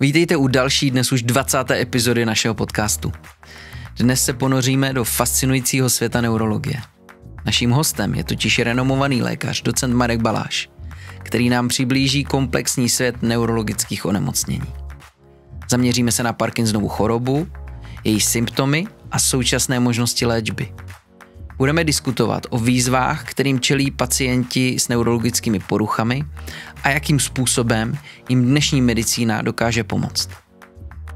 Vítejte u další, dnes už 20. epizody našeho podcastu. Dnes se ponoříme do fascinujícího světa neurologie. Naším hostem je totiž renomovaný lékař, docent Marek Baláš, který nám přiblíží komplexní svět neurologických onemocnění. Zaměříme se na Parkinsonovu chorobu, její symptomy a současné možnosti léčby. Budeme diskutovat o výzvách, kterým čelí pacienti s neurologickými poruchami a jakým způsobem jim dnešní medicína dokáže pomoct.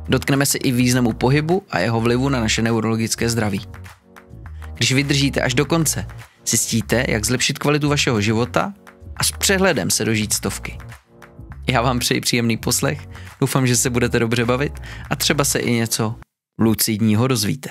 Dotkneme se i významu pohybu a jeho vlivu na naše neurologické zdraví. Když vydržíte až do konce, zjistíte, jak zlepšit kvalitu vašeho života a s přehledem se dožít 100. Já vám přeji příjemný poslech, doufám, že se budete dobře bavit a třeba se i něco lucidního dozvíte.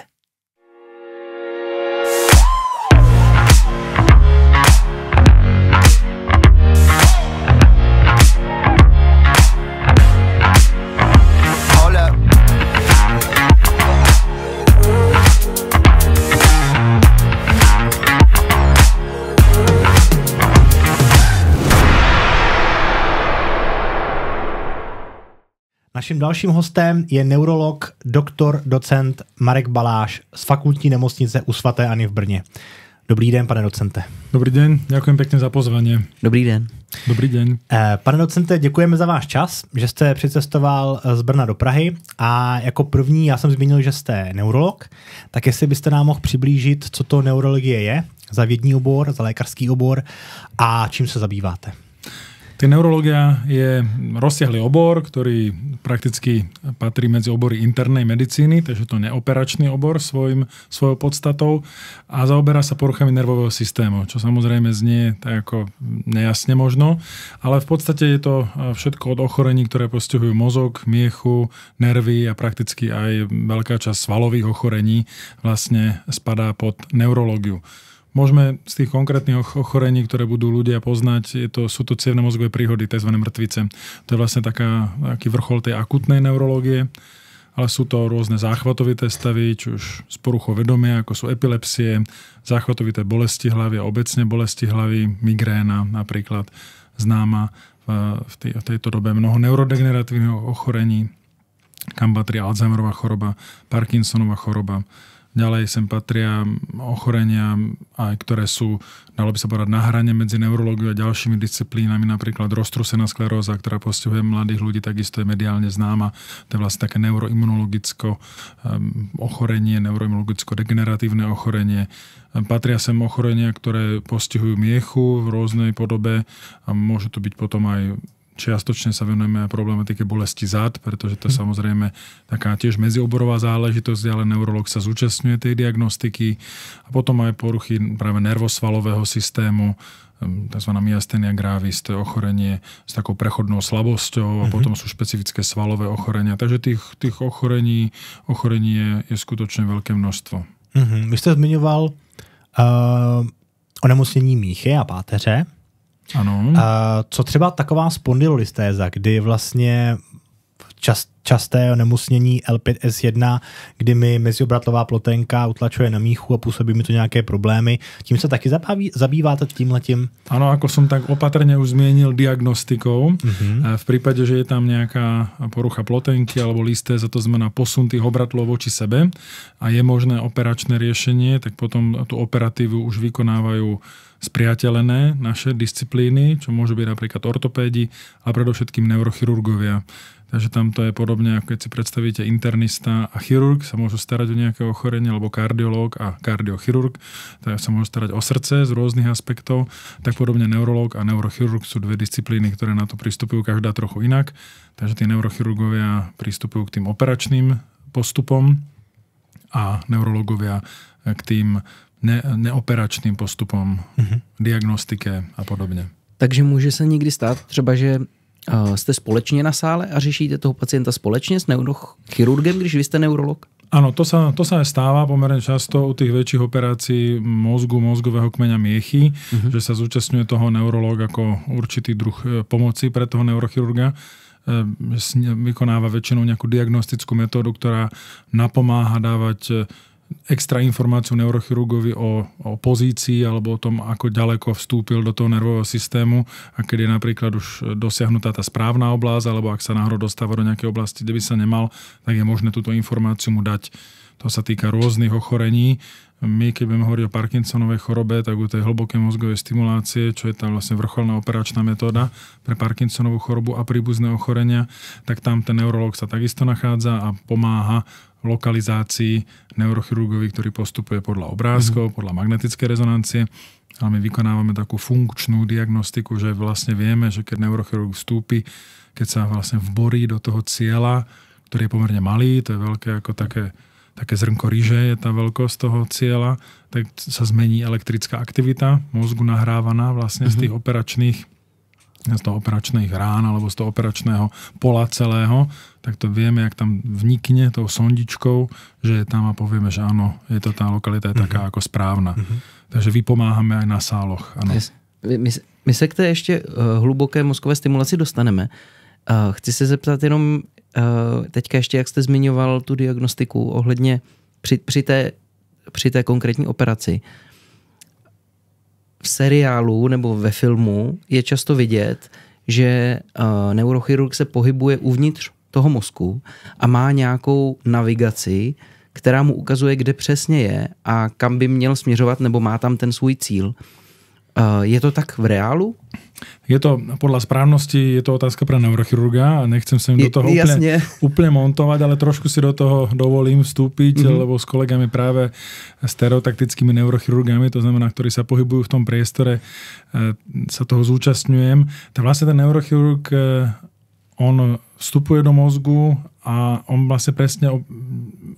Naším dalším hostem je neurolog, doktor, docent Marek Baláš z Fakultní nemocnice u sv. Anny v Brně. Dobrý den, pane docente. Dobrý den, ďakujem pekne za pozvanie. Dobrý den. Dobrý den. Pane docente, děkujeme za váš čas, že jste přicestoval z Brna do Prahy a jako první, já jsem zmínil, že jste neurolog, tak jestli byste nám mohl přiblížit, co to neurologie je, za vědní obor, za lékařský obor a čím se zabýváte. Tak neurológia je rozsiahly obor, ktorý prakticky patrí medzi obory internej medicíny, takže to neoperačný obor svojou podstatou a zaoberá sa poruchami nervového systému, čo samozrejme znie tak ako nejasne možno, ale v podstate je to všetko od ochorení, ktoré postihujú mozog, miechu, nervy a prakticky aj veľká časť svalových ochorení vlastne spadá pod neurológiu. Môžeme z tých konkrétnych ochorení, ktoré budú ľudia poznať, sú to cievne mozgové príhody, tzv. Mŕtvice. To je vlastne taký vrchol tej akutnej neurológie, ale sú to rôzne záchvatovité stavy, či už z poruchou vedomia, ako sú epilepsie, záchvatovité bolesti hlavy a obecne bolesti hlavy, migréna napríklad známa v tejto dobe, mnoho neurodegeneratívnych ochorení, kam patrí Alzheimerová choroba, Parkinsonova choroba. Ďalej sem patria ochorenia, aj ktoré sú, dalo by sa povedať, na hrane medzi neurológiou a ďalšími disciplínami, napríklad roztrusená skleróza, ktorá postihuje mladých ľudí, takisto je mediálne známa. To je vlastne také neuroimunologické ochorenie, neuroimunologicko-degeneratívne ochorenie. Patria sem ochorenia, ktoré postihujú miechu v rôznej podobe a môže to byť potom aj čiastočne sa venujeme problematike bolesti zad, pretože to je samozrejme taká tiež medzioborová záležitosť, ale neurolog sa zúčastňuje tej diagnostiky. A potom aj poruchy práve nervosvalového systému, tzv. Myasthenia gravis, to je ochorenie s takou prechodnou slabosťou a potom sú špecifické svalové ochorenia. Takže tých ochorení je skutočne veľké množstvo. Vy jste zmiňoval onemocnění míchy a páteře. Ano. Co třeba taková spondylolistéza, kdy vlastně časté onemocnění L5S1, kdy mi meziobratlová ploténka utlačuje na míchu a působí mi to nějaké problémy. Tím se taky zabýváte tímhletím? Áno, ako som tak opatrne už zmienil diagnostikou. V prípade, že je tam nejaká porucha ploténky alebo listéza, to znamená posun tých obratlov voči sebe a je možné operačné riešenie, tak potom tú operatívu už vykonávajú spriateľené naše disciplíny, čo môžu byť napríklad ortopédi a predovšetkým neurochirurgovia. Takže tam to je podobne, ako keď si predstavíte internista a chirurg sa môžu starať o nejaké ochorenie, alebo kardiológ a kardiochirurg, tak sa môžu starať o srdce z rôznych aspektov, tak podobne neurológ a neurochirurg sú dve disciplíny, ktoré na to pristupujú každá trochu inak. Takže tí neurochirurgovia pristupujú k tým operačným postupom a neurologovia k tým neoperačným postupom, diagnostike a podobne. Takže může se někdy stát třeba, že jste společně na sále a řešíte toho pacienta společně s neurochirurgem, když vy jste neurolog? Áno, to sa aj stáva pomerne často u tých väčších operácií mozgového kmeňa miechy, že sa zúčastňuje toho neurológ ako určitý druh pomoci pre toho neurochirurga. Vykonáva väčšinou nejakú diagnostickú metódu, ktorá napomáha dávať extra informáciu neurochirurgovi o pozícii alebo o tom, ako ďaleko vstúpil do toho nervového systému a keď je napríklad už dosiahnutá tá správna oblasť alebo ak sa náhodou dostáva do nejakej oblasti, kde by sa nemal, tak je možné túto informáciu mu dať. To sa týka rôznych ochorení. My, keď budeme hovoriť o Parkinsonovej chorobe, tak u tej hlbokej mozgovej stimulácie, čo je tam vlastne vrcholná operačná metóda pre Parkinsonovú chorobu a príbuzné ochorenia, tak tam ten neurolog sa takisto nachádza a pomáha lokalizácii neurochirurgovi, ktorý postupuje podľa obrázkov, podľa magnetickej rezonancie. Ale my vykonávame takú funkčnú diagnostiku, že vlastne vieme, že keď neurochirurg vstúpi, keď sa vlastne vborí do toho cieľa, ktorý je pomerne malý, to je veľké ako také zrnko ryže, je tá veľkosť toho cieľa, tak sa zmení elektrická aktivita mozgu nahrávaná vlastne z tých z toho operačných rán alebo z toho operačného pola celého, tak to vieme, jak tam vnikne tou sondičkou, že je tam a povieme, že áno, je to tá lokalita je taká ako správna. Takže vypomáháme aj na sáloch. Ano. Yes. My se k té ještě hluboké mozkové stimulaci dostaneme. Chci se zeptat jenom teďka ještě, jak jste zmiňoval tu diagnostiku ohledně při té konkrétní operaci. V seriálu nebo ve filmu je často vidět, že neurochirurg se pohybuje uvnitř toho mozku a má nějakou navigaci, která mu ukazuje, kde přesně je a kam by měl směřovat, nebo má tam ten svůj cíl. Je to tak v reálu? Je to podľa správnosti, je to otázka pre neurochirurga a nechcem sa im do toho úplne montovať, ale trošku si do toho dovolím vstúpiť, lebo s kolegami práve stereotaktickými neurochirurgami, to znamená, ktorí sa pohybujú v tom priestore, sa toho zúčastňujem. Tak vlastne ten neurochirurg, on vstupuje do mozgu a on vlastne presne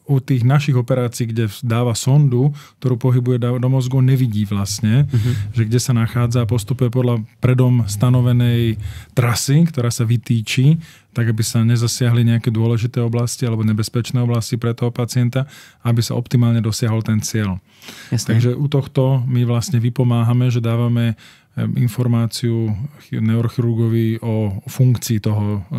u tých našich operácií, kde dáva sondu, ktorú pohybuje do mozgu, nevidí vlastne, že kde sa nachádza a postupuje podľa predom stanovenej trasy, ktorá sa vytýči, tak aby sa nezasiahli nejaké dôležité oblasti alebo nebezpečné oblasti pre toho pacienta, aby sa optimálne dosiahol ten cieľ. Jasne. Takže u tohto my vlastne vypomáhame, že dávame informáciu neurochirurgovi o funkcii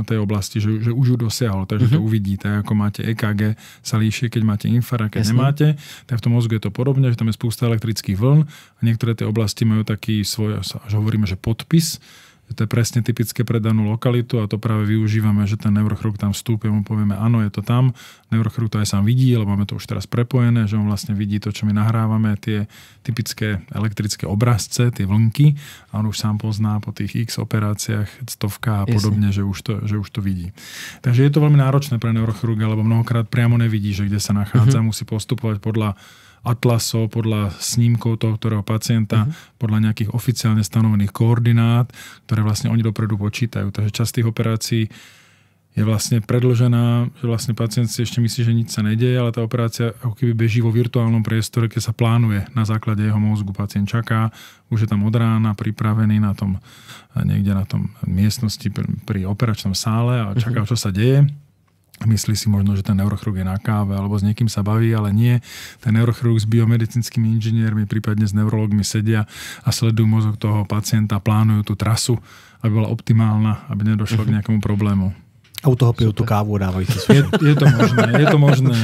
tej oblasti, že už ju dosiahol, takže to uvidíte, ako máte EKG, sa líši, keď máte infarkt, keď nemáte, tak v tom mozgu je to podobne, že tam je spústa elektrických vln a niektoré tie oblasti majú taký svoj, až hovoríme, že podpis, to je presne typické pre danú lokalitu a to práve využívame, že ten neurochirurg tam vstúpi, mu povieme, áno, je to tam. Neurochirurg to aj sám vidí, lebo máme to už teraz prepojené, že on vlastne vidí to, čo my nahrávame, tie typické elektrické obrazce, tie vlnky a on už sám pozná po tých X operáciách, stovka a podobne, že už to vidí. Takže je to veľmi náročné pre neurochirurga, lebo mnohokrát priamo nevidí, že kde sa nachádza, musí postupovať podľa atlasov, podľa snímkov toho, ktorého pacienta, podľa nejakých oficiálne stanovených koordinát, ktoré vlastne oni dopredu počítajú. Takže časť tých operácií je vlastne predĺžená, že vlastne pacient si ešte myslí, že nič sa nedeje, ale tá operácia ako keby beží vo virtuálnom priestore, keď sa plánuje na základe jeho mozgu. Pacient čaká, už je tam od rána pripravený na tom, niekde na tom miestnosti pri operačnom sále a čaká, čo sa deje. Myslí si možno, že ten neurochirurg je na káve alebo s niekým sa baví, ale nie. Ten neurochirurg s biomedicínskymi inžiniermi, prípadne s neurologmi sedia a sledujú mozog toho pacienta, plánujú tú trasu, aby bola optimálna, aby nedošlo k nejakému problému. A u toho pijou tu kávu a dávají si svět. Je to možné.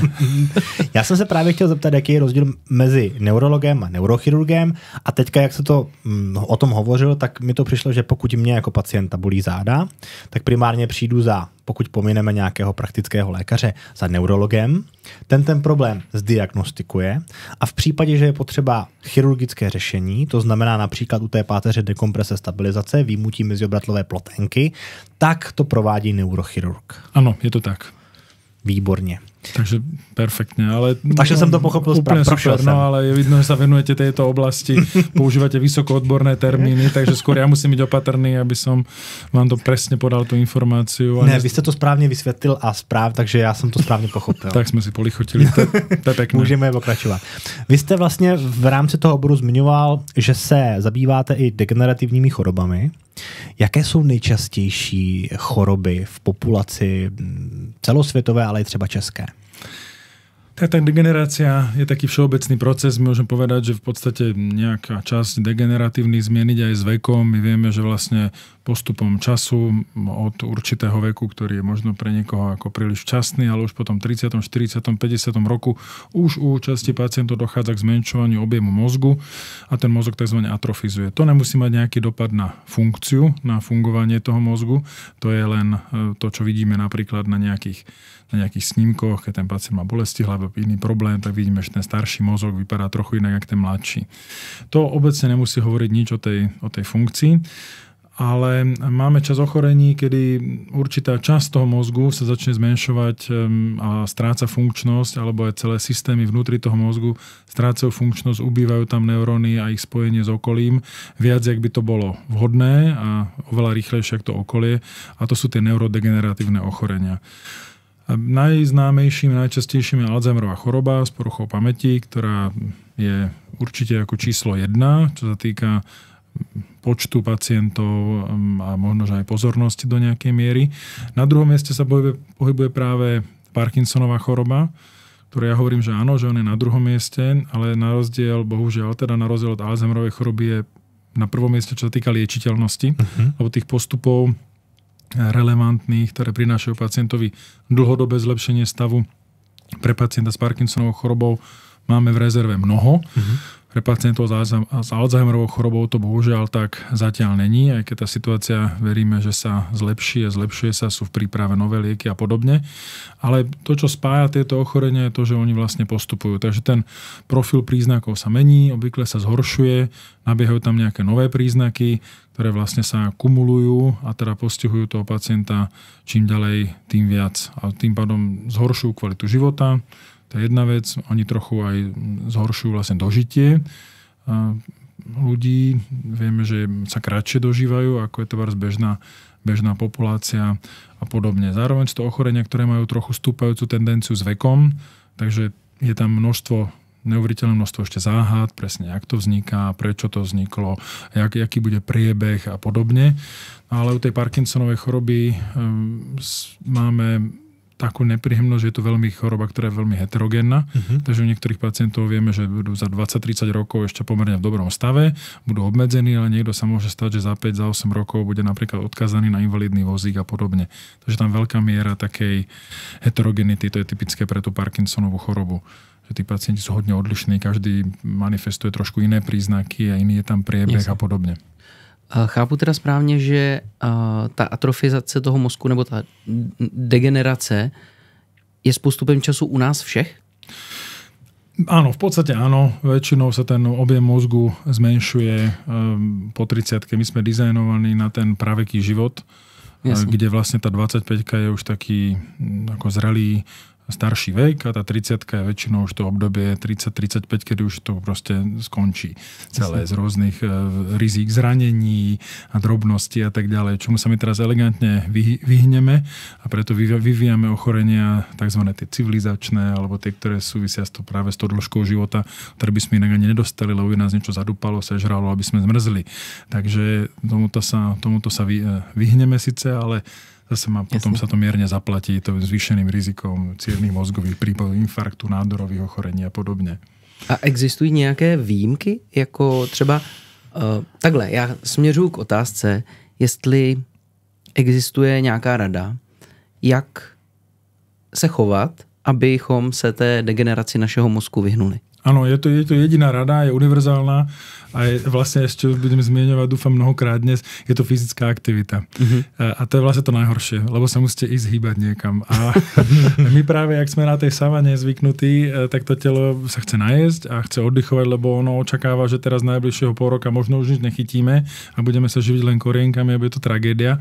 Já jsem se právě chtěl zeptat, jaký je rozdíl mezi neurologem a neurochirurgem a teďka, jak se to o tom hovořil, tak mi to přišlo, že pokud mě jako pacienta bolí záda, tak primárně přijdu pokud pomineme nějakého praktického lékaře, za neurologem. Ten problém zdiagnostikuje a v případě, že je potřeba chirurgické řešení, to znamená například u té páteře dekomprese stabilizace, výjimutí meziobratlové ploténky, tak to provádí neurochirurg. Áno, je to tak. Výborně. Takže perfektne, ale... Takže som to pochopil úplne super, no ale je vidno, že sa venujete tejto oblasti, používate vysokoodborné termíny, takže skôr ja musím byť opatrný, aby som vám to presne podal tú informáciu. Ne, vy ste to správne vysvetlil takže ja som to správne pochopil. Tak sme si polichotili, to je pekné. Můžeme pokračovat. Vy jste vlastně v rámci toho oboru zmiňoval, že se zabýváte i degenerativními chorobami. Jaké jsou nejčastější choroby v populaci celosvětové, ale i třeba české? Tá degenerácia je taký všeobecný proces. Môžem povedať, že v podstate nejaká časť degeneratívnych zmien ide aj s vekom. My vieme, že vlastne postupom času od určitého veku, ktorý je možno pre niekoho ako príliš včasný, ale už potom 30., 40., 50. roku už u časti pacientov dochádza k zmenšovaniu objemu mozgu a ten mozog tzv. Atrofizuje. To nemusí mať nejaký dopad na funkciu, na fungovanie toho mozgu. To je len to, čo vidíme napríklad na nejakých snímkoch, keď ten pacient má bolesti hlavy, iný problém, tak vidíme, že ten starší mozog vypadá trochu inak, ako ten mladší. To obecne nemusí hovoriť nič o tej funkcii, ale máme čas ochorení, kedy určitá časť toho mozgu sa začne zmenšovať a stráca funkčnosť, alebo aj celé systémy vnútri toho mozgu strácajú funkčnosť, ubývajú tam neuróny a ich spojenie s okolím viac, jak by to bolo vhodné a oveľa rýchlejšie ako to okolie, a to sú tie neurodegeneratívne ochorenia. Najznámejším, najčastejším je Alzheimerová choroba s poruchou pamäti, ktorá je určite ako číslo 1, čo sa týka počtu pacientov a možno aj pozornosti do nejakej miery. Na druhom mieste sa pohybuje práve Parkinsonová choroba, ktorú ja hovorím, že áno, že on je na druhom mieste, ale na rozdiel od Alzheimerovej choroby je na prvom mieste, čo sa týka liečiteľnosti, alebo tých postupov relevantných, ktoré prinášajú pacientovi dlhodobé zlepšenie stavu. Pre pacienta s Parkinsonovou chorobou máme v rezerve mnoho. Pre pacientov s Alzheimerovou chorobou to bohužiaľ tak zatiaľ není, aj keď tá situácia veríme, že sa zlepší a zlepšuje sa, sú v príprave nové lieky a podobne. Ale to, čo spája tieto ochorenia, je to, že oni vlastne postupujú. Takže ten profil príznakov sa mení, obvykle sa zhoršuje, nabiehajú tam nejaké nové príznaky, ktoré vlastne sa kumulujú a teda postihujú toho pacienta čím ďalej, tým viac. A tým pádom zhoršujú kvalitu života. To je jedna vec, oni trochu aj zhoršujú vlastne dožitie ľudí. Vieme, že sa kratšie dožívajú, ako je to bežná populácia a podobne. Zároveň sú to ochorenia, ktoré majú trochu stúpajúcu tendenciu s vekom, takže je tam neuveriteľné množstvo ešte záhad, presne jak to vzniká, prečo to vzniklo, aký bude priebeh a podobne. Ale u tej Parkinsonovej choroby máme takú nepríjemnosť, že je to veľmi choroba, ktorá je veľmi heterogénna. Takže u niektorých pacientov vieme, že budú za 20-30 rokov ešte pomerne v dobrom stave, budú obmedzení, ale niekto sa môže stať, že za 5, za 8 rokov bude napríklad odkazaný na invalidný vozík a podobne. Takže tam veľká miera takej heterogenity, to je typické pre tú Parkinsonovú chorobu. Že tí pacienti sú hodne odlišní, každý manifestuje trošku iné príznaky a iný je tam priebeh a podobne. Chápu teda správně, že ta atrofizace toho mozku nebo ta degenerace je s postupem času u nás všech? Áno, v podstate áno. Väčšinou sa ten objem mozgu zmenšuje po 30-ke. My sme dizajnovaní na ten praveký život, kde vlastne tá 25-ka je už taký ako zrelý starší vek a tá 30-ka je väčšinou už to obdobie 30-35, kedy už to proste skončí celé z rôznych rizík zranení a drobností a tak ďalej. Čomu sa my teraz elegantne vyhneme a preto vyvíjame ochorenia tzv. Tie civilizačné alebo tie, ktoré súvisia práve s tou dĺžkou života, ktoré by sme inak ani nedostali, lebo by nás niečo zadupalo, sežralo, aby sme zmrzli. Takže tomuto sa vyhneme síce, ale zase potom sa to mierne zaplatí to zvýšeným rizikom cievnych mozgových prípadov, infarktu, nádorových ochorení a podobně. A existují nějaké výjimky? Jako třeba takhle, já směřuji k otázce, jestli existuje nějaká rada, jak se chovat, abychom se té degeneraci našeho mozku vyhnuli. Áno, je to jediná rada, je univerzálna a je vlastne, ešte budem zmieňovať, dúfam mnohokrát dnes, je to fyzická aktivita. A to je vlastne to najhoršie, lebo sa musíte ísť hýbať niekam. A my práve, jak sme na tej savane zvyknutí, tak to telo sa chce najesť a chce oddychovať, lebo ono očakáva, že teraz najbližšieho pol roka možno už nič nechytíme a budeme sa živiť len korienkami, aby je to tragédia.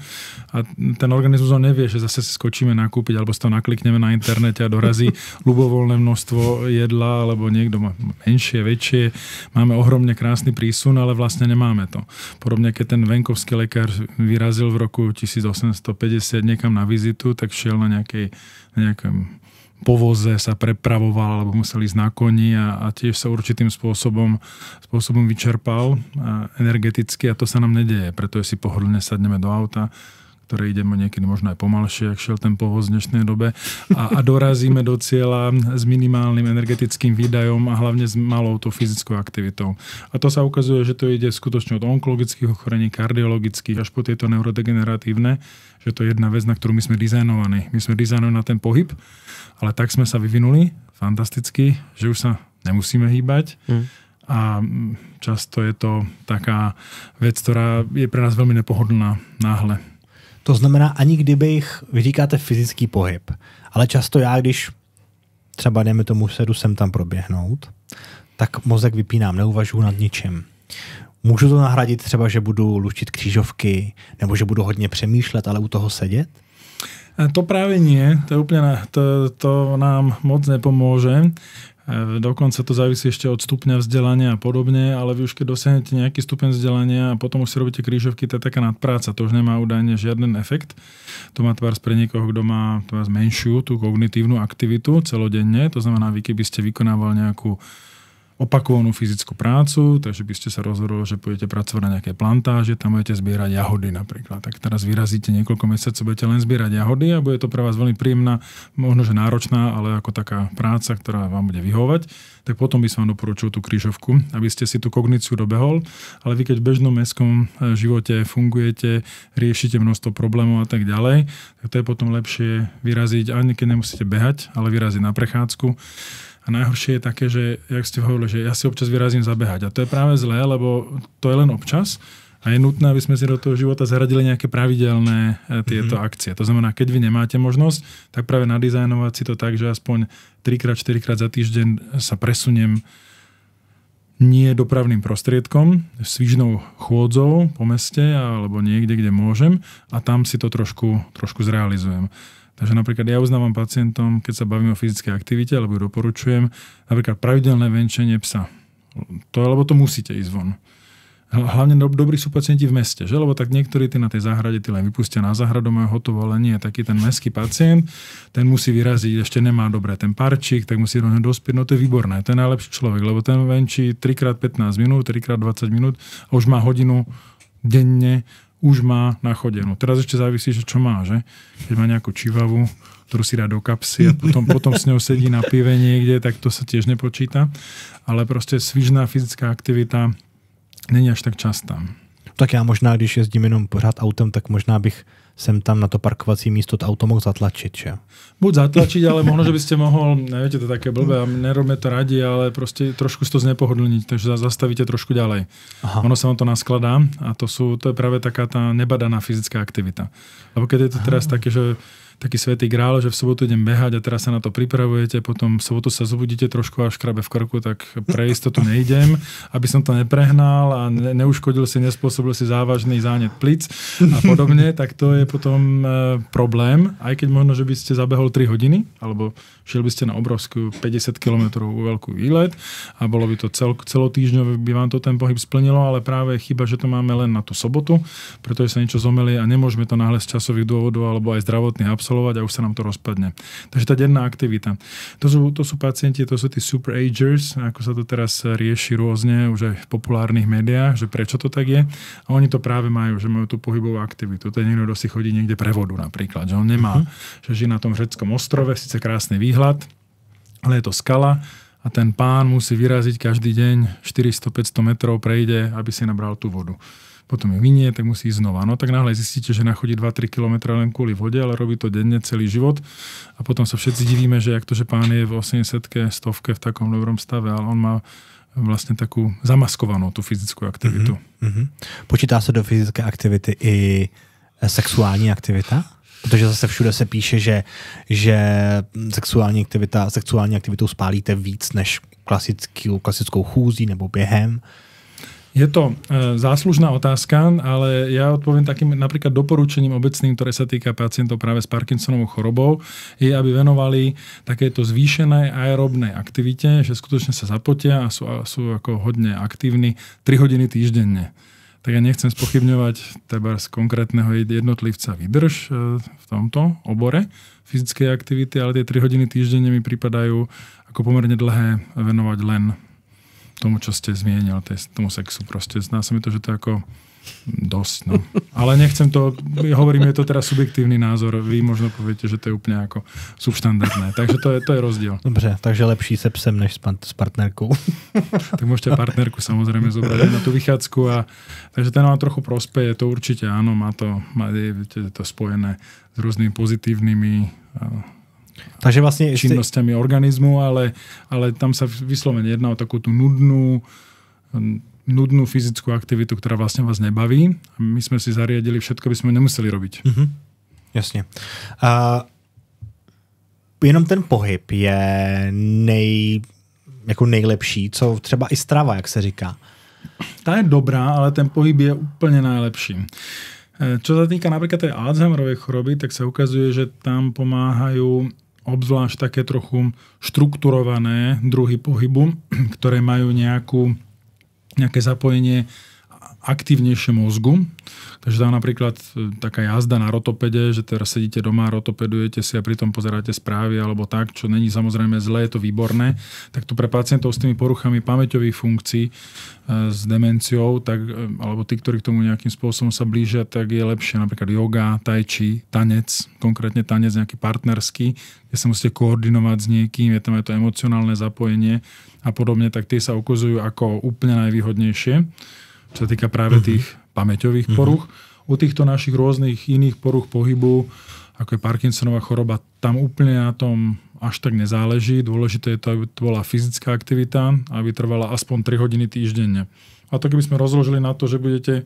A ten organizmus on nevie, že zase si skočíme nakúpiť alebo si to naklikneme na internete a dorazí ľubovoľné množstvo jedla, alebo niekto má menšie, väčšie. Máme ohromne krásny prísun, ale vlastne nemáme to. Podobne, keď ten venkovský lekár vyrazil v roku 1850 niekam na vizitu, tak šiel na nejakom povoze, sa prepravoval, alebo musel ísť na koni a tiež sa určitým spôsobom vyčerpal energeticky a to sa nám nedieje. Preto si pohodlne sadneme do auta, ktoré ideme niekedy možno aj pomalšie, ak šiel ten povoz v dnešnej dobe a dorazíme do cieľa s minimálnym energetickým výdajom a hlavne s malou tou fyzickou aktivitou. A to sa ukazuje, že to ide skutočne od onkologických ochorení, kardiologických až po tieto neurodegeneratívne, že to je jedna vec, na ktorú my sme dizajnovaní. My sme dizajnovaní na ten pohyb, ale tak sme sa vyvinuli fantasticky, že už sa nemusíme hýbať. A často je to taká vec, ktorá je pre nás veľmi nepohodlná náhle. To znamená, ani kdybych, vy říkáte fyzický pohyb, ale často já, když třeba dejme tomu sedu sem tam proběhnout, tak mozek vypínám, neuvažuji nad ničem. Můžu to nahradit třeba, že budu luštit křížovky, nebo že budu hodně přemýšlet, ale u toho sedět? To práve nie. To je úplne, to nám moc nepomôže. Dokonca to závisí ešte od stupňa vzdelania a podobne, ale vy už keď dosiahnete nejaký stupeň vzdelania a potom už si robíte krížovky, to je taká nadpráca. To už nemá údajne žiaden efekt. To má tvárs pre niekoho, kto má tvárs menšiu tú kognitívnu aktivitu celodenne. To znamená, vy keby ste vykonával nejakú opakovanú fyzickú prácu, takže by ste sa rozhodli, že pôjdete pracovať na nejaké plantáže, tam budete zbierať jahody napríklad. Tak teraz vyrazíte niekoľko mesiacov, budete len zbierať jahody a bude to pre vás veľmi príjemná, možno že náročná, ale ako taká práca, ktorá vám bude vyhovať. Tak potom by som vám doporučil tú krížovku, aby ste si tú kogníciu dobehol, ale vy keď v bežnom mestskom živote fungujete, riešite množstvo problémov a tak ďalej, tak to je potom lepšie vyraziť, ani keď nemusíte behať, ale vyraziť na prechádzku. A najhoršie je také, že, jak ste hovorili, že ja si občas vyrazím zabehať. A to je práve zlé, lebo to je len občas a je nutné, aby sme si do toho života zaradili nejaké pravidelné tieto akcie. To znamená, keď vy nemáte možnosť, tak práve nadizajnovať si to tak, že aspoň 3-4 krát za týždeň sa presuniem nie dopravným prostriedkom, svižnou chôdzou po meste alebo niekde, kde môžem a tam si to trošku zrealizujem. Takže napríklad ja uznávam pacientom, keď sa bavíme o fyzickej aktivite, alebo ju doporučujem, napríklad pravidelné venčenie psa. Lebo to musíte ísť von. Hlavne dobrí sú pacienti v meste, že? Lebo tak niektorí na tej záhrade len vypustia na záhradu, majú hotovo, ale nie. Taký ten mestský pacient, ten musí vyraziť, ešte nemá dobre ten parčík, tak musí do neho dospieť. No to je výborné, to je najlepší človek, lebo ten venčí 3x15 minút, 3x20 minút a už má hodinu denne, už má nachodenú. Teraz ešte závisí, že čo má, že? Keď má nejakú čivavu, ktorú si dá do kapsy a potom s ňou sedí na pive niekde, tak to sa tiež nepočíta. Ale proste svižná fyzická aktivita není až tak častá. Tak já možná, když jezdím jenom pořád autem, tak možná bych sem tam na to parkovací místo to auto mohl zatlačiť, že? Buď zatlačiť, ale možno, že by ste mohol, neviete, to také blbé, a nerobíme to radi, ale proste trošku to znepohodlniť, takže zastavíte trošku ďalej. Aha. Ono sa vám to naskladá a to je práve taká tá nebadaná fyzická aktivita. Lebo keď je to teraz také, že taký svätý grál, že v sobotu idem behať a teraz sa na to pripravujete, potom v sobotu sa zobudíte trošku až škrabe v krku, tak pre istotu neidem, aby som to neprehnal a neuškodil si, nespôsobil si závažný zánet plic a podobne, tak to je potom problém, aj keď možno, že by ste zabehol 3 hodiny, alebo šiel by ste na obrovskú 50 km veľkú výlet a bolo by to celotýždňové, by vám to ten pohyb splnilo, ale práve chyba, že to máme len na tú sobotu, pretože sa niečo zomelie a nemôžeme to náhle z časových dôvodov alebo aj zdravotných absolvovať a už sa nám to rozpadne. Takže tá denná aktivita. To sú pacienti, to sú tí super agers, ako sa to teraz rieši rôzne už aj v populárnych médiách, že prečo to tak je. A oni to práve majú, že majú tú pohybovú aktivitu. To je niekto, kto si chodí niekde pre vodu napríklad, že on nemá, že žije na tom gréckom ostrove, síce krásny výhľad, ale je to skala a ten pán musí vyraziť každý deň 400-500 metrov prejde, aby si nabral tú vodu. Potom ju vynie, tak musí ísť znova. No tak náhle zistíte, že nachodí 2-3 km len kvôli vode, ale robí to denne celý život a potom sa všetci divíme, že jak to, že pán je v 80-ke, 100-ke v takom dobrom stave, ale on má vlastne takú zamaskovanou tú fyzickú aktivitu. Počítá se do fyzické aktivity i sexuální aktivita? Protože zase všude se píše, že sexuální aktivitou spálíte víc než klasickou chůzí nebo během. Je to záslužná otázka, ale ja odpoviem takým napríklad doporučením obecným, ktoré sa týka pacientov práve s Parkinsonovou chorobou, je, aby venovali takéto zvýšenej aerobnej aktivite, že skutočne sa zapotia a sú ako hodne aktívni 3 hodiny týždenne. Tak ja nechcem spochybňovať teda z konkrétneho jednotlivca výdrž v tomto obore fyzickej aktivity, ale tie 3 hodiny týždenne mi pripadajú ako pomerne dlhé venovať len tomu, čo ste zmienil, tomu sexu. Proste zdá sa mi to, že to je ako Dosť, no. Ale nechcem to, hovorím, je to teraz subjektívny názor, vy možno poviete, že to je úplne ako subštandardné. Takže to je rozdiel. Dobře, takže lepší se psem, než s partnerkou. Tak môžete partnerku samozrejme zobrať na tú vychádzku. Takže ten vám trochu prospeje, to určite áno, je to spojené s rôznymi pozitívnymi takže vlastne činnosťami organizmu, ale tam sa vyslovene jedná o takú tú nudnú fyzickú aktivitu, ktorá vlastne vás nebaví. My sme si zariadili všetko, by sme nemuseli robiť. Jasně. Jenom ten pohyb je jako nejlepší, co třeba i strava, jak se říká. Tá je dobrá, ale ten pohyb je úplne najlepší. Čo sa týka napríklad tej Alzheimerovej choroby, tak sa ukazuje, že tam pomáhajú obzvlášť také trochu štrukturované druhy pohybu, ktoré majú nejaké zapojenie aktívnejšie mozgu. Takže tam napríklad taká jazda na rotopede, že teraz sedíte doma, rotopedujete si a pritom pozeráte správy alebo tak, čo není samozrejme zlé, je to výborné. Tak to pre pacientov s tými poruchami pamäťových funkcií, s demenciou, tak, alebo tí, ktorí k tomu nejakým spôsobom sa blížia, tak je lepšie napríklad yoga, tai chi, tanec, konkrétne tanec nejaký partnerský, kde sa musíte koordinovať s niekým, je tam aj to emocionálne zapojenie a podobne, tak tie sa ukazujú ako úplne najvýhodnejšie, čo sa týka práve tých pamäťových poruch. U týchto našich rôznych iných poruch pohybu, ako je Parkinsonová choroba, tam úplne na tom až tak nezáleží. Dôležité je to, aby to bola fyzická aktivita, aby trvala aspoň 3 hodiny týždenne. A to keby sme rozložili na to, že budete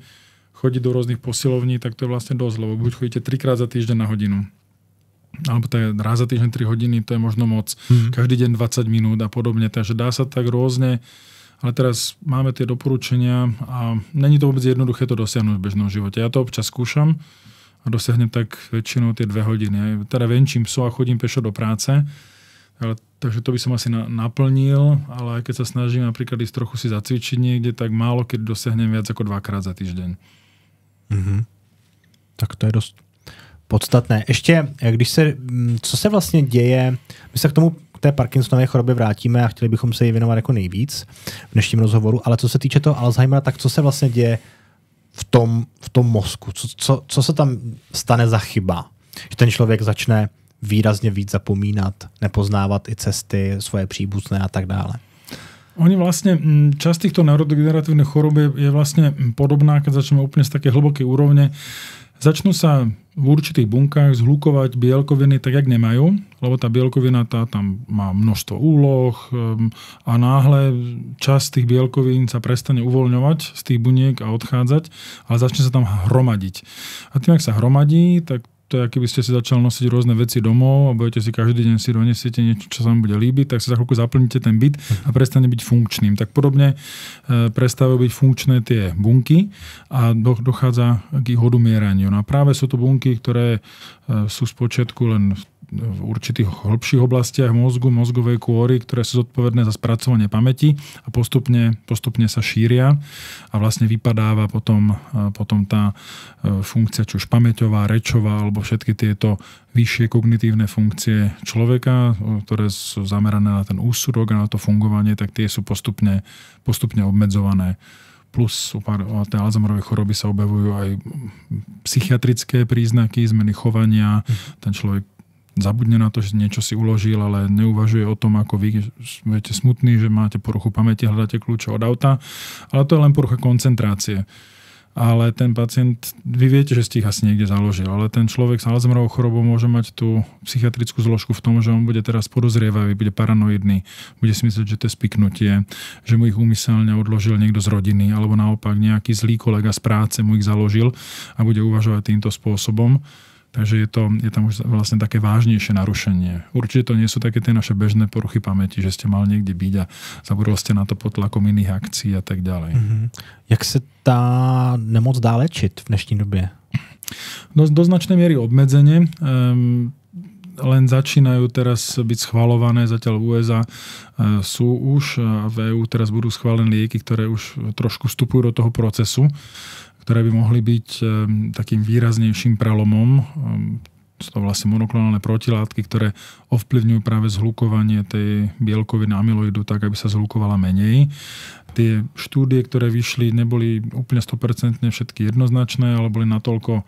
chodiť do rôznych posilovní, tak to je vlastne dosť, lebo buď chodíte 3-krát za týždeň na hodinu. Alebo to je raz za týždeň 3 hodiny, to je možno moc. Každý deň 20 minút a podobne. Takže dá sa tak rôzne. Ale teraz máme tie doporučenia a není to vôbec jednoduché to dosiahnuť v bežnom živote. Ja to občas skúšam a dosiahnem tak väčšinou tie 2 hodiny. Ja teda venčím psov a chodím pešo do práce, takže to by som asi naplnil, ale aj keď sa snažím napríklad ísť trochu si zacvičiť niekde, tak málo keď dosiahnem viac ako 2-krát za týždeň. Tak to je dost podstatné. Ještě, co se vlastně děje, my se k té Parkinsonové chorobě vrátíme a chtěli bychom se jí věnovat jako nejvíc v dnešním rozhovoru, ale co se týče toho Alzheimera, tak co se vlastně děje v tom mozku? Co se tam stane za chyba? Že ten člověk začne výrazně víc zapomínat, nepoznávat i cesty, svoje příbuzné a tak dále. Oni vlastne, časť týchto neurodegeneratívnych chorób je vlastne podobná, keď začneme úplne z také hlbokej úrovne. Začnú sa v určitých bunkách zhlukovať bielkoviny tak, jak nemajú, lebo tá bielkovina tá tam má množstvo úloh a náhle časť tých bielkovín sa prestane uvoľňovať z tých buniek a odchádzať, ale začne sa tam hromadiť. A tým, ak sa hromadí, tak to je, keby ste si začali nosiť rôzne veci domov a budete si každý deň si donesiete niečo, čo sa vám bude líbiť, tak sa za chvíľku zaplníte ten byt a prestane byť funkčným. Tak podobne prestávajú byť funkčné tie bunky a dochádza k ich odumieraniu. No a práve sú to bunky, ktoré sú spočiatku len v určitých hĺbších oblastiach mozgu, mozgovej kôry, ktoré sú zodpovedné za spracovanie pamäti a postupne sa šíria a vlastne vypadáva potom tá funkcia, či už pamäťová, rečová alebo všetky tieto vyššie kognitívne funkcie človeka, ktoré sú zamerané na ten úsudok a na to fungovanie, tak tie sú postupne obmedzované. Plus u tej Alzheimerovej choroby sa objavujú aj psychiatrické príznaky, zmeny chovania. Ten človek zabudne na to, že niečo si uložil, ale neuvažuje o tom, ako vy budete smutní, že máte poruchu pamäti, hľadáte kľúče od auta. Ale to je len porucha koncentrácie. Ale ten pacient, vy viete, že ste ich asi niekde založil, ale ten človek s Alzheimerovou chorobou môže mať tú psychiatrickú zložku v tom, že on bude teraz podozrievavý, bude paranoidný, bude si myslieť, že to je spiknutie, že mu ich úmyselne odložil niekto z rodiny, alebo naopak nejaký zlý kolega z práce mu ich založil a bude uvažovať týmto spôsobom. Takže je tam už vlastne také vážnejšie narušenie. Určite to nie sú také tie naše bežné poruchy pamäti, že ste mal niekde byť a zabudol ste na to pod tlakom iných akcií a tak ďalej. Jak se tá nemoc dá léčit v dnešní době? Do značnej miery obmedzenie. Len začínajú teraz byť schvaľované, zatiaľ v USA sú už a v EU teraz budú schválené lieky, ktoré už trošku vstupujú do toho procesu, ktoré by mohli byť takým výraznejším prelomom. Sú to vlastne monoklonálne protilátky, ktoré ovplyvňujú práve zhlukovanie tej bielkoviny amyloidu tak, aby sa zhlukovala menej. Tie štúdie, ktoré vyšli, neboli úplne 100% všetky jednoznačné, ale boli natoľko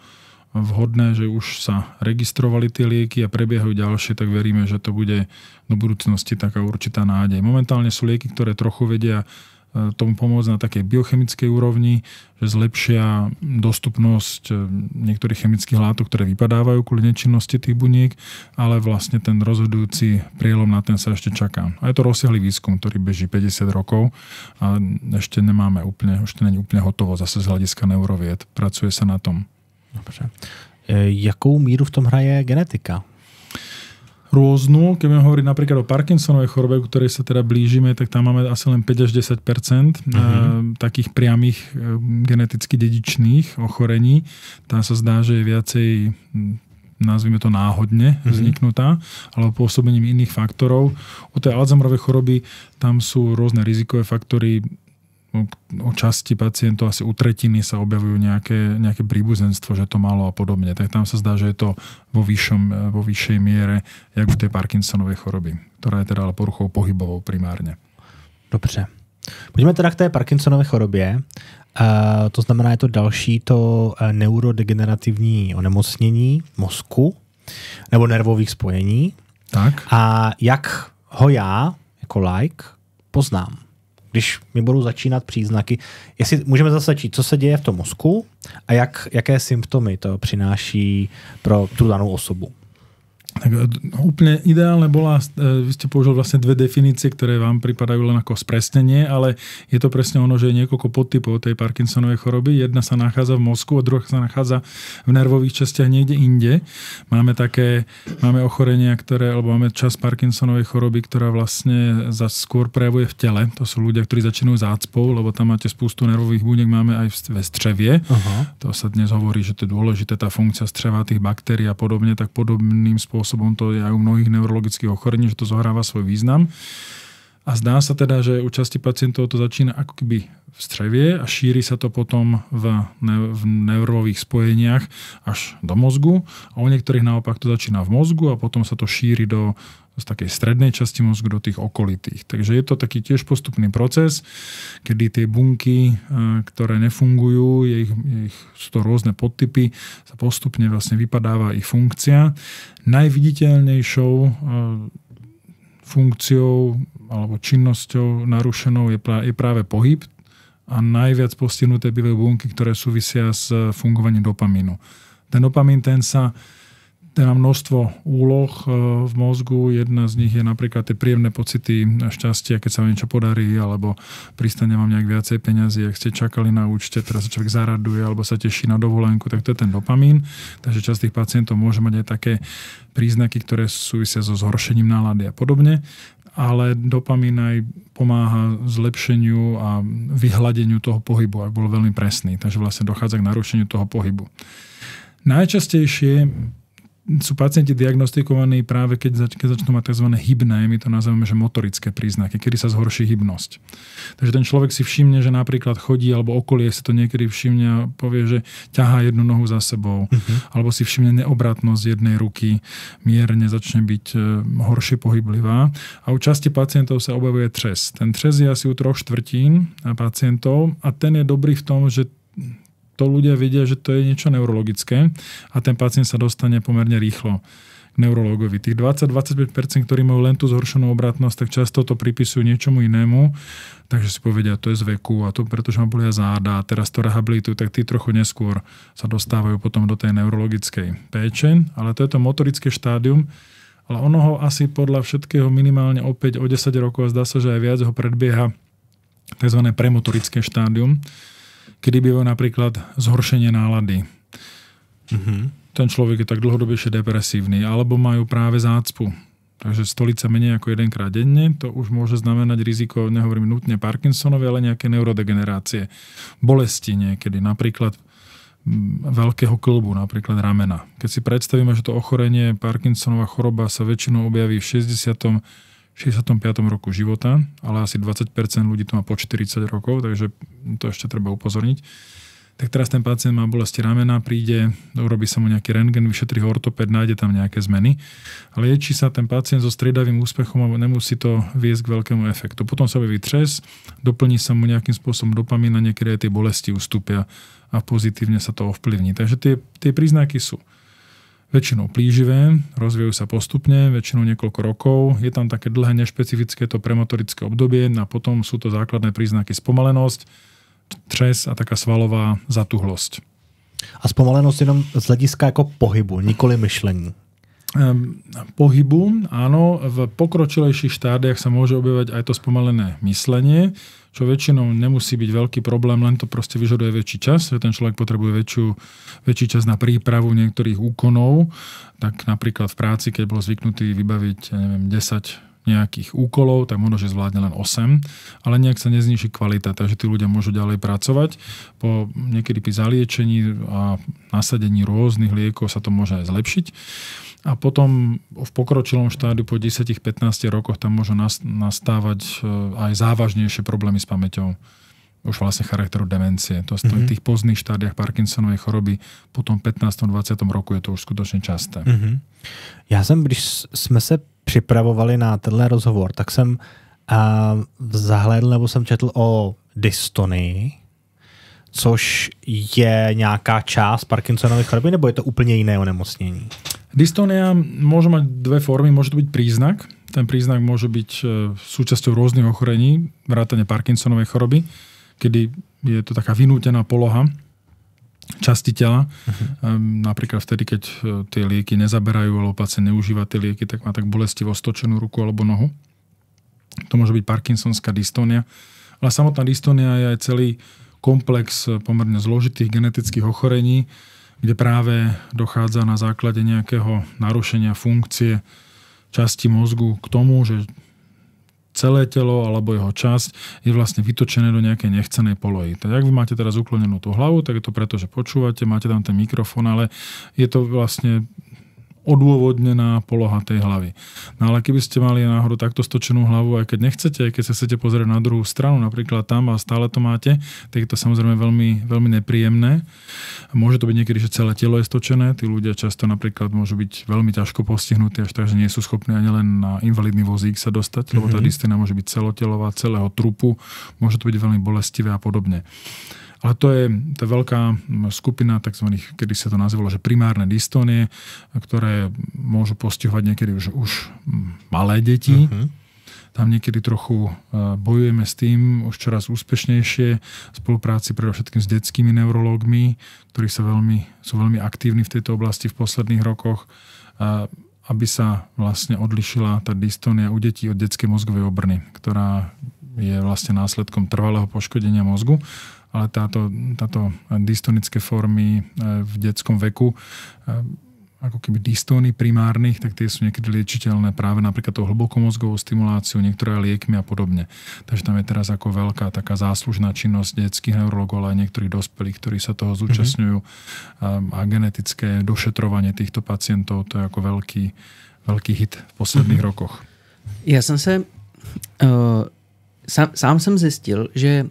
vhodné, že už sa registrovali tie lieky a prebiehajú ďalšie, tak veríme, že to bude do budúcnosti taká určitá nádej. Momentálne sú lieky, ktoré trochu vedia tomu pomôcť na takej biochemickej úrovni, že zlepšia dostupnosť niektorých chemických látok, ktoré vypadávajú kvôli nečinnosti tých buniek, ale vlastne ten rozhodujúci prielom na ten sa ešte čaká. A je to rozsiahly výskum, ktorý beží 50 rokov a ešte nemáme úplne, už to není úplne hotovo zase z hľadiska neurovied. Pracuje sa na tom. Dobře. Jakou míru v tom hraje genetika? Rôznu. Keď budeme hovoriť napríklad o Parkinsonovej chorobe, ku ktorej sa teda blížime, tak tam máme asi len 5 až 10% takých priamých geneticky dedičných ochorení. Tá sa zdá, že je viacej, nazvime to náhodne vzniknutá, alebo pôsobením iných faktorov. U tej Alzheimerovej choroby tam sú rôzne rizikové faktory. O časti pacientov asi u tretiny sa objavujú nejaké príbuzenstvo, že to malo a podobne. Tak tam sa zdá, že je to vo vyššej miere, jak u tej Parkinsonovej choroby, ktorá je teda ale poruchou pohybovou primárne. Dobře. Pojďme teda k té Parkinsonově chorobě. To znamená, je to další neurodegenerativní onemocnění mozku nebo nervových spojení. Tak. A jak ho já jako laik poznám? Když mi budou začínat příznaky, jestli můžeme zase začít, co se děje v tom mozku a jaké symptomy to přináší pro tu danou osobu. Tak úplne ideálne bola, vy ste použili vlastne dve definície, ktoré vám pripadajú len ako spresnenie, ale je to presne ono, že je niekoľko podtypov tej Parkinsonovej choroby. Jedna sa nachádza v mozku a druhá sa nachádza v nervových častiach niekde inde. Máme ochorenia, alebo máme časť Parkinsonovej choroby, ktorá vlastne skôr prejavuje v tele. To sú ľudia, ktorí začínajú zácpou, lebo tam máte spustu nervových buniek, máme aj ve střevie. To sa dnes hovorí, že to je dôležité, tá funkcia střevatých baktérií a podobne, tak podobným spôsobom to je aj u mnohých neurologických ochorení, že to zohráva svoj význam. A zdá sa teda, že u časti pacientov to začína ako keby v střevie a šíri sa to potom v nervových spojeniach až do mozgu. A u niektorých naopak to začína v mozgu a potom sa to šíri do takej strednej časti mozgu do tých okolitých. Takže je to taký tiež postupný proces, kedy tie bunky, ktoré nefungujú, sú to rôzne podtypy, sa postupne vlastne vypadáva ich funkcia. Najviditeľnejšou funkciou alebo činnosťou narušenou je práve pohyb a najviac postihnuté bývajú bunky, ktoré súvisia s fungovaním dopamínu. Ten dopamín, ten má množstvo úloh v mozgu. Jedna z nich je napríklad tie príjemné pocity šťastia, keď sa vám niečo podarí, alebo pristane vám nejak viacej peňazí, ak ste čakali na účte, teraz sa človek zaraduje, alebo sa teší na dovolenku, tak to je ten dopamín. Takže časť tých pacientov môže mať aj také príznaky, ktoré súvisia so zhoršením nálady a podobne. Ale dopamín aj pomáha zlepšeniu a vyhladeniu toho pohybu, ak bol veľmi presný. Takže vlastne dochádza k narušeniu toho pohybu. Najčastejšie sú pacienti diagnostikovaní práve keď začnú mať tzv. Hybné, my to nazývame, že motorické príznaky, kedy sa zhorší hybnosť. Takže ten človek si všimne, že napríklad chodí, alebo okolie si to niekedy všimne a povie, že ťahá jednu nohu za sebou, alebo si všimne neobratnosť jednej ruky, mierne začne byť horšie pohyblivá. A u časti pacientov sa objavuje třes. Ten třes je asi u 3/4 pacientov a ten je dobrý v tom, že to ľudia vedia, že to je niečo neurologické a ten pacient sa dostane pomerne rýchlo k neurologovi. Tých 20-25%, ktorí majú len tú zhoršenú obratnosť, tak často to pripisujú niečomu inému, takže si povedia, to je z veku a to pretože ma bolia záda a teraz to rehabilitujú, tak tí trochu neskôr sa dostávajú potom do tej neurologickej péče, ale to je to motorické štádium, ale ono ho asi podľa všetkého minimálne opäť o 10 rokov a zdá sa, že aj viac ho predbieha tzv. Premotorické štádium, kedy bývajú napríklad zhoršenie nálady. Ten človek je tak dlhodobejšie depresívny, alebo majú práve zácpu. Takže stolica menej ako 1-krát denne, to už môže znamenať riziko, nehovorím nutne Parkinsonovi, ale nejaké neurodegenerácie. Bolesti niekedy, napríklad veľkého kĺbu, napríklad ramena. Keď si predstavíme, že to ochorenie Parkinsonova choroba sa väčšinou objaví v 65. roku života, ale asi 20% ľudí to má po 40 rokov, takže to ešte treba upozorniť. tak teraz ten pacient má bolesti ramena, príde, urobí sa mu nejaký rentgen, vyšetrí ho ortopéd, nájde tam nejaké zmeny. Ale liečí sa ten pacient so striedavým úspechom a nemusí to viesť k veľkému efektu. Potom sa objaví tres, doplní sa mu nejakým spôsobom dopamín a niekedy aj tie bolesti ustúpia a pozitívne sa to ovplyvní. Takže tie príznaky sú väčšinou plíživé, rozvíjajú sa postupne, väčšinou niekoľko rokov. Je tam také dlhé nešpecifické to premotorické obdobie a potom sú to základné príznaky spomalenosť, třes a taká svalová zatuhlosť. A spomalenosť jenom z hlediska jako pohybu, nikoli myšlení. Pohybu, áno, v pokročilejších štádiách sa môže objavať aj to spomalené myslenie, čo väčšinou nemusí byť veľký problém, len to proste vyžaduje väčší čas, že ten človek potrebuje väčší čas na prípravu niektorých úkonov, tak napríklad v práci, keď bol zvyknutý vybaviť 10 nejakých úkolov, tak možno, že zvládne len 8, ale nejak sa nezniží kvalita, takže tí ľudia môžu ďalej pracovať. Niekedy pri zaliečení a nasadení rôznych liekov sa to môže aj zlepšiť. A potom v pokročilom štádiu po 10-15 rokoch tam môžu nastávať aj závažnejšie problémy s pamäťou. Už vlastne charakteru demencie. To v tých pozdných štádiách Parkinsonovej choroby po tom 15-20 roku je to už skutočne časté. Já jsem, když jsme se připravovali na tenhle rozhovor, tak jsem zahlédl nebo jsem četl o dystonii, což je nějaká část Parkinsonovej choroby, nebo je to úplně jiné onemocnění? Dystonia môže mať dve formy. Môže to byť príznak. Ten príznak môže byť súčasťou rôznych ochorení, vrátane Parkinsonovej choroby, kedy je to taká vynútená poloha časti tela. Napríklad vtedy, keď tie lieky nezaberajú, alebo pacient neužíva tie lieky, tak má tak bolestivo stočenú ruku alebo nohu. To môže byť Parkinsonská dystónia. Ale samotná dystónia je aj celý komplex pomerne zložitých genetických ochorení, kde práve dochádza na základe nejakého narušenia funkcie časti mozgu k tomu, že celé telo alebo jeho časť je vlastne vytočené do nejakej nechcenej polohy. Tak ak vy máte teraz uklonenú tú hlavu, tak je to preto, že počúvate, máte tam ten mikrofón, ale je to vlastne odôvodnená poloha tej hlavy. No ale keby ste mali náhodou takto stočenú hlavu, aj keď nechcete, aj keď sa chcete pozrieť na druhú stranu, napríklad tam a stále to máte, tak je to samozrejme veľmi, veľmi nepríjemné. Môže to byť niekedy, že celé telo je stočené. Tí ľudia často napríklad môžu byť veľmi ťažko postihnutí, až tak, že nie sú schopní ani len na invalidný vozík sa dostať, lebo tá dystónia môže byť celotelová, celého trupu, môže to byť veľmi bolestivé a podobne. Ale to je veľká skupina takzvaných, kedy sa to nazývalo, že primárne dystónie, ktoré môžu postihovať niekedy už malé deti. Tam niekedy trochu bojujeme s tým už čoraz úspešnejšie v spolupráci predovšetkým s detskými neurológmi, ktorí sú veľmi aktívni v tejto oblasti v posledných rokoch, aby sa vlastne odlišila tá dystónia u detí od detskej mozgovej obrny, ktorá je vlastne následkom trvalého poškodenia mozgu. Ale táto dystonické formy v detskom veku, ako keby dystóny primárnych, tak tie sú niekedy liečiteľné práve napríklad tou hlbokomozgovou stimuláciou, niektoré liekmi a podobne. Takže tam je teraz ako veľká taká záslužná činnosť detských neurologov, ale aj niektorých dospelých, ktorí sa toho zúčastňujú a genetické došetrovanie týchto pacientov, to je ako veľký hit v posledných rokoch. Já jsem se sám jsem zjistil, že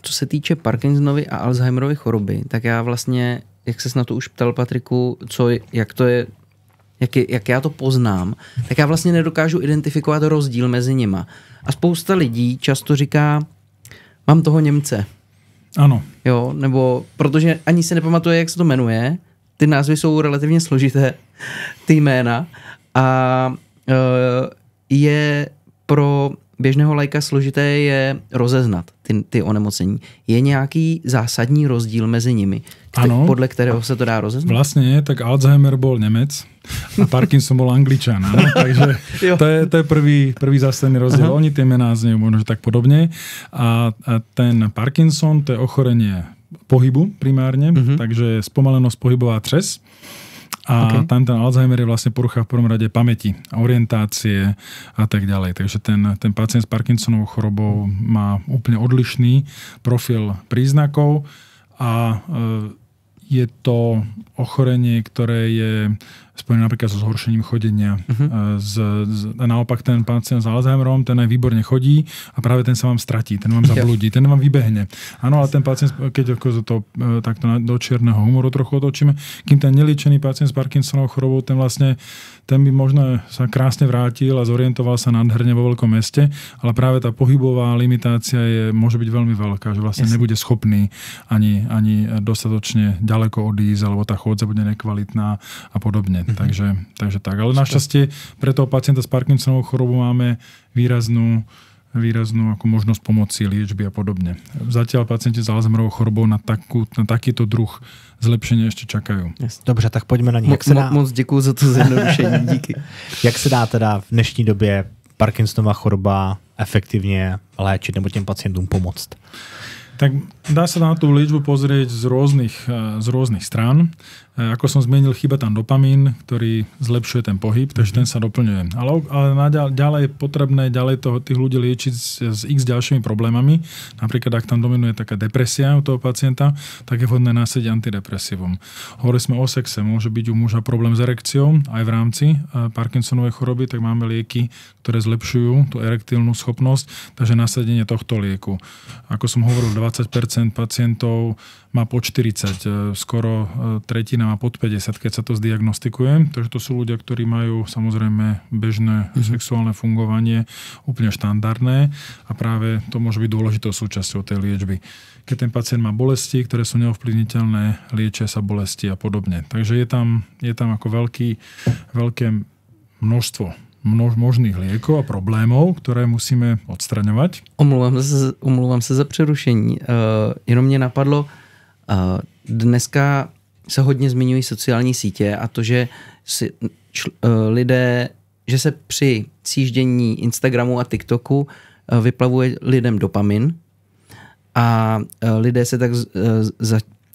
co se týče Parkinsonovy a Alzheimerovy choroby, tak já vlastně, jak ses na to už ptal, Patriku, jak to je, jak já to poznám, tak já vlastně nedokážu identifikovat rozdíl mezi nima. A spousta lidí často říká, mám toho Němce. Ano. Jo, nebo protože ani si nepamatuje, jak se to jmenuje. Ty názvy jsou relativně složité, ty jména. A je pro běžného laika složité je rozeznat ty onemocnění. Je nějaký zásadní rozdíl mezi nimi, podle kterého se to dá rozeznat? Vlastne nie, tak Alzheimer bol Nemec a Parkinson bol Angličan. Takže to je prvý zásadný rozdiel. Aha. Oni tie mená znejú možno tak podobne. A ten Parkinson, to je ochorenie pohybu primárne, takže spomalenosť pohybová třes. A tam ten Alzheimer je vlastne porucha v prvom rade pamäti, orientácie a tak ďalej. Takže ten pacient s Parkinsonovou chorobou má úplne odlišný profil príznakov a je to ochorenie, ktoré je spojené napríklad so zhoršením chodenia. Naopak ten pacient s Alzheimerom, ten aj výborne chodí a práve ten sa vám stratí, ten vám zablúdi, ten vám vybehne. Áno, ale ten pacient, keď to takto do čierneho humoru trochu otočíme, kým ten neliečený pacient s Parkinsonovou chorobou, ten by možno sa krásne vrátil a zorientoval sa nádherne vo veľkom meste, ale práve tá pohybová limitácia môže byť veľmi veľká, že vlastne nebude schopný ani dostatočne ďaleko odísť, alebo tá chôdza bude nekvalitná a podobne. Takže tak. Ale našťastie pre toho pacienta s Parkinsonovou chorobou máme výraznú ako možnosť pomoci, liečby a podobne. Zatiaľ pacienti s Alzheimerovou chorobou na takýto druh zlepšení ešte čakajú. Dobře, tak pojďme na ní. Moc děkuju za to zjednodušení, díky. Jak se dá teda v dnešní době Parkinsonova choroba efektivně léčit nebo těm pacientům pomoct? Tak dá sa na tú liečbu pozrieť z rôznych strán. Ako som zmienil, chýba tam dopamín, ktorý zlepšuje ten pohyb, takže ten sa doplňuje. Ale ďalej je potrebné tých ľudí liečiť s x ďalšími problémami. Napríklad, ak tam dominuje taká depresia u toho pacienta, tak je vhodné násadiť antidepresívum. Hovorili sme o sexe, môže byť u muža problém s erekciou, aj v rámci Parkinsonovej choroby, tak máme lieky, ktoré zlepšujú tú erektilnú schopnosť, takže nasadenie tohto lieku. Ako som hovoril, 20% pacientov má po 40, skoro tretina má pod 50, keď sa to zdiagnostikuje. Takže to sú ľudia, ktorí majú samozrejme bežné sexuálne fungovanie, úplne štandardné a práve to môže byť dôležitou súčasťou tej liečby. Keď ten pacient má bolesti, ktoré sú neovplyvniteľné, liečia sa bolesti a podobne. Takže je tam ako veľké množstvo možných liekov a problémov, které musíme odstraňovat. Omlouvám se za přerušení. Jenom mě napadlo, dneska se hodně zmiňují sociální sítě a to, že lidé, že se při sjíždění Instagramu a TikToku vyplavuje lidem dopamin a lidé se tak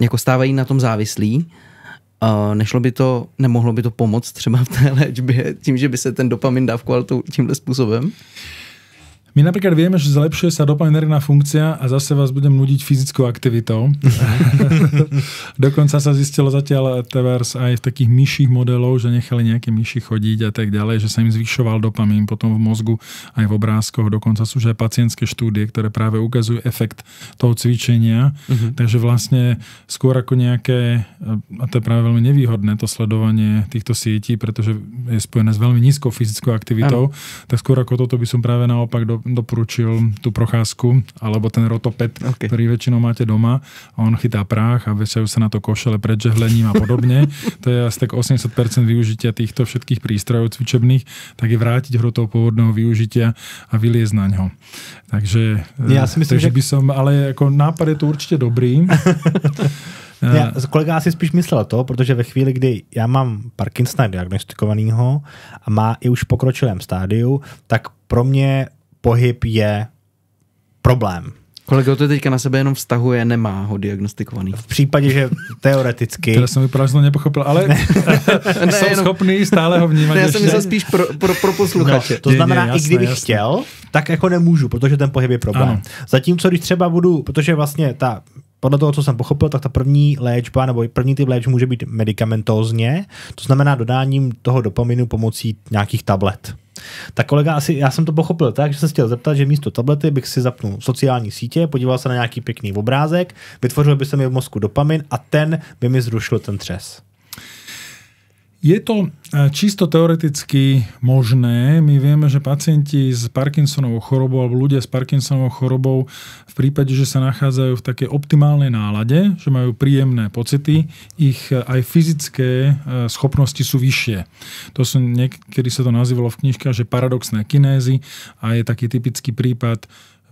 jako stávají na tom závislí. Nemohlo by to pomoct třeba v té léčbě tím, že by se ten dopamin dávkoval tímhle způsobem? My napríklad vieme, že zlepšuje sa dopaminergná funkcia a zase vás budem nudiť fyzickou aktivitou. Dokonca sa zistilo zatiaľ aj v takých myších modelov, že nechali nejaké myši chodiť a tak ďalej, že sa im zvyšoval dopamín potom v mozgu aj v obrázkoch. Dokonca sú už aj pacientské štúdie, ktoré práve ukazujú efekt toho cvičenia. Takže vlastne skôr ako nejaké, a to je práve veľmi nevýhodné, to sledovanie týchto sietí, pretože je spojené s veľmi nízkou fyzickou aktivitou, tak skôr ako toto by som práve naopak doporučil tú procházku alebo ten rotoped, ktorý väčšinou máte doma a on chytá prach a vešajú sa na to košele pred žehlením a podobne. To je asi tak 80% využitia týchto všetkých prístrojov cvičebných, tak je vrátiť ho do toho pôvodného využitia a vyliezť na ňo. Takže ja si myslím, že by som, ale ako nápad je to určite dobrý. Kolega asi spíš myslel to, protože ve chvíli, kdy já mám Parkinsona diagnostikovanýho a má i už v pokročilém stádiu, tak pro mě pohyb je problém. Kolego to teďka na sebe jenom vztahuje, nemá ho diagnostikovaný. V případě, že teoreticky... Teda jsem vypadal, že to nepochopil, ale jsem schopný stále ho vnímat. Já jsem myslel spíš pro posluchače. No, to znamená, i kdybych chtěl, tak jako nemůžu, protože ten pohyb je problém. Ano. Zatímco, když třeba budu, protože vlastně podle toho, co jsem pochopil, tak ta první léčba nebo první typ léčby může být medicamentózně, to znamená dodáním toho dopaminu pomocí nějakých tablet. Tak kolega, já jsem to pochopil tak, že jsem chtěl zeptat, že místo tablety bych si zapnul sociální sítě, podíval se na nějaký pěkný obrázek, vytvořil by se mi v mozku dopamin a ten by mi zrušil ten třes. Je to čisto teoreticky možné. My vieme, že pacienti s Parkinsonovou chorobou alebo ľudia s Parkinsonovou chorobou v prípade, že sa nachádzajú v takej optimálnej nálade, že majú príjemné pocity, ich aj fyzické schopnosti sú vyššie. To sú niekedy sa to nazývalo v knižkách, že paradoxné kinézy a je taký typický prípad,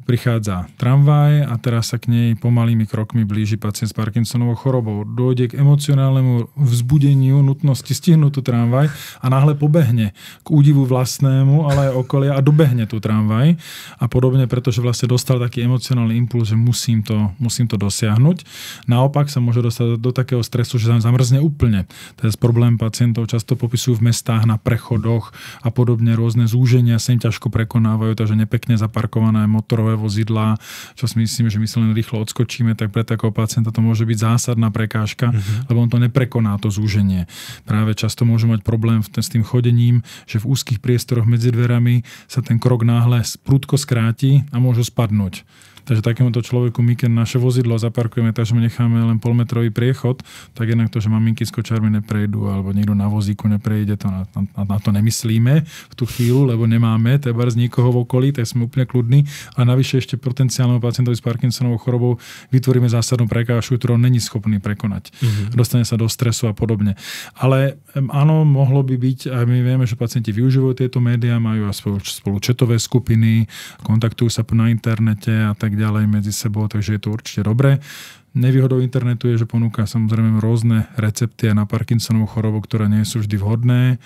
prichádza tramvaj a teraz sa k nej pomalými krokmi blíži pacient s Parkinsonovou chorobou. Dôjde k emocionálnemu vzbudeniu nutnosti stihnúť tú tramvaj a náhle pobehne k údivu vlastnému, ale aj okolia a dobehne tú tramvaj a podobne, pretože vlastne dostal taký emocionálny impuls, že musím to dosiahnuť. Naopak sa môže dostať do takého stresu, že sa zamrzne úplne. To je problém pacientov, často popisujú v mestách na prechodoch a podobne, rôzne zúženia sa im ťažko prekonávajú, takže nepekne zaparkované motorové dôchodcové vozidlá, čo si myslíme, že my sa len rýchlo odskočíme, tak pre takého pacienta to môže byť zásadná prekážka, lebo on to neprekoná, to zúženie. Práve často môže mať problém s tým chodením, že v úzkých priestoroch medzi dverami sa ten krok náhle prudko skráti a môžu spadnúť. Takže takémuto človeku my, keď naše vozidlo zaparkujeme, takže mu necháme len polmetrový priechod, tak jednak to, že maminky s kočármi neprejdú alebo niekto na vozíku neprejde, to na to nemyslíme v tú chvíľu, lebo nemáme tebárs nikoho v okolí, tak sme úplne kľudní. A navyše ešte potenciálnemu pacientovi s Parkinsonovou chorobou vytvoríme zásadnú prekážku, ktorú není schopný prekonať. Dostane sa do stresu a podobne. Ale áno, mohlo by byť, aj my vieme, že pacienti využívajú tieto médiá, majú aj spolu četové skupiny, kontaktujú sa na internete a tak ďalej medzi sebou, takže je to určite dobré. Nevýhodou internetu je, že ponúka samozrejme rôzne recepty na Parkinsonovú chorobu, ktoré nie sú vždy vhodné,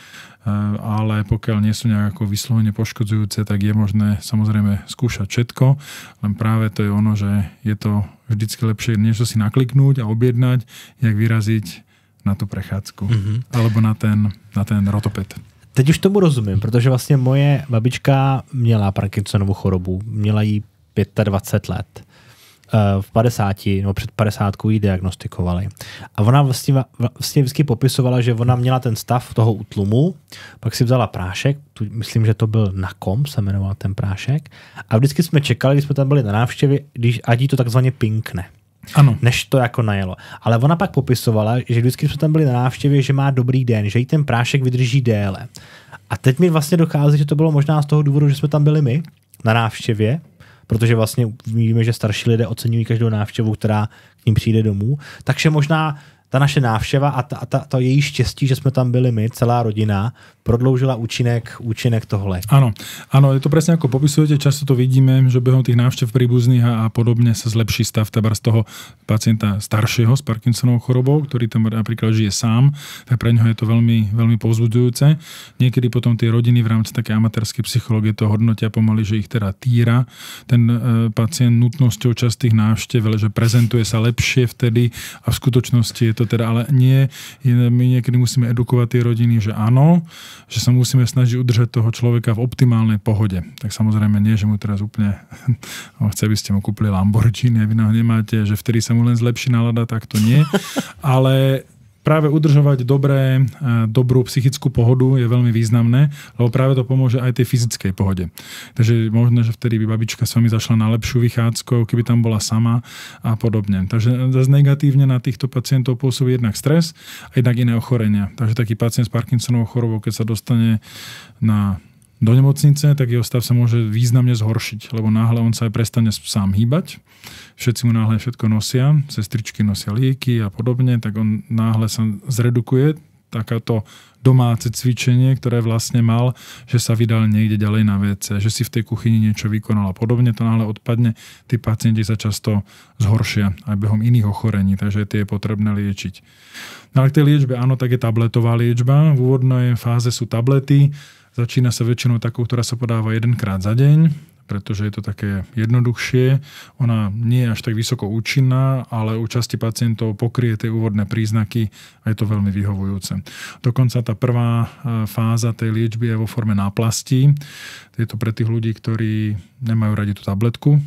ale pokiaľ nie sú nejako vyslovene poškodzujúce, tak je možné samozrejme skúšať všetko, len práve to je ono, že je to vždycky lepšie niečo si nakliknúť a objednať, jak vyraziť na tú prechádzku alebo na ten rotoped. Teď už tomu rozumím, protože vlastně moje babička měla Parkinsonovu chorobu, měla jí 25 let. V 50 nebo před 50 ji diagnostikovali. A ona vlastně vždycky popisovala, že ona měla ten stav toho útlumu, pak si vzala prášek, myslím, že to byl Nakom, se jmenoval ten prášek, a vždycky jsme čekali, když jsme tam byli na návštěvě, ať jí to takzvaně pinkne. Ano. Než to jako najelo. Ale ona pak popisovala, že vždycky jsme tam byli na návštěvě, že má dobrý den, že jí ten prášek vydrží déle. A teď mi vlastně dochází, že to bylo možná z toho důvodu, že jsme tam byli my na návštěvě, protože vlastně víme, že starší lidé oceňují každou návštěvu, která k ním přijde domů. Takže možná ta naše návštěva a to její štěstí, že jsme tam byli my, celá rodina, prodloužila účinek toho léku. Áno, je to presne ako popisujete, často to vidíme, že behom tých návštev príbuzných a podobne sa zlepší stav z toho pacienta staršieho s Parkinsonovou chorobou, ktorý tam napríklad žije sám, tak pre ňoho je to veľmi, veľmi povzbudzujúce. Niekedy potom tie rodiny v rámci také amatérskej psychológie to hodnotia pomaly, že ich teda týra ten pacient nutnosťou častých návštev, že prezentuje sa lepšie vtedy a v skutočnosti je to teda, ale nie, my niekedy musíme edukovať tie rodiny, že áno, že sa musíme snažiť udržať toho človeka v optimálnej pohode. Tak samozrejme nie, že mu teraz úplne chce, aby ste mu kúpili Lamborghini a vy ho nemáte, že vtedy sa mu len zlepší nálada, tak to nie. Ale práve udržovať dobrú psychickú pohodu je veľmi významné, lebo práve to pomôže aj tej fyzickej pohode. Takže možno, že vtedy by babička s vami zašla na lepšiu vychádzku, keby tam bola sama a podobne. Takže zase negatívne na týchto pacientov pôsobí jednak stres a jednak iné ochorenia. Takže taký pacient s Parkinsonovou chorobou, keď sa dostane do nemocnice, tak jeho stav sa môže významne zhoršiť, lebo náhle on sa aj prestane sám hýbať. Všetci mu náhle všetko nosia, sestričky nosia lieky a podobne, tak on náhle sa zredukuje takáto domáce cvičenie, ktoré vlastne mal, že sa vydal niekde ďalej na WC, že si v tej kuchyni niečo vykonal a podobne, to náhle odpadne. Tí pacienti sa často zhoršia aj behom iných ochorení, takže tie je potrebné liečiť. No ale k tej liečbe, áno, tak je tabletová liečba. V úvodnej fáze sú tablety. Začína sa väčšinou takou, ktorá sa podáva jedenkrát za deň, pretože je to také jednoduchšie. Ona nie je až tak vysoko účinná, ale u časti pacientov pokrie tie úvodné príznaky a je to veľmi vyhovujúce. Dokonca tá prvá fáza tej liečby je vo forme náplastí. Je to pre tých ľudí, ktorí nemajú radi tú tabletku.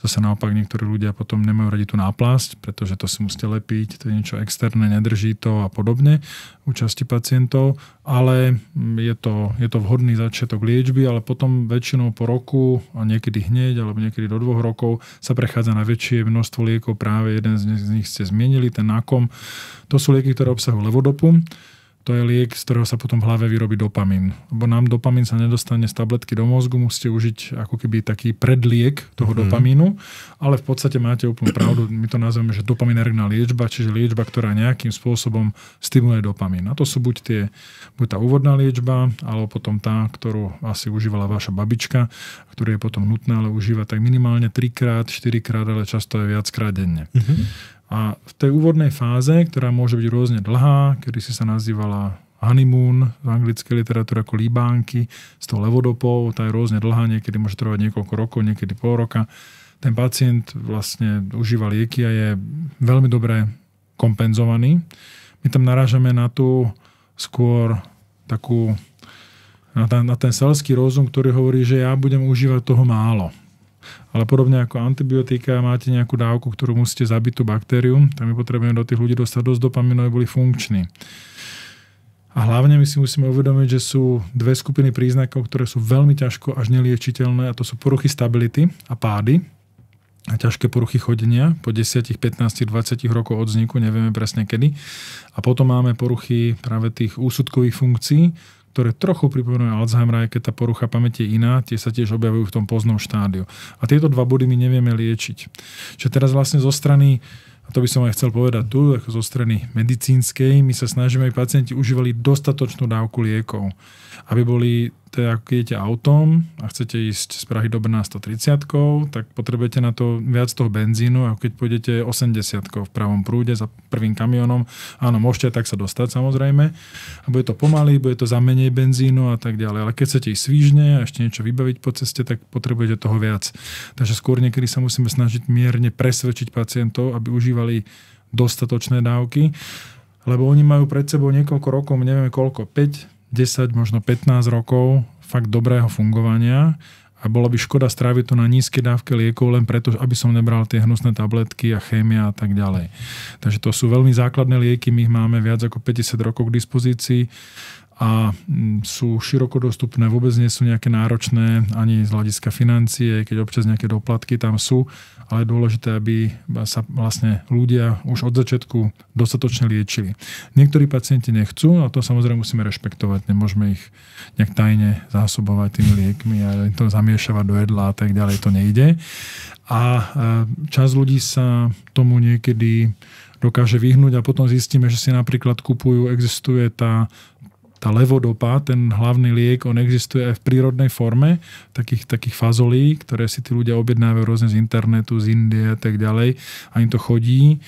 Zase naopak niektorí ľudia potom nemajú radi tú náplasť, pretože to si musíte lepiť, to je niečo externé, nedrží to a podobne u časti pacientov, ale je to vhodný začiatok liečby, ale potom väčšinou po roku a niekedy hneď alebo niekedy do 2 rokov sa prechádza na väčšie množstvo liekov, práve jeden z nich ste zmienili, ten Nakom. To sú lieky, ktoré obsahujú levodopu. To je liek, z ktorého sa potom v hlave vyrobí dopamín. Lebo nám dopamín sa nedostane z tabletky do mozgu, musíte užiť ako keby taký predliek toho dopamínu, ale v podstate máte úplnú pravdu, my to nazveme, že dopaminergná liečba, čiže liečba, ktorá nejakým spôsobom stimuluje dopamín. A to sú buď tá úvodná liečba, alebo potom tá, ktorú asi užívala vaša babička, ktorú je potom nutné ale užívať tak minimálne 3-4 krát, ale často aj viackrát denne. A v tej úvodnej fáze, ktorá môže byť rôzne dlhá, kedy si sa nazývala honeymoon v anglickej literatúre ako líbánky s tou levodopou, tá je rôzne dlhá, niekedy môže trvať niekoľko rokov, niekedy pol roka. Ten pacient vlastne užíva lieky a je veľmi dobre kompenzovaný. My tam narážame na tú skôr takú na ten selský rozum, ktorý hovorí, že ja budem užívať toho málo. Ale podobne ako antibiotika, máte nejakú dávku, ktorú musíte zabiť tú baktériu, tak my potrebujeme do tých ľudí dostať dosť dopamínu, aby boli funkční. A hlavne my si musíme uvedomiť, že sú dve skupiny príznakov, ktoré sú veľmi ťažko až neliečiteľné, a to sú poruchy stability a pády a ťažké poruchy chodenia po 10, 15, 20 rokov od vzniku, nevieme presne kedy. A potom máme poruchy práve tých úsudkových funkcií, ktoré trochu pripomínajú Alzheimera, aj keď tá porucha pamäti je iná, tie sa tiež objavujú v tom poznom štádiu. A tieto dva body my nevieme liečiť. Čiže teraz vlastne zo strany, a to by som aj chcel povedať tu, ako zo strany medicínskej, my sa snažíme, aby pacienti užívali dostatočnú dávku liekov. Aby boli, teda ako idete autom a chcete ísť z Prahy do Brna 130, tak potrebujete na to viac toho benzínu, ako keď pôjdete 80 v pravom prúde za prvým kamionom. Áno, môžete tak sa dostať, samozrejme. A bude to pomaly, bude to za menej benzínu a tak ďalej. Ale keď chcete ísť svížne a ešte niečo vybaviť po ceste, tak potrebujete toho viac. Takže skôr niekedy sa musíme snažiť mierne presvedčiť pacientov, aby užívali dostatočné dávky, lebo oni majú pred sebou niekoľko rokov, nevieme koľko, 5, 10, možno 15 rokov fakt dobrého fungovania a bolo by škoda stráviť to na nízke dávke liekov len preto, aby som nebral tie hnusné tabletky a chémia a tak ďalej. Takže to sú veľmi základné lieky, my ich máme viac ako 50 rokov k dispozícii a sú široko dostupné, vôbec nie sú nejaké náročné ani z hľadiska financie, keď občas nejaké doplatky tam sú, ale je dôležité, aby sa vlastne ľudia už od začiatku dostatočne liečili. Niektorí pacienti nechcú, a to samozrejme musíme rešpektovať, nemôžeme ich nejak tajne zásobovať tými liekmi a to zamiešavať do jedla a tak ďalej, to nejde. A časť ľudí sa tomu niekedy dokáže vyhnúť a potom zistíme, že si napríklad kupujú, existuje tá levodopa, ten hlavný liek, on existuje aj v prírodnej forme, takých fazolí, ktoré si tí ľudia objednávajú rôzne z internetu, z Indie a tak ďalej. A im to chodí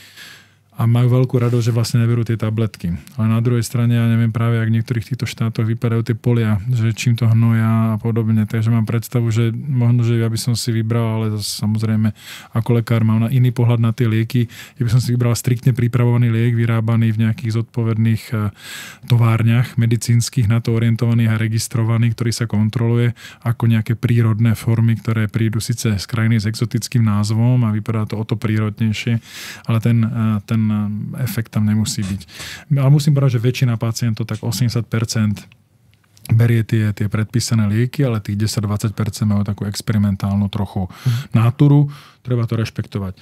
a majú veľkú radosť, že vlastne neberú tie tabletky. Ale na druhej strane, ja neviem práve, ak v niektorých týchto štátoch vypadajú tie polia, že čím to hnoja a podobne. Takže mám predstavu, že možno, že ja by som si vybral, ale samozrejme ako lekár mám iný pohľad na tie lieky. Ja by som si vybral striktne pripravovaný liek, vyrábaný v nejakých zodpovedných továrniach medicínskych, na to orientovaných a registrovaných, ktorý sa kontroluje ako nejaké prírodné formy, ktoré prídu síce z krajiny s exotickým názvom a vypadá to o to prírodnejšie, ale ten efekt tam nemusí byť. Ale musím povedať, že väčšina pacientov, tak 80% berie tie predpísané lieky, ale tých 10-20% majú takú experimentálnu trochu náturu. Treba to rešpektovať.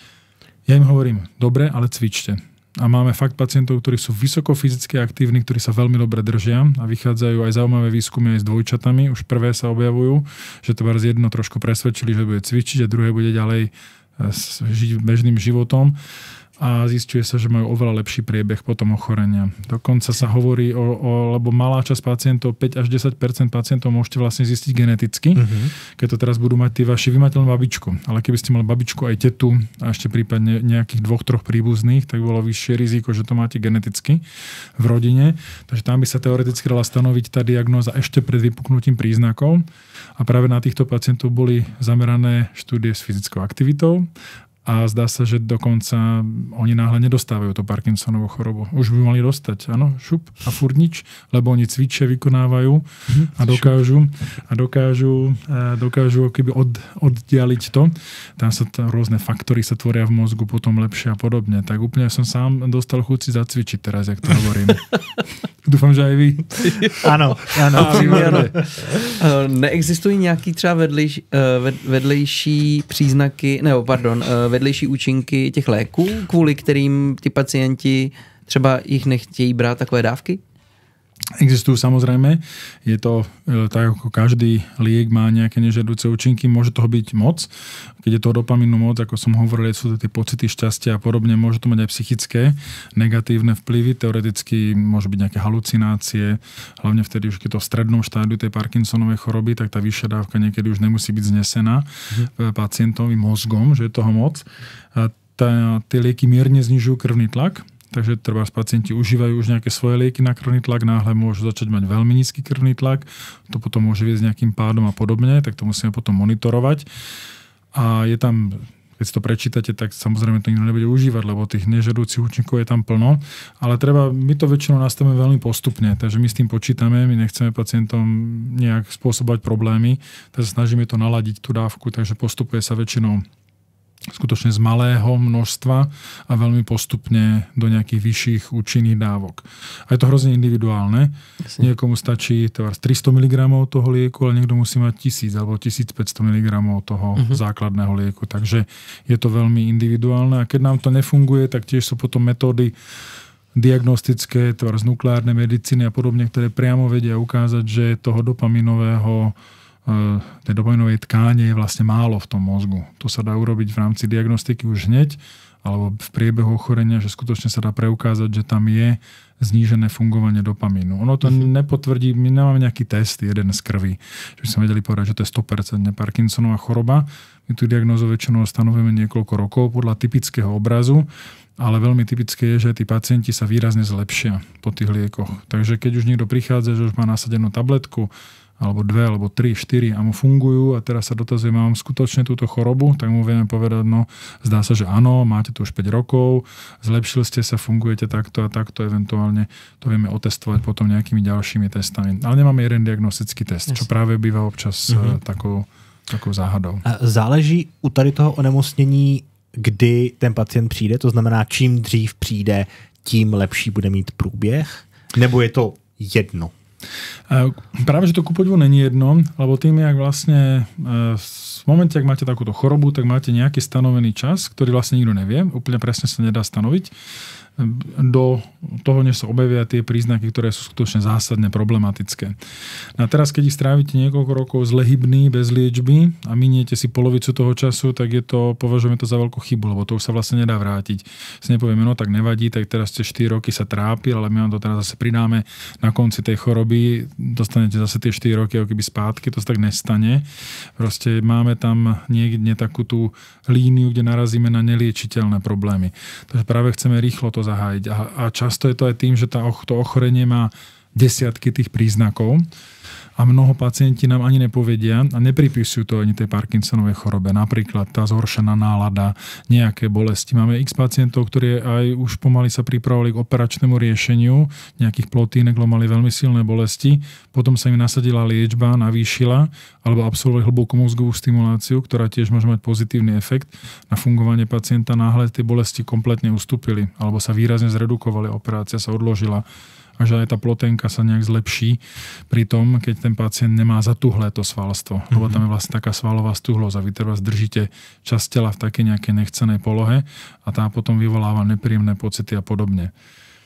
Ja im hovorím, dobre, ale cvičte. A máme fakt pacientov, ktorí sú vysoko fyzicky aktívni, ktorí sa veľmi dobre držia a vychádzajú aj zaujímavé výskumy aj s dvojčatami. Už prvé sa objavujú, že to raz jedno trošku presvedčili, že bude cvičiť a druhé bude ďalej žiť bežným životom. A zisťuje sa, že majú oveľa lepší priebeh potom ochorenia. Dokonca sa hovorí lebo malá časť pacientov, 5 až 10% pacientov môžete vlastne zistiť geneticky, keď to teraz budú mať tí vaši, vy máte len babičku. Ale keby ste mali babičku aj tetu a ešte prípadne nejakých 2-3 príbuzných, tak bolo vyššie riziko, že to máte geneticky v rodine. Takže tam by sa teoreticky dala stanoviť tá diagnóza ešte pred vypuknutím príznakov. A práve na týchto pacientov boli zamerané štúdie s fyzickou aktivitou. A zdá sa, že dokonca oni náhle nedostávajú tú Parkinsonovú chorobu. Už by mali dostať, áno, šup a furt nič, lebo oni cvičia, vykonávajú a dokážu keby oddialiť to. Tam sa rôzne faktory sa tvoria v mozgu potom lepšie a podobne. Tak úplne som sám dostal chuť si zacvičiť teraz, jak to hovorím. Dúfam, že aj vy. Áno. Neexistují nějaký třeba vedlejší příznaky, vedlejší účinky těch léků, kvůli kterým ty pacienti třeba jich nechtějí brát takové dávky? Existujú samozrejme. Je to tak, ako každý liek má nejaké nežiaduce účinky. Môže toho byť moc. Keď je toho dopamínu moc, ako som hovoril, sú to tie pocity šťastia a podobne. Môže to mať aj psychické negatívne vplyvy. Teoreticky môže byť nejaké halucinácie. Hlavne vtedy, už keď to v strednom štádiu tej Parkinsonovej choroby, tak tá vyššia dávka niekedy už nemusí byť znesená pacientovým mozgom, že je toho moc. Tie lieky mierne znižujú krvný tlak. Takže treba pacienti užívajú už nejaké svoje lieky na krvný tlak, náhle môžu začať mať veľmi nízky krvný tlak, to potom môže viesť nejakým pádom a podobne, tak to musíme potom monitorovať. A je tam, keď Keď si to prečítate, tak samozrejme to nikto nebude užívať, lebo tých nežiaducich účinkov je tam plno. Ale my to väčšinou nastavíme veľmi postupne, takže my s tým počítame, my nechceme pacientom nejak spôsobovať problémy, takže snažíme to naladiť tú dávku, takže postupuje sa väčšinou skutočne z malého množstva a veľmi postupne do nejakých vyšších účinných dávok. A je to hrozne individuálne. Jasne. Niekomu stačí 300 mg toho lieku, ale niekto musí mať 1000 alebo 1500 mg toho základného lieku. Takže je to veľmi individuálne a keď nám to nefunguje, tak tiež sú potom metódy diagnostické, z nukleárnej medicíny a podobne, ktoré priamo vedia ukázať, že toho tej dopaminovej tkáne je vlastne málo v tom mozgu. To sa dá urobiť v rámci diagnostiky už hneď, alebo v priebehu ochorenia, že skutočne sa dá preukázať, že tam je znížené fungovanie dopamínu. Ono to nepotvrdí, my nemáme nejaký test, jeden z krvi, že by sme vedeli povedať, že to je 100% Parkinsonova choroba. My tú diagnózu väčšinou stanovíme niekoľko rokov podľa typického obrazu, ale veľmi typické je, že tí pacienti sa výrazne zlepšia po tých liekoch. Takže keď už niekto prichádza, že už má nasadenú tabletku, alebo 2, alebo 3, 4 a mu fungujú a teraz sa dotazuje, mám skutočne túto chorobu, tak mu vieme povedať, no zdá sa, že áno, máte tu už 5 rokov, zlepšili ste sa, fungujete takto a takto, eventuálne to vieme otestovať potom nejakými ďalšími testami. Ale nemáme jeden diagnostický test, čo práve býva občas takou záhadou. A záleží u tady toho onemocnění, kdy ten pacient přijde, to znamená, čím dřív přijde, tím lepší bude mít průběh, nebo je to jedno? Práve, že to ku podivu není jedno, lebo tým, jak vlastne v momente, ak máte takúto chorobu, tak máte nejaký stanovený čas, ktorý vlastne nikto nevie, úplne presne sa nedá stanoviť, do toho, než sa objavia tie príznaky, ktoré sú skutočne zásadne problematické. A teraz, keď ich strávite niekoľko rokov zlehybný, bez liečby a miniete si polovicu toho času, tak považujeme to za veľkú chybu, lebo to už sa vlastne nedá vrátiť. Si nepovieme, no tak nevadí, tak teraz ste 4 roky sa trápil, ale my vám to teraz zase pridáme na konci tej choroby, dostanete zase tie 4 roky ako keby spátky, to sa tak nestane. Proste máme tam niekde takú tú líniu, kde narazíme na neliečiteľné problémy. Takže práve chceme rýchlo to zahájiť. A často je to aj tým, že to ochorenie má desiatky tých príznakov a mnoho pacienti nám ani nepovedia a nepripisujú to ani tej Parkinsonovej chorobe. Napríklad tá zhoršená nálada, nejaké bolesti. Máme x pacientov, ktorí aj už pomaly sa pripravovali k operačnému riešeniu nejakých plotínek, lebo mali veľmi silné bolesti. Potom sa im nasadila liečba, navýšila alebo absolvovali hlbokú mozgovú stimuláciu, ktorá tiež môže mať pozitívny efekt na fungovanie pacienta. Náhle tie bolesti kompletne ustúpili alebo sa výrazne zredukovali, operácia sa odložila a že aj tá ploténka sa nejak zlepší pri tom, keď ten pacient nemá zatuhlé to svalstvo. Lebo tam je vlastne taká svalová stuhlosť a vy treba zdržíte časť tela v takej nejakej nechcenej polohe a tá potom vyvoláva nepríjemné pocity a podobne.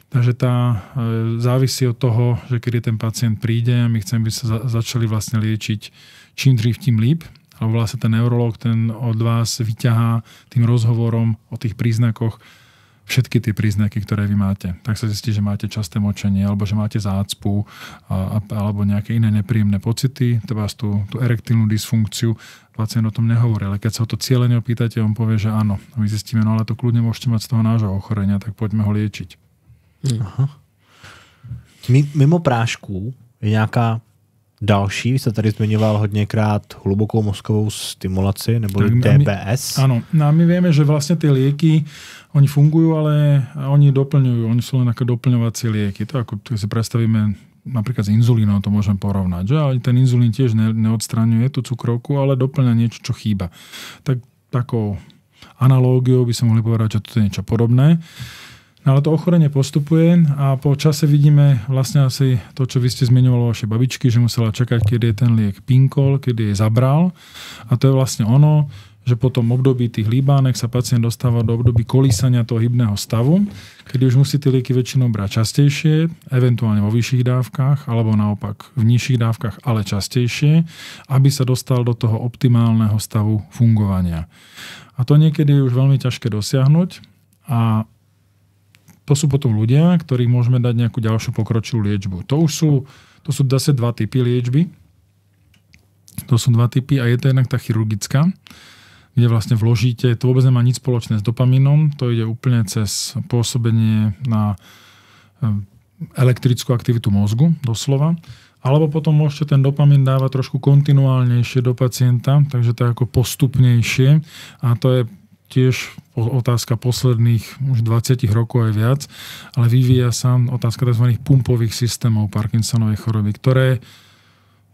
Takže tá závisí od toho, že kedy ten pacient príde a my chceme, aby sa začali vlastne liečiť čím dřív, tým líp. Lebo vlastne ten neurológ, ten od vás vyťahá tým rozhovorom o tých príznakoch všetky tie príznaky, ktoré vy máte. Tak sa zistí, že máte časté močenie, alebo že máte zácpu, alebo nejaké iné nepríjemné pocity, teda tú erektilnú dysfunkciu. Pacient o tom nehovorí, ale keď sa o to cieľene opýtate, on povie, že áno. My zistíme, no ale to kľudne môžete mať z toho nášho ochorenia, tak poďme ho liečiť. Aha. Mimo prášků je nějaká další, vy jste tady zmiňoval hodněkrát hlubokou mozkovou stimulaci, nebo DBS. Áno, a my vieme, že vlastne tie lieky, oni fungujú, ale oni doplňujú, oni sú len ako doplňovacie lieky. To ako si predstavíme napríklad s inzulínom, to môžeme porovnať, že? Ale ten inzulín tiež neodstraňuje tú cukrovku, ale doplňa niečo, čo chýba. Tak takou analógiou by sme mohli povedať, že to je niečo podobné. Ale to ochorenie postupuje a po čase vidíme vlastne asi to, čo vy ste zmiňovali o vašej babičky, že musela čakať, kedy je ten liek pinkol, kedy je zabral. A to je vlastne ono, že po tom období tých líbánek sa pacient dostáva do období kolísania toho hybného stavu, kedy už musí tie lieky väčšinou brať častejšie, eventuálne vo vyšších dávkach, alebo naopak v nižších dávkach, ale častejšie, aby sa dostal do toho optimálneho stavu fungovania. A to niekedy je už veľmi ťažké dosiahnuť a to sú potom ľudia, ktorých môžeme dať nejakú ďalšiu pokročilú liečbu. To sú zase 2 typy liečby. To sú 2 typy a je to jednak tá chirurgická, kde vlastne vložíte, to vôbec nemá nič spoločné s dopamínom, to ide úplne cez pôsobenie na elektrickú aktivitu mozgu, doslova. Alebo potom môžete ten dopamín dávať trošku kontinuálnejšie do pacienta, takže to je ako postupnejšie a to je tiež otázka posledných už 20 rokov aj viac, ale vyvíja sa otázka tzv. Pumpových systémov Parkinsonovej choroby, ktoré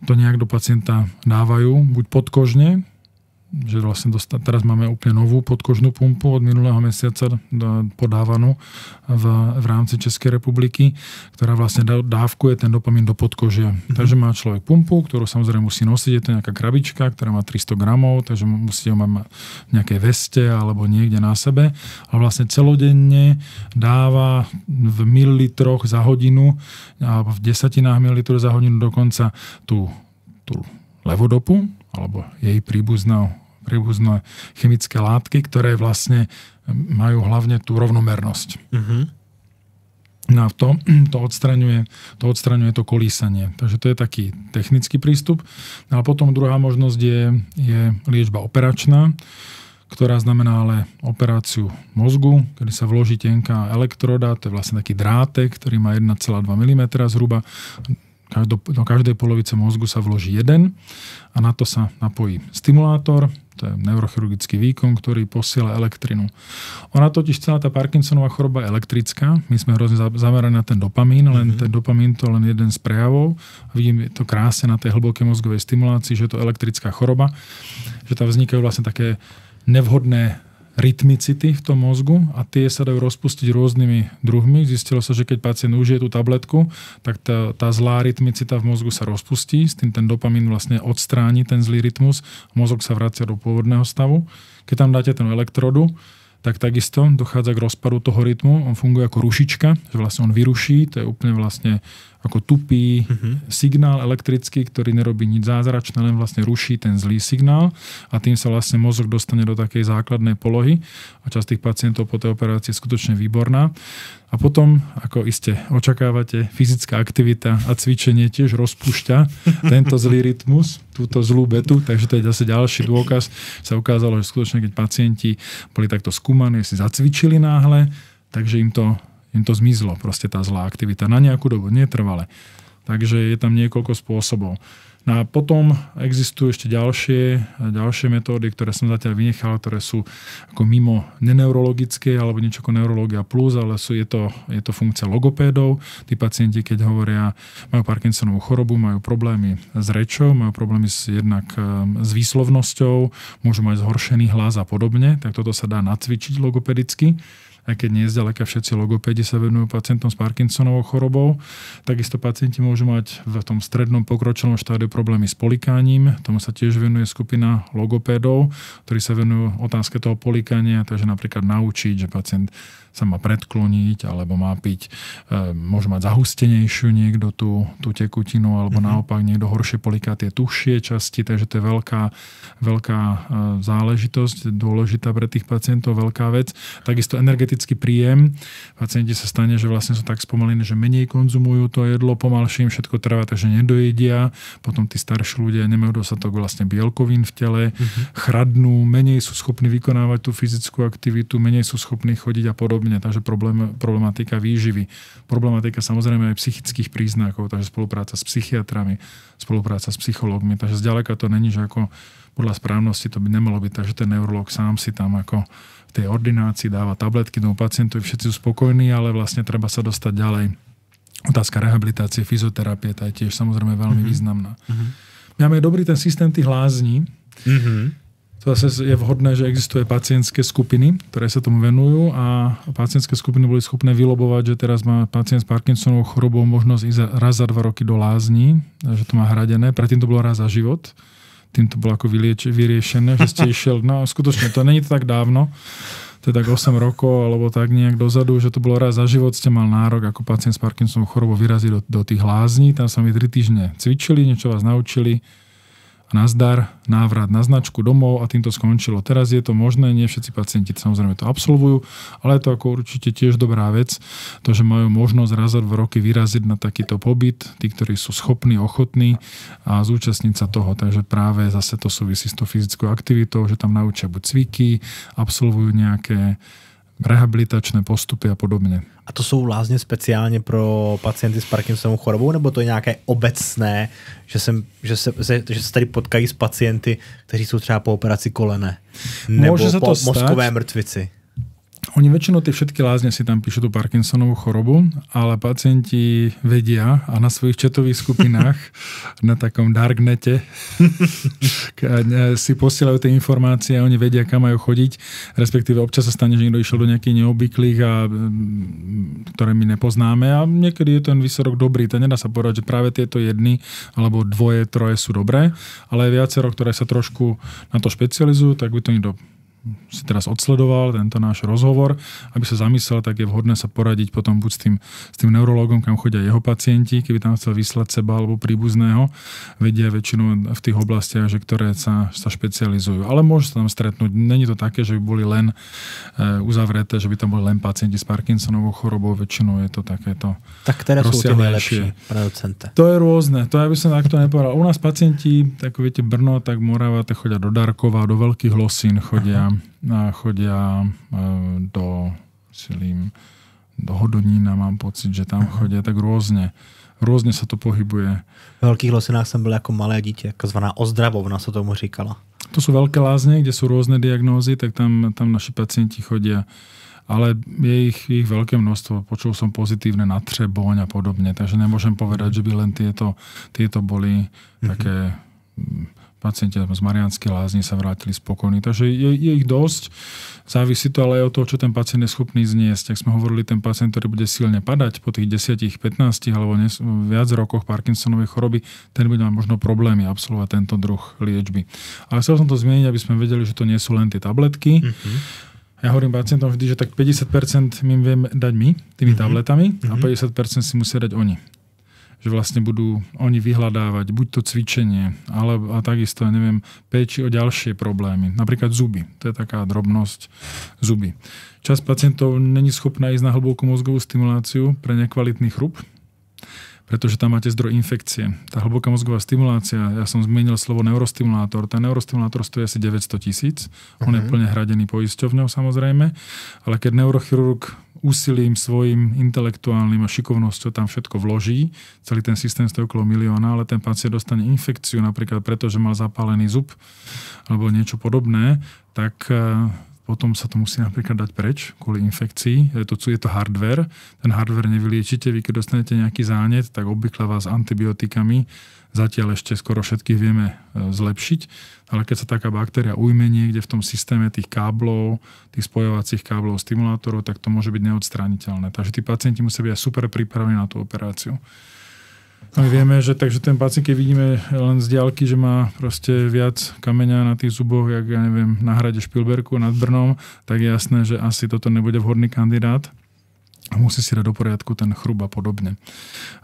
to nejak do pacienta dávajú, buď podkožne, že vlastne teraz máme úplne novú podkožnú pumpu od minulého mesiaca podávanú v rámci Českej republiky, ktorá vlastne dávkuje ten dopamín do podkožia. Takže má človek pumpu, ktorú samozrejme musí nosiť, je to nejaká krabička, ktorá má 300 gramov, takže musí ho mať v nejakej veste alebo niekde na sebe. A vlastne celodenne dáva v mililitroch za hodinu alebo v desatinách mililitrov za hodinu dokonca tú levodopu alebo jej príbuzné chemické látky, ktoré vlastne majú hlavne tú rovnomernosť. No a to odstraňuje to kolísanie. Takže to je taký technický prístup. No a potom druhá možnosť je liečba operačná, ktorá znamená ale operáciu mozgu, kedy sa vloží tenká elektroda, to je vlastne taký drátek, ktorý má 1,2 mm zhruba. Do každej polovice mozgu sa vloží jeden a na to sa napojí stimulátor, to je neurochirurgický výkon, ktorý posiela elektrinu. Ona totiž celá tá Parkinsonová choroba je elektrická. My sme hrozne zameraní na ten dopamín, len ten dopamín to len jeden z prejavov. Vidím to krásne na tej hlbokej mozgovej stimulácii, že je to elektrická choroba, že tam vznikajú vlastne také nevhodné rytmicity v tom mozgu a tie sa dajú rozpustiť rôznymi druhmi. Zistilo sa, že keď pacient užije tú tabletku, tak tá zlá rytmicita v mozgu sa rozpustí, s tým ten dopamín vlastne odstráni ten zlý rytmus, mozog sa vracia do pôvodného stavu. Keď tam dáte ten elektrodu, tak takisto dochádza k rozpadu toho rytmu. On funguje ako rušička, že vlastne on vyruší, to je úplne vlastne ako tupý signál elektrický, ktorý nerobí nič zázračné, len vlastne ruší ten zlý signál a tým sa vlastne mozog dostane do takej základnej polohy a časť tých pacientov po tej operácii je skutočne výborná. A potom, ako iste očakávate, fyzická aktivita a cvičenie tiež rozpúšťa tento zlý rytmus, túto zlú betu, takže to je zase ďalší dôkaz. Sa ukázalo, že skutočne, keď pacienti boli takto skúmaní, si zacvičili náhle, takže im to zmizlo, proste tá zlá aktivita na nejakú dobu, netrvale. Takže je tam niekoľko spôsobov. No a potom existujú ešte ďalšie metódy, ktoré som zatiaľ vynechal, ktoré sú ako mimo neneurologické alebo niečo ako neurológia plus, ale je to funkcia logopédov. Tí pacienti, keď hovoria, majú Parkinsonovú chorobu, majú problémy s rečou, majú problémy jednak s výslovnosťou, môžu mať zhoršený hlas a podobne, tak toto sa dá nacvičiť logopedicky. Aj keď nie zďaleka všetci logopédi sa venujú pacientom s Parkinsonovou chorobou. Takisto pacienti môžu mať v tom strednom pokročilom štádiu problémy s polikáním. Tomu sa tiež venuje skupina logopédov, ktorí sa venujú otázke toho polikánia, takže napríklad naučiť, že pacient sa má predkloniť, alebo má piť, môže mať zahustenejšiu niekto tú tekutinu, alebo naopak niekto horšie poliká tie tuššie časti, takže to je veľká záležitosť, dôležitá pre tých pacientov, veľká vec. Takisto energetický príjem. Pacienti sa stane, že vlastne sú tak spomalení, že menej konzumujú to jedlo, pomalšie im všetko trvá, takže nedojedia. Potom tí starší ľudia nemajú dostatok vlastne bielkovín v tele, chradnú, menej sú schopní vykonávať tú fyzickú aktivitu, menej sú schopní chodiť a podobne. Takže problematika výživy. Problematika samozrejme aj psychických príznakov, takže spolupráca s psychiatrami, spolupráca s psychológmi. Takže zďaleka to není, že ako podľa správnosti to by nemalo byť, takže ten neurológ sám si tam ako v tej ordinácii dáva tabletky tomu pacientovi, všetci sú spokojní, ale vlastne treba sa dostať ďalej. Otázka rehabilitácie, fyzioterapie, tá je tiež samozrejme veľmi významná. Máme dobrý ten systém tých lázní. To zase je vhodné, že existuje pacientské skupiny, ktoré sa tomu venujú a pacientské skupiny boli schopné vylobovať, že teraz má pacient s Parkinsonovou chorobou možnosť ísť raz za 2 roky do lázní, že to má hradené. Predtým to bolo raz za život. Tým to bolo ako vyriešené, že ste išiel. No skutočne, to není to tak dávno. To je tak 8 rokov alebo tak nejak dozadu, že to bolo raz za život, ste mal nárok ako pacient s Parkinsonovou chorobou vyraziť do tých lázní. Tam sa mi 3 týždne cvičili, niečo vás naučili. Nazdar, návrat na značku domov a tým to skončilo. Teraz je to možné, nie všetci pacienti samozrejme to absolvujú, ale je to ako určite tiež dobrá vec, to, že majú možnosť raz za 2 roky vyraziť na takýto pobyt, tí, ktorí sú schopní, ochotní a zúčastniť sa toho. Takže práve zase to súvisí s tou fyzickou aktivitou, že tam naučia buď cviky, absolvujú nejaké rehabilitačné postupy a podobně. A to jsou lázně speciálně pro pacienty s Parkinsonovou chorobou, nebo to je nějaké obecné, že se tady potkají s pacienty, kteří jsou třeba po operaci kolene, nebo po mozkové mrtvici? Oni väčšinou tie všetky lázne si tam píšu tú Parkinsonovú chorobu, ale pacienti vedia a na svojich chatových skupinách na takom darknete si posielajú tie informácie a oni vedia, kam majú chodiť. Respektíve občas sa stane, že niekto išiel do nejakých neobvyklých, ktoré my nepoznáme a niekedy je ten výsledok dobrý. To nedá sa povedať, že práve tieto jedny alebo dvoje, troje sú dobré, ale je viacero, ktoré sa trošku na to špecializujú, tak by to niekto si teraz odsledoval tento náš rozhovor, aby sa zamyslel, tak je vhodné sa poradiť potom buď s tým neurologom, kam chodia jeho pacienti, keby tam chcel vyslať seba alebo príbuzného, vedia väčšinou v tých oblastiach, že ktoré sa špecializujú. Ale môže sa tam stretnúť. Není to také, že by boli len uzavreté, že by tam boli len pacienti s Parkinsonovou chorobou, väčšinou je to takéto. Tak ktoré sú tie najlepšie, pane docente? To je rôzne, to ja by som takto nepovedal. U nás pacienti, tak viete, Brno, tak Morava, tak chodia do Darkova, do Veľkých Losín chodia do Hodonína, mám pocit, že tam chodia tak rôzne sa to pohybuje. V Veľkých Losinách jsem byl jako malé dítě, takzvaná ozdravovna se tomu říkala. To sú veľké lázne, kde sú rôzne diagnózy, tak tam naši pacienti chodia. Ale je ich veľké množstvo. Počul som pozitívne na Třeboň a podobne, takže nemôžem povedať, že by len tieto boli také pacienti z Mariánskej lázne sa vrátili spokojní. Takže je ich dosť. Závisí to ale aj od toho, čo ten pacient je schopný zniesť. Jak sme hovorili, ten pacient, ktorý bude silne padať po tých 10, 15 alebo viac rokoch Parkinsonovej choroby, ten bude mať možno problémy absolvovať tento druh liečby. Ale chcel som to zmieniť, aby sme vedeli, že to nie sú len tie tabletky. Ja hovorím pacientom vždy, že tak 50% my vieme dať my tými tabletami a 50% si musia dať oni. Že vlastne budú oni vyhľadávať buď to cvičenie, alebo a takisto, neviem, péči o ďalšie problémy. Napríklad zuby. To je taká drobnosť zuby. Časť pacientov není schopná ísť na hlbokú mozgovú stimuláciu pre nekvalitný chrup, pretože tam máte zdroj infekcie. Tá hlboká mozgová stimulácia, ja som zmienil slovo neurostimulátor. Ten neurostimulátor stojí asi 900 000. On je plne hradený poisťovňou samozrejme, ale keď neurochirurg úsilím svojim intelektuálnym a šikovnosťou tam všetko vloží, celý ten systém stojí okolo 1 000 000, ale ten pacient dostane infekciu napríklad preto, že mal zapálený zub alebo niečo podobné, tak potom sa to musí napríklad dať preč kvôli infekcii. Je to hardware. Ten hardware nevyliečite. Vy keď dostanete nejaký zánet, tak obvykle vás antibiotikami zatiaľ ešte skoro všetkých vieme zlepšiť. Ale keď sa taká baktéria ujme niekde v tom systéme tých káblov, tých spojovacích káblov, stimulátorov, tak to môže byť neodstrániteľné. Takže tí pacienti musia byť aj super pripravení na tú operáciu. A my vieme, že takže ten pacient, keď vidíme len z diaľky, že má proste viac kameňa na tých zuboch, jak ja neviem, na hrade Špilberku nad Brnom, tak je jasné, že asi toto nebude vhodný kandidát. Musí si dať do poriadku ten chrup a podobne.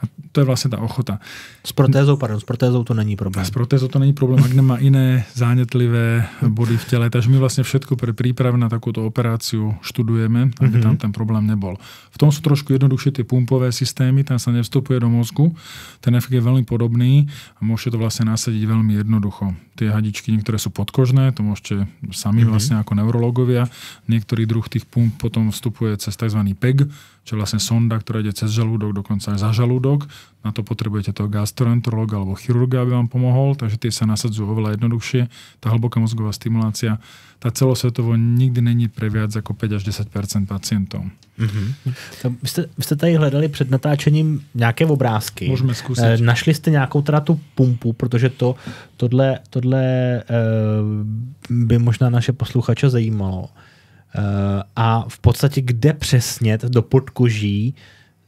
A to je vlastne tá ochota. S protézou to není problém. S protézou to není problém, ak nemá iné zánětlivé body v tele. Takže my vlastne všetko pre prípravu na takúto operáciu študujeme, aby tam ten problém nebol. V tom sú trošku jednoduchšie tie pumpové systémy, tam sa nevstupuje do mozgu. Ten efekt je veľmi podobný a môžete to vlastne nasadiť veľmi jednoducho. Tie hadičky, niektoré sú podkožné, to môžete sami vlastne ako neurologovia. Niektorý druh tých pump potom vstupuje cez tzv. PEG, čo je vlastne sonda, ktorá ide cez žalúdok, dokonca aj za žalúdok. Na to potrebujete toho gastroenterologa alebo chirurga, aby vám pomohol, takže tie sa nasadzujú oveľa jednoduchšie. Tá hlboká mozgová stimulácia, tá celosvetovo nikdy není pre viac ako 5 až 10% pacientov. Vy jste tady hledali před natáčením nějaké obrázky. Můžeme zkusit. Našli jste nějakou teda tu pumpu, protože tohle by možná naše posluchače zajímalo. A v podstatě kde přesně do podkoží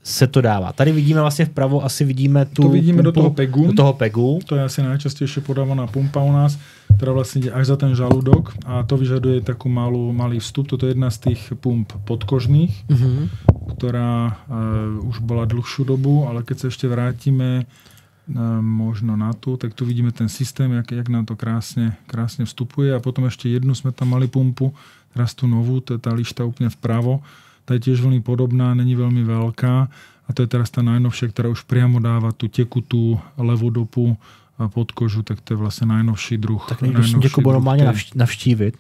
se to dává. Tady vidíme vlastně vpravo, asi vidíme tu vidíme pumpu, do toho PEGu. To je asi najčastejšie podávaná pumpa u nás, ktorá vlastne ide až za ten žalúdok a to vyžaduje takú malý vstup. Toto je jedna z tých pump podkožných, ktorá už bola dlhšiu dobu, ale keď sa ešte vrátime možno na tu, tak tu vidíme ten systém, jak nám to krásne vstupuje a potom ešte jednu sme tam mali pumpu, teraz tú novú, to je tá lišta úplne vpravo. Tá je tiež veľmi podobná, není veľmi veľká a to je teraz tá najnovšia, ktorá už priamo dáva tú tekutú levodopu pod kožu, tak to je vlastne najnovší druh. Tak niekdo si někoho normálně navštívit.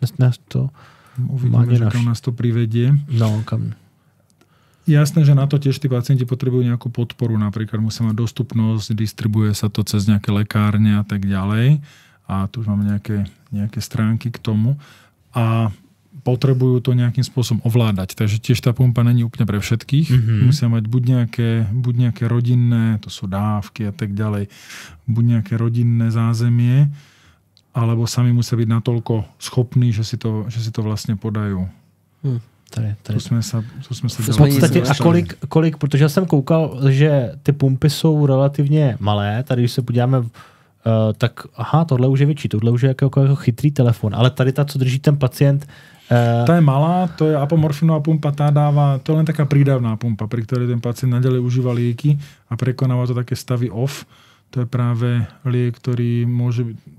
To... Uvidíme, že kam nás to privedie. No, kam? Jasné, že na to tiež tí pacienti potrebujú nejakú podporu. Napríklad musia mať dostupnosť, distribuje sa to cez nejaké lekárne a tak ďalej. A tu už máme nejaké stránky k tomu. A potrebujú to nejakým spôsobom ovládať. Takže tiež tá pumpa není úplne pre všetkých. Musia mať buď nejaké rodinné, to sú dávky a tak ďalej, buď nejaké rodinné zázemie, alebo sami musia byť natoľko schopní, že si to vlastne podajú. Tady. Tu jsme se v podstatě, a kolik, protože já jsem koukal, že ty pumpy jsou relativně malé, tady když se podíváme, tak tohle už je větší, tohle už je jako chytrý telefon, ale tady ta, co drží ten pacient, tá je malá, to je apomorfinová pumpa, tá dáva, to je len taká prídavná pumpa, pri ktorej ten pacient naďalej užíva lieky a prekonáva to také stavy off. To je práve liek, ktorý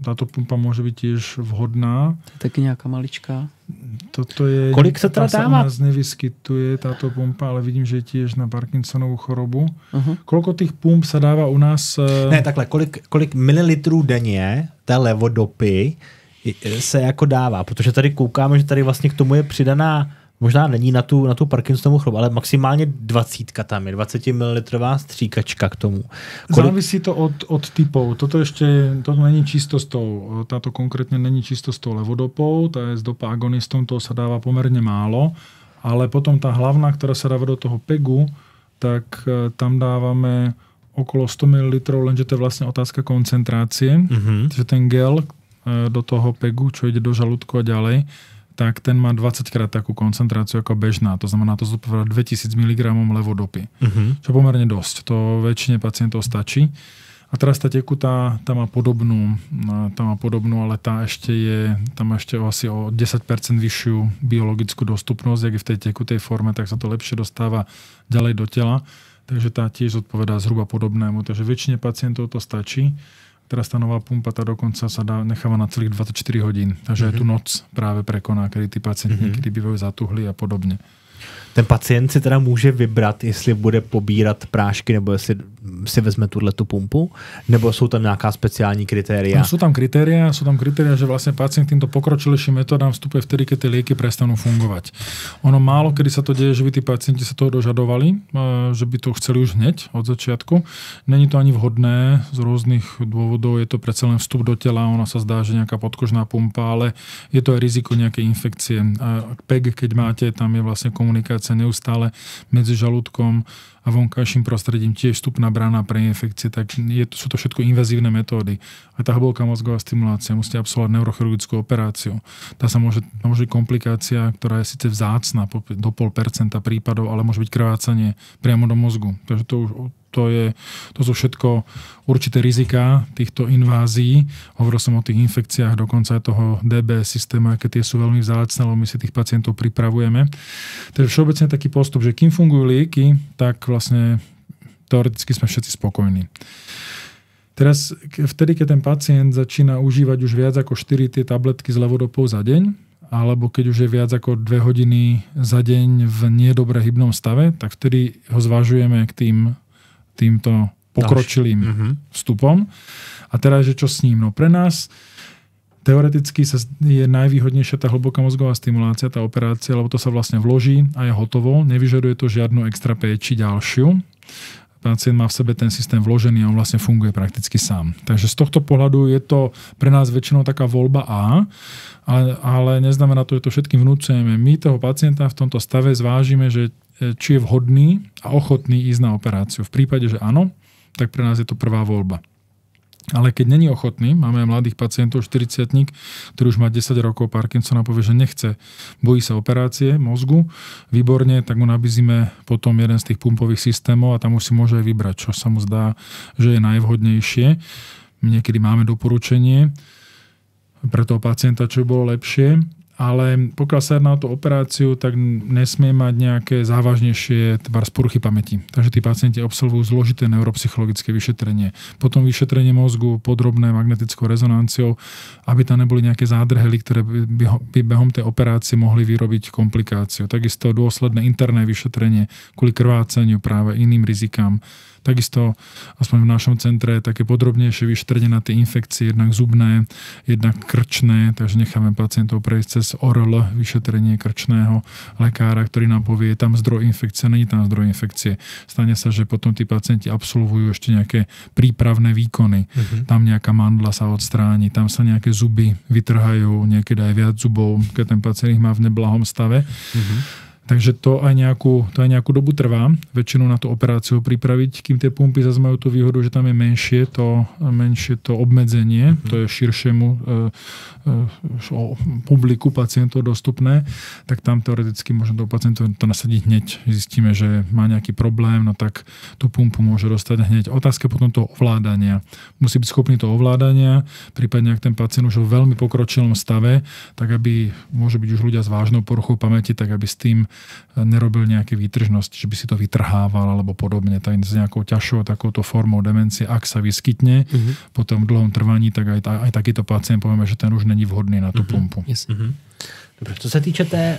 táto pumpa môže byť tiež vhodná. To je taky nejaká maličká. Toto je, kolik sa teda dáva? U nás nevyskytuje táto pumpa, ale vidím, že je tiež na Parkinsonovú chorobu. Koľko tých pump sa dáva u nás? Ne, takhle, kolik mililitrů denně té levodopy se jako dává, protože tady koukáme, že tady vlastně k tomu je přidaná, možná není na tu Parkinsonovu chorobu, ale maximálně 20 tam je, 20 ml stříkačka k tomu. Závisí to od typov. Toto není čisto s tou, táto konkrétne není čisto s tou levodopou, tá je s dopa agonistom, toho sa dáva pomerne málo, ale potom tá hlavná, ktorá sa dáva do toho PEGu, tak tam dávame okolo 100 ml, lenže to je vlastne otázka koncentrácie. Takže ten gel do toho PEGu, čo ide do žalúdku a ďalej, tak ten má 20 krát takú koncentráciu ako bežná. To znamená, to zodpovedá 2000 mg levodopy. Čo pomerne dosť. To väčšine pacientov stačí. A teraz tá tekutá, tá má podobnú, ale tam ešte asi o 10% vyššiu biologickú dostupnosť. Ak je v tej tekutej forme, tak sa to lepšie dostáva ďalej do tela. Takže tá tiež zodpovedá zhruba podobnému. Takže väčšine pacientov to stačí. Teraz tá nová pumpa, tá dokonca sa necháva na celých 24 hodín. Takže aj tu noc práve prekoná, kedy tí pacienti niekedy bývajú zatuhli a podobne. Ten pacient si teda může vybrat, jestli bude pobírat prášky, nebo jestli si vezme tu pumpu, nebo jsou tam nějaká speciální kritéria? No, sú tam kritéria, že vlastne pacient týmto pokročilejším metodám vstupuje vtedy, keď tie lieky prestanú fungovať. Ono málo kedy sa to deje, že by tí pacienti sa toho dožadovali, že by to chceli už hneď od začiatku. Není to ani vhodné z rôznych dôvodov, je to predsa len vstup do tela, ono sa zdá, že nejaká podkožná pumpa, ale je to aj riziko nejakej infekcie. A PEG, keď máte, tam je vlastne komunikácia neustále medzi žalúdkom a vonkajším prostredím, tiež vstupná brána pre infekcie, tak sú to všetko invazívne metódy. A tá hlboká mozgová stimulácia, musíte absolvovať neurochirurgickú operáciu. Tá sa môže komplikácia, ktorá je síce vzácna, do 0,5% prípadov, ale môže byť krvácanie priamo do mozgu. Takže to sú všetko určité rizika týchto invázií. Hovoril som o tých infekciách, dokonca aj toho DBS systému, aké tie sú veľmi vzácne, lebo my si tých pacientov pripravujeme. Takže všeobecne taký postup, že kým fungujú lieky, tak vlastne teoreticky sme všetci spokojní. Teraz, vtedy, keď ten pacient začína užívať už viac ako 4 tie tabletky z levodopou za deň, alebo keď už je viac ako 2 hodiny za deň v nedobre hybnom stave, tak vtedy ho zvažujeme k týmto pokročilým vstupom. A teraz, že čo s ním? No pre nás teoreticky je najvýhodnejšia tá hlboká mozgová stimulácia, tá operácia, lebo to sa vlastne vloží a je hotovo. Nevyžaduje to žiadnu extra péči ďalšiu. Pacient má v sebe ten systém vložený a on vlastne funguje prakticky sám. Takže z tohto pohľadu je to pre nás väčšinou taká voľba A, ale neznamená to, že to všetkým vnúcujeme. My toho pacienta v tomto stave zvážime, že či je vhodný a ochotný ísť na operáciu. V prípade, že áno, tak pre nás je to prvá voľba. Ale keď není ochotný, máme mladých pacientov, 40-tník, ktorý už má 10 rokov Parkinsona, povie, že nechce, bojí sa operácie mozgu, výborne, tak mu nabízime potom jeden z tých pumpových systémov a tam už si môže aj vybrať, čo sa mu zdá, že je najvhodnejšie. Niekedy máme doporučenie pre toho pacienta, čo by bolo lepšie, ale pokiaľ sa jedná o tú operáciu, tak nesmie mať nejaké závažnejšie poruchy pamäti. Takže tí pacienti absolvujú zložité neuropsychologické vyšetrenie. Potom vyšetrenie mozgu podrobné magnetickou rezonanciou, aby tam neboli nejaké zádrhely, ktoré by behom tej operácie mohli vyrobiť komplikáciu. Takisto dôsledné interné vyšetrenie kvôli krvácaniu, práve iným rizikám. takisto aspoň v našom centre také podrobnejšie vyšetrenie na tie infekcie, jednak zubné, jednak krčné, takže necháme pacientov prejsť cez ORL, vyšetrenie krčného lekára, ktorý nám povie, je tam zdroj infekcie, není tam zdroj infekcie. Stane sa, že potom tí pacienti absolvujú ešte nejaké prípravné výkony. Tam nejaká mandla sa odstráni, tam sa nejaké zuby vytrhajú, niekedy aj viac zubov, keď ten pacient ich má v neblahom stave. Takže to aj nejakú dobu trvá. Väčšinou na tú operáciu pripraviť, kým tie pumpy zase majú tú výhodu, že tam je menšie to obmedzenie, to je širšiemu publiku pacientov dostupné, tak tam teoreticky môžeme toho pacientu to nasadiť hneď. Zistíme, že má nejaký problém, no tak tú pumpu môže dostať hneď. Otázka potom toho ovládania. Musí byť schopný toho ovládania, prípadne ak ten pacient už v veľmi pokročilom stave, tak aby, môže byť už ľudia s vážnou poruchou pamäti, tak aby s tým nerobil nejaké výtržnosti, že by si to vytrhával alebo podobne. Tak s nejakou ťažšou takouto formou demencie, ak sa vyskytne po tom dlhom trvaní, tak aj takýto pacient povieme, že ten už není vhodný na tú pumpu. Dobre, co se týče té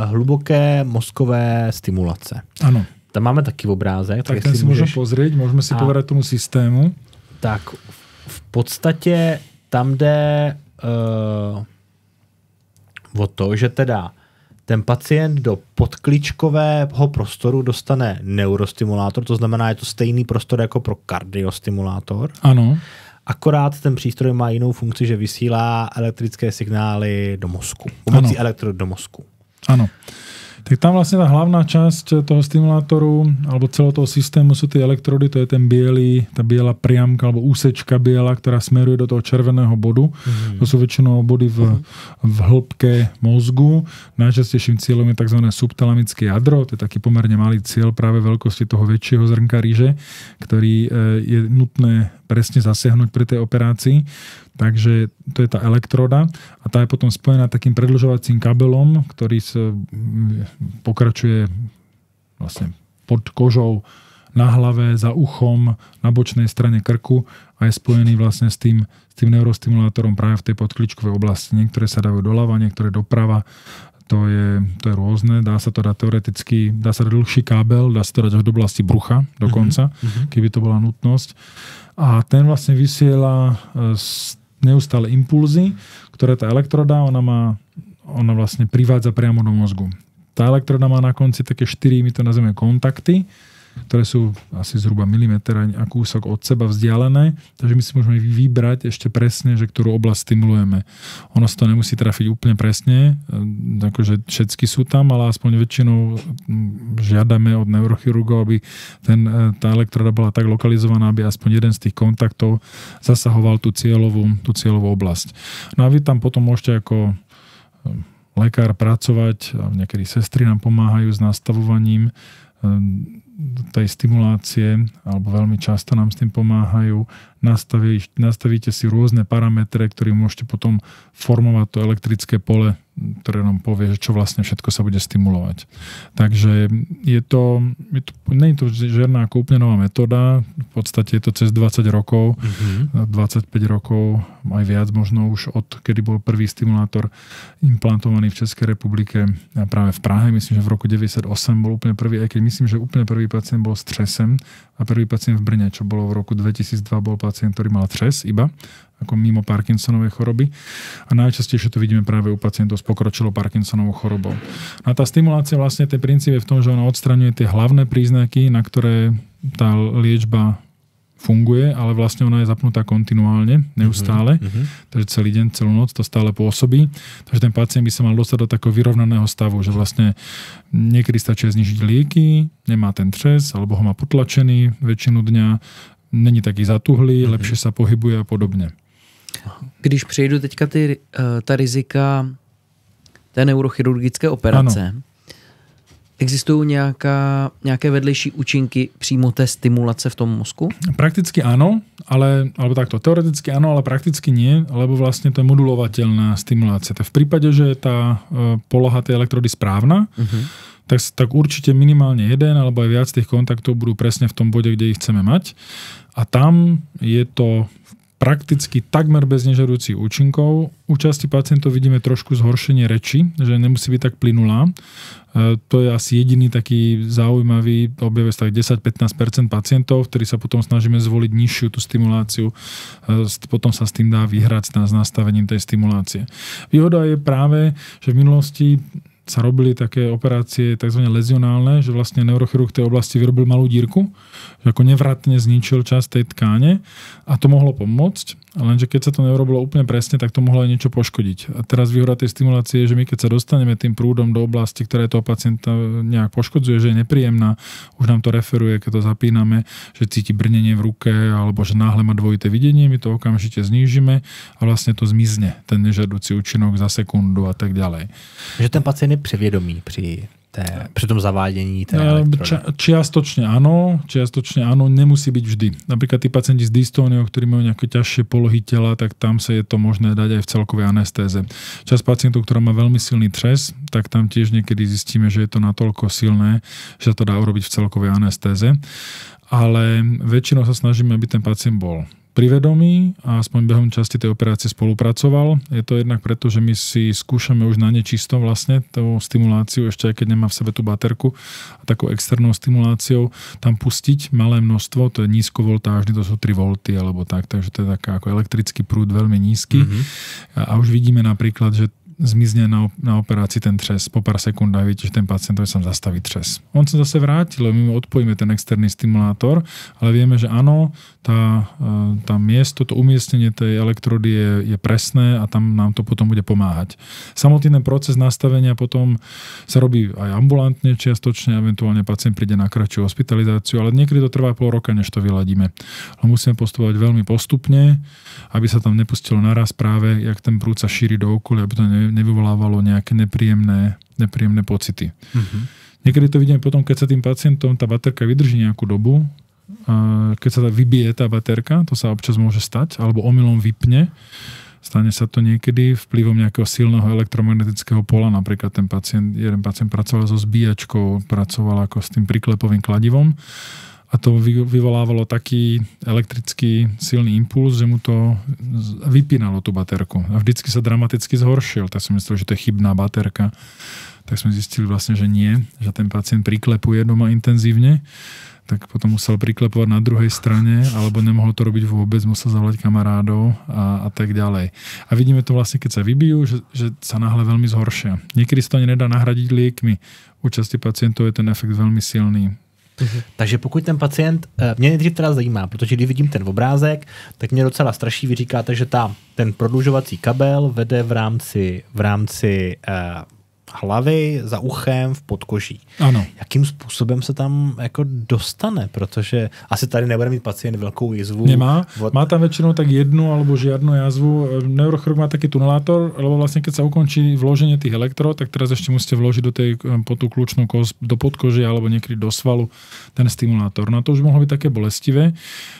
hluboké mozkové stimulace. Ano. Tam máme taký obrázek. Tak ten si môžeme pozrieť, môžeme si povedať tomu systému. Tak v podstatě tam jde o to, že teda ten pacient do podkličkového prostoru dostane neurostimulátor, to znamená, je to stejný prostor jako pro kardiostimulátor. Ano. Akorát ten přístroj má jinou funkci, že vysílá elektrické signály do mozku. Pomocí elektrod do mozku. Ano. Tak tam vlastne tá hlavná časť toho stimulátoru alebo celého toho systému sú tie elektrody, to je ten tá biela priamka alebo úsečka biela, ktorá smeruje do toho červeného bodu. To sú väčšinou body v hĺbke mozgu. Najčastejším cieľom je tzv. Subtalamické jadro, to je taký pomerne malý cieľ práve veľkosti toho väčšieho zrnka ryže, ktorý je nutné presne zasiahnuť pri tej operácii. Takže to je tá elektroda a tá je potom spojená takým predĺžovacím kabelom, ktorý sa pokračuje vlastne pod kožou na hlave, za uchom, na bočnej strane krku a je spojený vlastne s tým neurostimulátorom práve v tej podkličkovej oblasti. Niektoré sa dajú doľava, niektoré doprava. To je rôzne. Dá sa to dať teoreticky, dá sa dať dlhší kábel, dá sa to dať až do oblasti brucha dokonca, keby to bola nutnosť. A ten vlastne vysiela neustále impulzy, ktoré tá elektroda, ona vlastne privádza priamo do mozgu. Tá elektroda má na konci také 4, my to nazveme kontakty, ktoré sú asi zhruba milimeter a kúsok od seba vzdialené, takže my si môžeme vybrať ešte presne, že ktorú oblasť stimulujeme. Ono sa to nemusí trafiť úplne presne, akože všetky sú tam, ale aspoň väčšinou žiadame od neurochirurgov, aby tá elektroda bola tak lokalizovaná, aby aspoň jeden z tých kontaktov zasahoval tú cieľovú oblasť. No a vy tam potom môžete ako lekár pracovať, a niekedy sestry nám pomáhajú s nastavovaním tej stimulácie, alebo veľmi často nám s tým pomáhajú. Nastavíte si rôzne parametre, ktoré môžete potom formovať to elektrické pole, ktoré nám povie, že čo vlastne všetko sa bude stimulovať. Takže nie je to žiadna ako úplne nová metóda. V podstate je to cez 20 rokov, 25 rokov, aj viac možno už od kedy bol prvý stimulátor implantovaný v Českej republike a práve v Prahe. Myslím, že v roku 98 bol úplne prvý, aj keď myslím, že úplne prvý pacient bol s třesem a prvý pacient v Brne, čo bolo v roku 2002, bol pacient, ktorý mal třes iba, ako mimo Parkinsonovej choroby. A najčastejšie to vidíme práve u pacientov s pokročilou Parkinsonovou chorobou. A tá stimulácia vlastne, ten princíp je v tom, že ona odstraňuje tie hlavné príznaky, na ktoré tá liečba funguje, ale vlastne ona je zapnutá kontinuálne, neustále. Takže celý deň, celú noc to stále pôsobí. Takže ten pacient by sa mal dostať do takého vyrovnaného stavu, že vlastne niekedy stačí znižiť lieky, nemá ten třes, alebo ho má potlačený väčšinu dňa, není taký zatuhlý, lepšie sa pohybuje a podobne. Když přejdu teďka ta rizika té neurochirurgické operace, ano. Existujú nejaké vedlejší účinky přímo té stimulace v tom mozku? Prakticky áno, alebo takto, teoreticky áno, ale prakticky nie, lebo vlastne to je modulovateľná stimulácia. Tak v prípade, že je tá poloha tej elektrody správna, tak určite minimálne jeden alebo aj viac tých kontaktov budú presne v tom bode, kde ich chceme mať. A tam je to v prakticky takmer bez nežiaducich účinkov. U časti pacientov vidíme trošku zhoršenie reči, že nemusí byť tak plynulá. To je asi jediný taký zaujímavý objav, tak 10-15% pacientov, ktorí sa potom snažíme zvoliť nižšiu tú stimuláciu. Potom sa s tým dá vyhrať s nastavením tej stimulácie. Výhoda je práve, že v minulosti sa robili také operácie tzv. Lezionálne, že vlastne neurochirurg tej oblasti vyrobil malú dírku, že ako nevratne zničil časť tej tkáne a to mohlo pomôcť, lenže keď sa to neurobilo úplne presne, tak to mohlo aj niečo poškodiť. A teraz výhoda tej stimulácie je, že my keď sa dostaneme tým prúdom do oblasti, ktoré toho pacienta nejak poškodzuje, že je nepríjemná, už nám to referuje, keď to zapíname, že cíti brnenie v ruke alebo že náhle má dvojité videnie, my to okamžite znížime a vlastne to zmizne, ten nežiaducí účinok za sekundu a tak ďalej. Že ten pacient je převědomý při tom zavádění té elektrody. Čiastočne áno, nemusí byť vždy. Napríklad tí pacienti s dystóniou, ktorí majú nejaké ťažšie polohy tela, tak tam sa je to možné dať aj v celkovej anestéze. Časť pacientov, ktorá má veľmi silný třes, tak tam tiež niekedy zistíme, že je to natoľko silné, že sa to dá urobiť v celkovej anestéze. Ale väčšinou sa snažíme, aby ten pacient bol privedomý a aspoň behom časti tej operácie spolupracoval. Je to jednak preto, že my si skúšame už na nečisto vlastne tú stimuláciu, ešte aj keď nemá v sebe tú baterku a takou externou stimuláciou tam pustiť malé množstvo, to je nízkovoltážny, to sú 3 V alebo tak, takže to je taká ako elektrický prúd veľmi nízky. A už vidíme napríklad, že zmizne na operácii ten třes. Po pár sekundách vidíte, že ten pacient sa zastaví třes. On sa zase vrátil, my mu odpojíme ten externý stimulátor, ale vieme, že áno, tá miesto, to umiestnenie tej elektrody je presné a tam nám to potom bude pomáhať. Samotný ten proces nastavenia potom sa robí aj ambulantne, čiastočne, eventuálne pacient príde na kratšiu hospitalizáciu, ale niekedy to trvá pol roka, než to vyladíme. Musíme postupovať veľmi postupne, aby sa tam nepustilo naraz práve, jak ten prúd sa šíri do okolia, aby to nevyvolávalo nejaké nepríjemné pocity. Niekedy to vidíme potom, keď sa tým pacientom tá baterka vydrží nejakú dobu, keď sa vybije tá baterka, to sa občas môže stať, alebo omylom vypne. Stane sa to niekedy vplyvom nejakého silného elektromagnetického pola. Napríklad jeden pacient pracoval so zbíjačkou, pracoval ako s tým priklepovým kladivom a to vyvolávalo taký elektrický silný impuls, že mu to vypínalo tú baterku. A vždycky sa dramaticky zhoršil. Tak som myslel, že to je chybná baterka. Tak sme zistili vlastne, že nie, že ten pacient priklepuje doma intenzívne, tak potom musel priklepovať na druhej strane, alebo nemohol to robiť vôbec, musel zavolať kamarádov a tak ďalej. A vidíme to vlastne, keď sa vybijú, že sa náhle veľmi zhoršia. Niekedy sa to nedá nahradiť liekmi. U časti pacientov je ten efekt veľmi silný. Takže pokud ten pacient, mě nejdřív teda zajímá, protože když vidím ten obrázek, tak mě docela straší, vy říkáte, že ten prodlužovací kabel vede v rámci hlavy, za uchem, v podkoží. Ano. Jakým způsobem se tam jako dostane? Protože asi tady nebude mít pacient velkou jizvu. Nemá. Má tam väčšinou tak jednu alebo žiadnu jazvu. Neurochirurg má taký tunelátor, lebo vlastne keď sa ukončí vloženie tých elektrod, tak teraz ešte musíte vložiť po tú kľúčnú kosť, do podkože alebo niekedy do svalu ten stimulátor. No to už mohlo byť také bolestivé.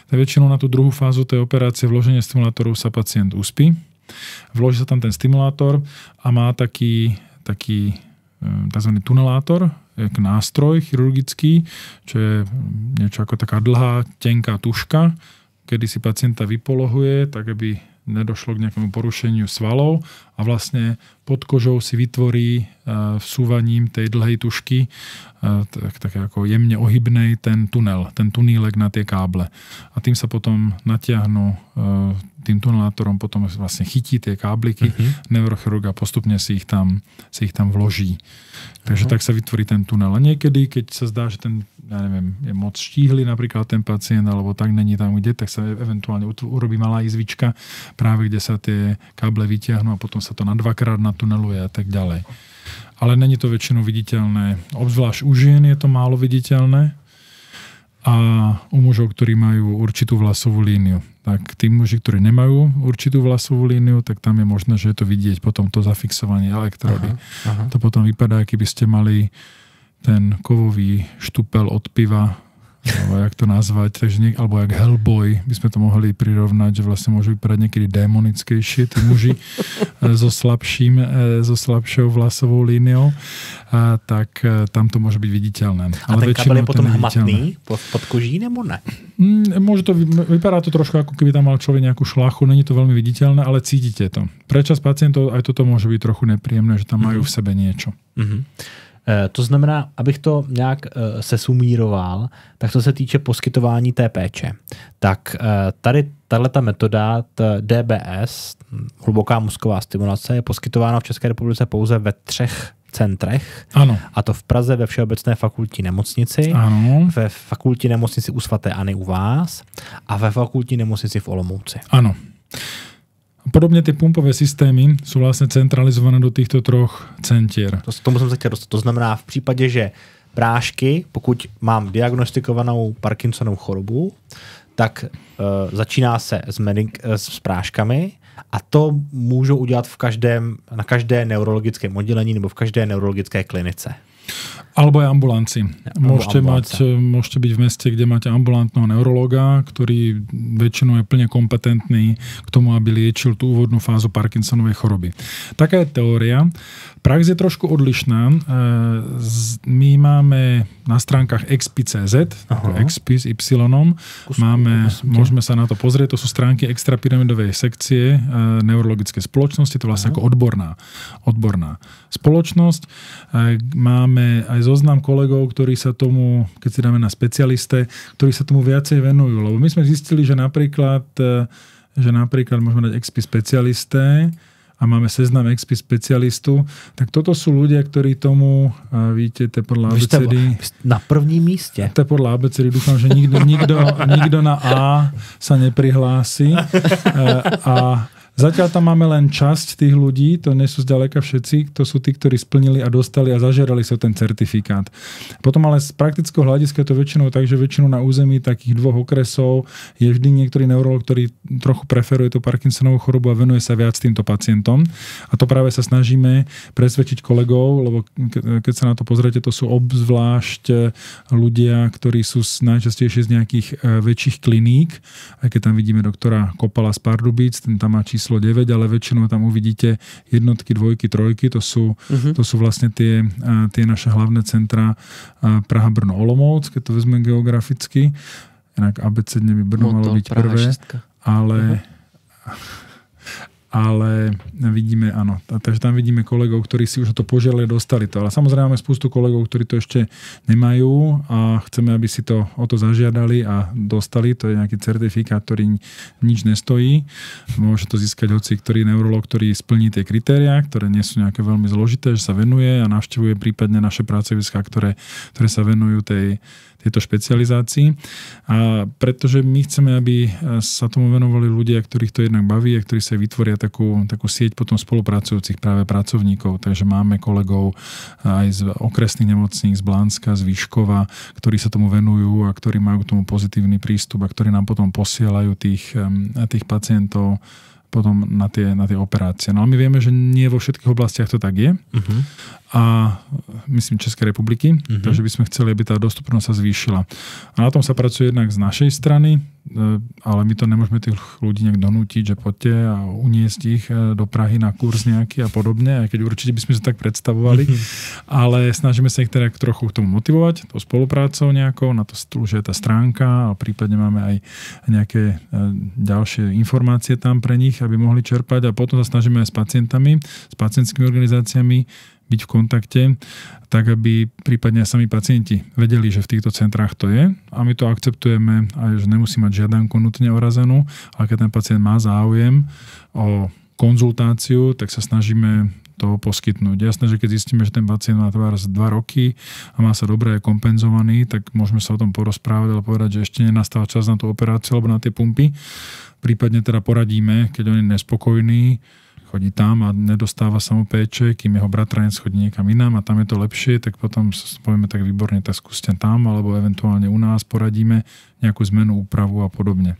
Tak väčšinou na tú druhú fázu tej operácie vloženie stimulátorov sa pacient uspí. Vloží sa tam ten stimulátor a má taký tzv. Tunelátor, nástroj chirurgický, čo je niečo ako taká dlhá, tenká tuška, kedy si pacienta vypolohuje, tak aby nedošlo k nejakému porušeniu svalov a vlastne pod kožou si vytvorí vsúvaním tej dlhej tušky tak ako jemne ohybnej ten tunel, ten tunílek na tie káble. A tým sa potom natiahnu tým tunelátorom, potom vlastne chytí tie kábliky, neurochirurg a postupne si ich tam vloží. Takže tak sa vytvorí ten tunel. A niekedy, keď sa zdá, že ten, je moc štíhly napríklad ten pacient, alebo tak není tam kde, tak sa eventuálne urobí malá izvička, práve kde sa tie káble vytiahnu a potom sa to na dvakrát natuneluje a tak ďalej. Ale není to väčšinou viditeľné. Obzvlášť u žien je to málo viditeľné a u mužov, ktorí majú určitú vlasovú líniu. Tak tí muži, ktorí nemajú určitú vlasovú líniu, tak tam je možné, že je to vidieť potom to zafixovanie elektrody. To potom vypadá, keby ste mali ten kovový štupel od piva alebo jak to nazvať, takže alebo jak Hellboy, by sme to mohli prirovnať, že vlastne môžu vypadať niekedy démonickejšie tí muži so slabšou vlasovou líniou, tak tam to môže byť viditeľné. A ten kabel je potom hmatný pod koží, nebo ne? Môže to, vypadá to trošku, ako keby tam mal človek nejakú šlachu, není to veľmi viditeľné, ale cítite to. Pre časť pacientov aj toto môže byť trochu nepríjemné, že tam majú v sebe niečo. To znamená, abych to nějak sesumíroval, tak co se týče poskytování té péče, tak tady tato metoda DBS, hluboká mozková stimulace, je poskytována v České republice pouze ve 3 centrech. Ano. A to v Praze ve Všeobecné fakultní nemocnici, ano. ve fakultní nemocnici u svaté Anny u vás a ve fakultní nemocnici v Olomouci. Áno. Podobne tie pumpové systémy sú vlastne centralizované do týchto 3 centier. To tomu jsem se chtěl dostat. To znamená v případě, že prášky, pokud mám diagnostikovanou Parkinsonovu chorobu, tak začíná se s práškami a to můžou udělat na každé neurologickém oddělení nebo v každé neurologické klinice. Alebo aj ambulanci. Môžete byť v meste, kde máte ambulantného neurologa, ktorý väčšinou je plne kompetentný k tomu, aby liečil tú úvodnú fázu Parkinsonovej choroby. Taká je teória. Prax je trošku odlišná. My máme na stránkach XPI.cz, XPI s Y. Môžeme sa na to pozrieť. To sú stránky extrapyramidovej sekcie neurologické spoločnosti. To vlastne ako odborná spoločnosť. Máme aj zoznam kolegov, ktorí sa tomu, keď si dáme na specialisté, ktorí sa tomu viacej venujú. Lebo my sme zistili, že napríklad môžeme dať XP specialisté a máme seznam XP specialistu, tak toto sú ľudia, ktorí tomu, vidíte, to je podľa abecedy. Na prvním míste. To je podľa abecedy. Dúfam, že nikto na A sa neprihlási. A zatiaľ tam máme len časť tých ľudí, to nie sú zďaleka všetci, to sú tí, ktorí splnili a dostali a zažerali sa ten certifikát. Potom ale z praktického hľadiska je to väčšinou tak, že väčšinou na území takých 2 okresov je vždy niektorý neurolog, ktorý trochu preferuje tú Parkinsonovú chorobu a venuje sa viac týmto pacientom. A to práve sa snažíme presvedčiť kolegov, lebo keď sa na to pozriete, to sú obzvlášť ľudia, ktorí sú najčastejšie z nejakých väčších kliník, aj keď tam vidíme doktora Kopala z Pardubíc, ten tam má číslo 9, ale väčšinou tam uvidíte 1, 2, 3, to sú vlastne tie naše hlavné centra Praha, Brno, Olomouc, keď to vezmeme geograficky. Inak abecedne by Brno malo byť prvé, ale vidíme, áno, takže tam vidíme kolegov, ktorí si už to požiadali a dostali to. Ale samozrejme máme spústu kolegov, ktorí to ešte nemajú a chceme, aby si to o to zažiadali a dostali. To je nejaký certifikát, ktorý nič nestojí. Môže to získať hoci ktorý neurolog, ktorý splní tie kritériá, ktoré nie sú nejaké veľmi zložité, že sa venuje a navštevuje prípadne naše pracoviská, ktoré sa venujú tejto špecializácii. A pretože my chceme, aby sa tomu venovali ľudia, ktorých to jednak baví a ktorí sa vytvoria takú sieť potom spolupracujúcich práve pracovníkov. Takže máme kolegov aj z okresných nemocníc, z Blánska, z Výškova, ktorí sa tomu venujú a ktorí majú k tomu pozitívny prístup a ktorí nám potom posielajú tých pacientov potom na tie operácie. No a my vieme, že nie vo všetkých oblastiach to tak je. A myslím Českej republiky, takže by sme chceli, aby tá dostupnosť sa zvýšila. A na tom sa pracuje jednak z našej strany, ale my to nemôžeme tých ľudí nejak donútiť, že poďte a uniesť ich do Prahy na kurz nejaký a podobne, aj keď určite by sme sa tak predstavovali, ale snažíme sa ich teda trochu k tomu motivovať, tou spoluprácou nejakou, na to slúži tá stránka a prípadne máme aj nejaké ďalšie informácie tam pre nich, aby mohli čerpať a potom sa snažíme aj s pacientami, s pacientskými organizáciami byť v kontakte, tak aby prípadne sami pacienti vedeli, že v týchto centrách to je a my to akceptujeme aj, že nemusí mať žiadanku nutne orazenú, ale keď ten pacient má záujem o konzultáciu, tak sa snažíme to poskytnúť. Jasné, že keď zistíme, že ten pacient má 2 roky a má sa dobre, je kompenzovaný, tak môžeme sa o tom porozprávať, ale povedať, že ešte nenastal čas na tú operáciu alebo na tie pumpy. Prípadne teda poradíme, keď on je nespokojný, chodí tam a nedostáva sa mu péče, kým jeho bratranec chodí niekam inám a tam je to lepšie, tak potom povieme tak výborne, tak skúste tam, alebo eventuálne u nás poradíme nejakú zmenu, úpravu a podobne.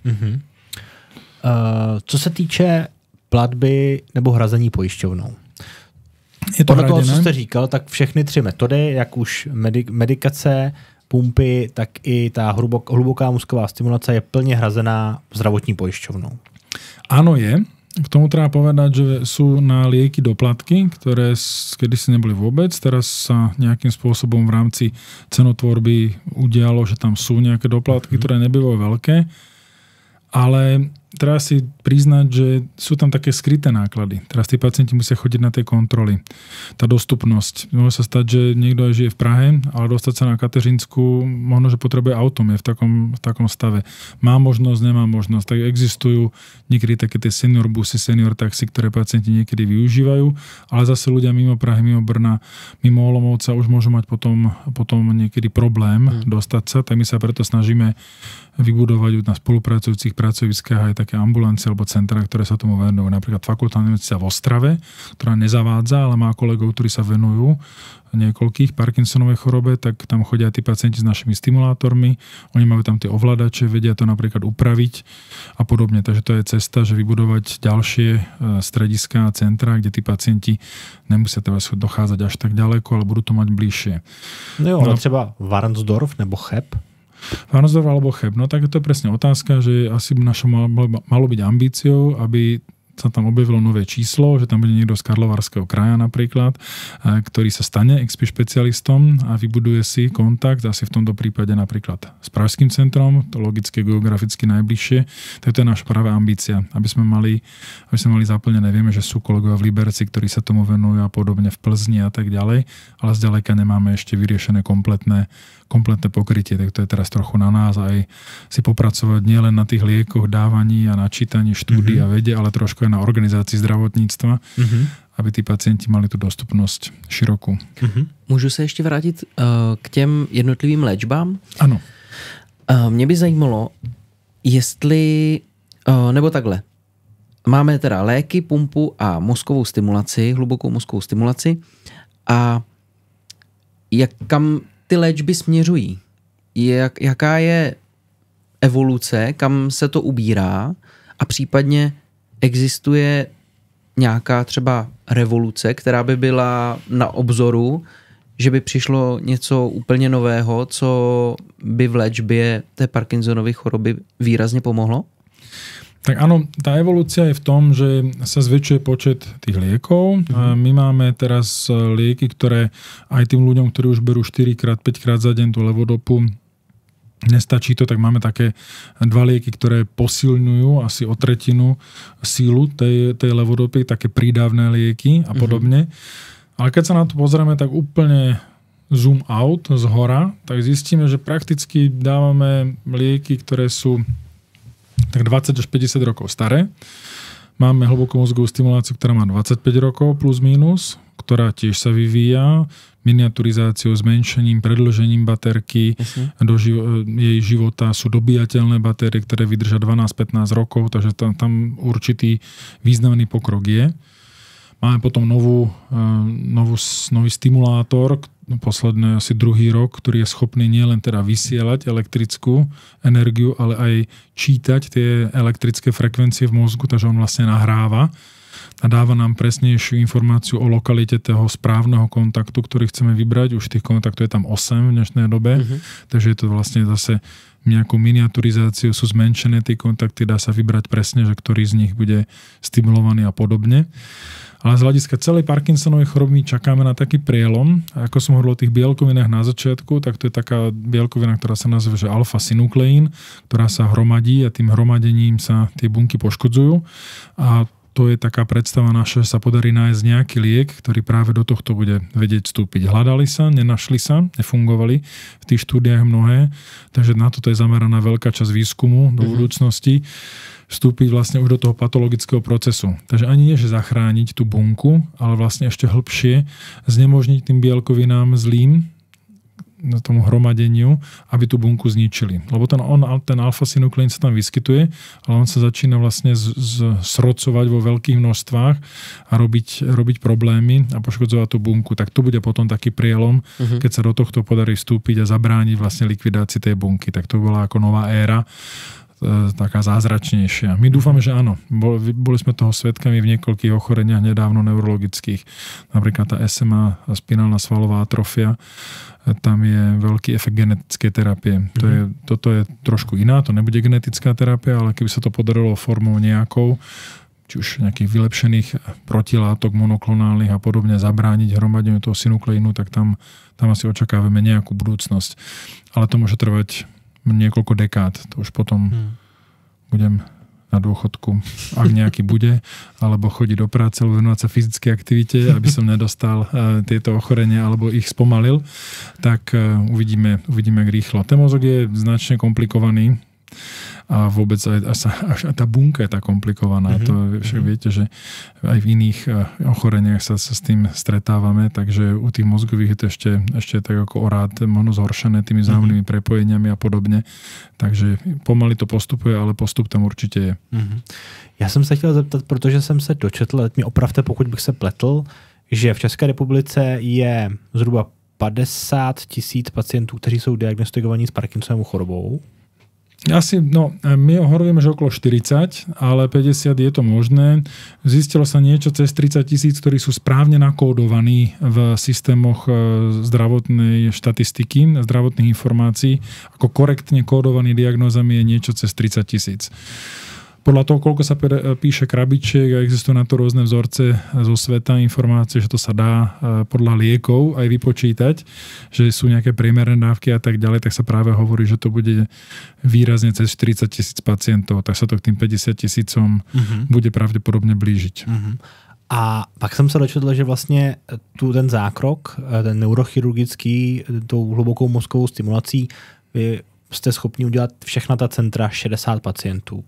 Co se týče platby nebo hrazení pojišťovnou? Podle toho, co jste říkal, tak všechny 3 metody, jak už medikace, pumpy, tak i ta hluboká mozková stimulace je plně hrazená zdravotní pojišťovnou. Áno je. K tomu treba povedať, že sú na lieky doplatky, ktoré kedysi neboli vôbec. Teraz sa nejakým spôsobom v rámci cenotvorby udialo, že tam sú nejaké doplatky, ktoré nebývajú veľké. Ale treba si priznať, že sú tam také skryté náklady. Teraz tí pacienti musia chodiť na tie kontroly. Tá dostupnosť. Môže sa stať, že niekto aj žije v Prahe, ale dostať sa na Kateřinsku, možno, že potrebuje autom, je v takom stave. Má možnosť, nemá možnosť. Tak existujú niekedy také tie senior busy, senior taxi, ktoré pacienti niekedy využívajú, ale zase ľudia mimo Prahy, mimo Brna, mimo Olomouca už môžu mať potom niekedy problém dostať sa. Tak my sa preto snažíme vybudovať na spolupracujúcich pracoviskách aj také ambulancie alebo centra, ktoré sa tomu venujú. Napríklad fakultná nemocnica v Ostrave, ktorá nezavádza, ale má kolegov, ktorí sa venujú niekoľkých Parkinsonovej chorobe, tak tam chodia tí pacienti s našimi stimulátormi. Oni majú tam tie ovládače, vedia to napríklad upraviť a podobne. Takže to je cesta, že vybudovať ďalšie strediská a centra, kde tí pacienti nemusia teraz dochádzať až tak ďaleko, ale budú to mať bližšie. No jo, ale třeba Varnsdorf nebo Cheb? Varnsdorf alebo Cheb. No tak to je presne otázka, že asi by našou malo byť ambíciou, aby sa tam objavilo nové číslo, že tam bude niekto z Karlovarského kraja napríklad, ktorý sa stane XP špecialistom a vybuduje si kontakt, asi v tomto prípade napríklad s Pražským centrom, to logicky geograficky najbližšie. Tak to je naša práve ambícia, aby sme mali zaplnené. Vieme, že sú kolegovia v Liberci, ktorí sa tomu venujú a podobne v Plzni a tak ďalej, ale zďaleka nemáme ešte vyriešené kompletné pokrytie, tak to je teraz trochu na nás aj si popracovať nielen na tých liekoch, dávaní a načítaní štúdií a vede, ale trošku aj na organizácii zdravotníctva, aby tí pacienti mali tu dostupnosť širokú. Můžu se ještě vrátit k těm jednotlivým léčbám? Ano. Mě by zajímalo, jestli, nebo takhle, máme teda léky, pumpu a mozkovou stimulaci, hlubokou mozkovou stimulaci a kam ty léčby směřují? Jaká je evoluce, kam se to ubírá a případně existuje nějaká třeba revoluce, která by byla na obzoru, že by přišlo něco úplně nového, co by v léčbě té Parkinsonovy choroby výrazně pomohlo? Tak áno, tá evolúcia je v tom, že sa zväčšuje počet tých liekov. My máme teraz lieky, ktoré aj tým ľuďom, ktorí už berú 4-5 krát za deň tú levodopu, nestačí to, tak máme také 2 lieky, ktoré posilňujú asi o 1/3 sílu tej levodopy, také prídavné lieky a podobne. Ale keď sa na to pozrieme, tak úplne zoom out z hora, tak zistíme, že prakticky dávame lieky, ktoré sú tak 20 až 50 rokov staré. Máme hlbokú mozgovú stimuláciu, ktorá má 25 rokov plus minus, ktorá tiež sa vyvíja miniaturizáciou, zmenšením, predĺžením baterky do jej života. Sú dobíjateľné batérie, ktoré vydržia 12-15 rokov, takže tam určitý významný pokrok je. Máme potom nový stimulátor, posledný asi 2. rok, ktorý je schopný nielen teda vysielať elektrickú energiu, ale aj čítať tie elektrické frekvencie v mozgu, takže on vlastne nahráva a dáva nám presnejšiu informáciu o lokalite toho správneho kontaktu, ktorý chceme vybrať. Už tých kontaktov je tam 8 v dnešnej dobe, takže je to vlastne zase nejakou miniaturizáciou, sú zmenšené tie kontakty, dá sa vybrať presne, že ktorý z nich bude stimulovaný a podobne. Ale z hľadiska celej Parkinsonovej choroby čakáme na taký prielom. Ako som hovoril o tých bielkovinách na začiatku, tak to je taká bielkovina, ktorá sa nazýva že alfa-synukleín, ktorá sa hromadí a tým hromadením sa tie bunky poškodzujú. A to je taká predstava naša, že sa podarí nájsť nejaký liek, ktorý práve do tohto bude vedieť vstúpiť. Hľadali sa, nenašli sa, nefungovali v tých štúdiách mnohé, takže na toto je zameraná veľká časť výskumu do budúcnosti. Vstúpiť vlastne už do toho patologického procesu. Takže ani nie, že zachrániť tú bunku, ale vlastne ešte hlbšie znemožniť tým bielkovinám zlým, tomu hromadeniu, aby tú bunku zničili. Lebo ten alfa-synukleín sa tam vyskytuje, ale on sa začína vlastne srocovať vo veľkých množstvách a robiť problémy a poškodzovať tú bunku. Tak to bude potom taký prielom, keď sa do tohto podarí vstúpiť a zabrániť vlastne likvidácii tej bunky. Tak to bola ako nová éra taká zázračnejšia. My dúfame, že áno. Boli sme toho svedkami v niekoľkých ochoreniach nedávno neurologických. Napríklad tá SMA, spinálna svalová atrofia, tam je veľký efekt genetickej terapie. Toto je trošku iná, to nebude genetická terapia, ale keby sa to podarilo formou nejakou, či už nejakých vylepšených protilátok monoklonálnych a podobne zabrániť hromadeniu toho synukleínu, tak tam asi očakávame nejakú budúcnosť. Ale to môže trvať niekoľko dekád. To už potom budem na dôchodku, ak nejaký bude, alebo chodiť do práce, alebo venovať sa fyzickej aktivite, aby som nedostal tieto ochorenia, alebo ich spomalil, tak uvidíme jak rýchlo. Ten mozog je značne komplikovaný a vôbec aj tá bunka je tá komplikovaná. To však viete, že aj v iných ochoreniach sa s tým stretávame, takže u tých mozgových je to ešte tak ako orát možno zhoršené tými vzájomnými prepojeniami a podobne. Takže pomaly to postupuje, ale postup tam určitě je. Já jsem se chtěl zeptat, protože jsem se dočetl, mě opravte, pokud bych se pletl, že v České republice je zhruba 50 000 pacientů, kteří jsou diagnostikovaní s Parkinsonovou chorobou. My hovoríme, že okolo 40, ale 50 je to možné. Zistilo sa niečo cez 30 000, ktorí sú správne nakódovaní v systémoch zdravotnej štatistiky, zdravotných informácií. Ako korektne kódovaní diagnózami je niečo cez 30 000. Podľa toho, koľko sa píše krabičiek a existujú na to rôzne vzorce zo sveta, informácie, že to sa dá podľa liekov aj vypočítať, že sú nejaké priemerné dávky a tak ďalej, tak sa práve hovorí, že to bude výrazne cez 40 000 pacientov, tak sa to k tým 50 000 bude pravdepodobne blížiť. A pak jsem se dočetl, že vlastně ten zákrok, ten neurochirurgický, tou hlubokou mozkovou stimulací, vy jste schopni udělat všechna ta centra 60 pacientů.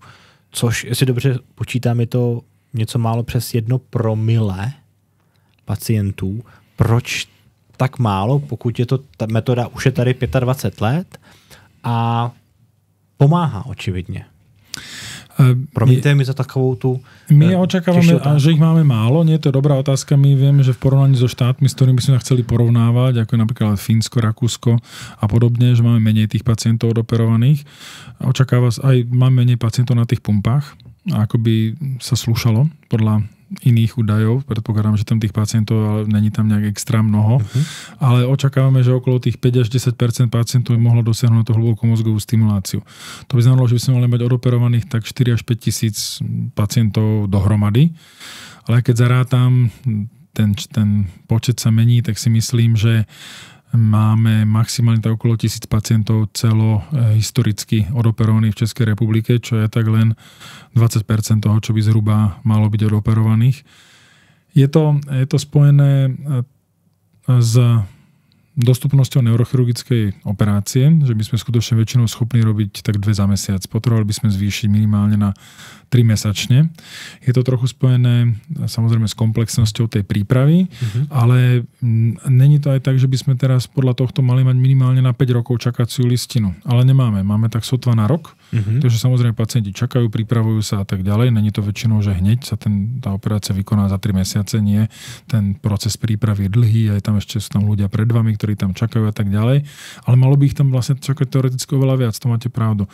Což, jestli dobře počítám, je to něco málo přes 1 promile pacientů. Proč tak málo, pokud je to, ta metoda už je tady 25 let a pomáhá očividně? Promiňte mi za takovou tu... My očakávame, že ich máme málo. Nie, to je dobrá otázka. My vieme, že v porovnaní so štátmi, s ktorými sme chceli porovnávať, ako je napríklad Fínsko, Rakúsko a podobne, že máme menej tých pacientov odoperovaných. Očakáva sa aj máme menej pacientov na tých pumpách, ako by sa slúšalo podľa iných údajov. Predpokladám, že tam tých pacientov, ale není tam nejak extra mnoho. Ale očakávame, že okolo tých 5 až 10% pacientov by mohlo dosiahnuť na tú hlbokú mozgovú stimuláciu. To by znamenalo, že by sme mali mať odoperovaných tak 4 až 5 tisíc pacientov dohromady. Ale keď zarátam, ten počet sa mení, tak si myslím, že máme maximálne tak okolo 1000 pacientov celohistoricky odoperovaných v Českej republike, čo je tak len 20% toho, čo by zhruba malo byť odoperovaných. Je to spojené s dostupnosťou neurochirurgickej operácie, že by sme skutočne väčšinou schopní robiť tak 2 za mesiac. Potrebovali by sme zvýšiť minimálne na 3 mesačne. Je to trochu spojené samozrejme s komplexnosťou tej prípravy, ale není to aj tak, že by sme teraz podľa tohto mali mať minimálne na 5 rokov čakaciu listinu. Ale nemáme. Máme tak sotva na rok, takže samozrejme pacienti čakajú, pripravujú sa a tak ďalej. Není to väčšinou, že hneď sa tá operácia vykoná za 3 mesiace. Nie. Ten proces prípravy je dlhý, aj tam ešte sú tam ľudia pred vami, ktorí tam čakajú a tak ďalej. Ale malo by ich tam vlastne čakať teoreticky oveľa viac, to máte pravdu.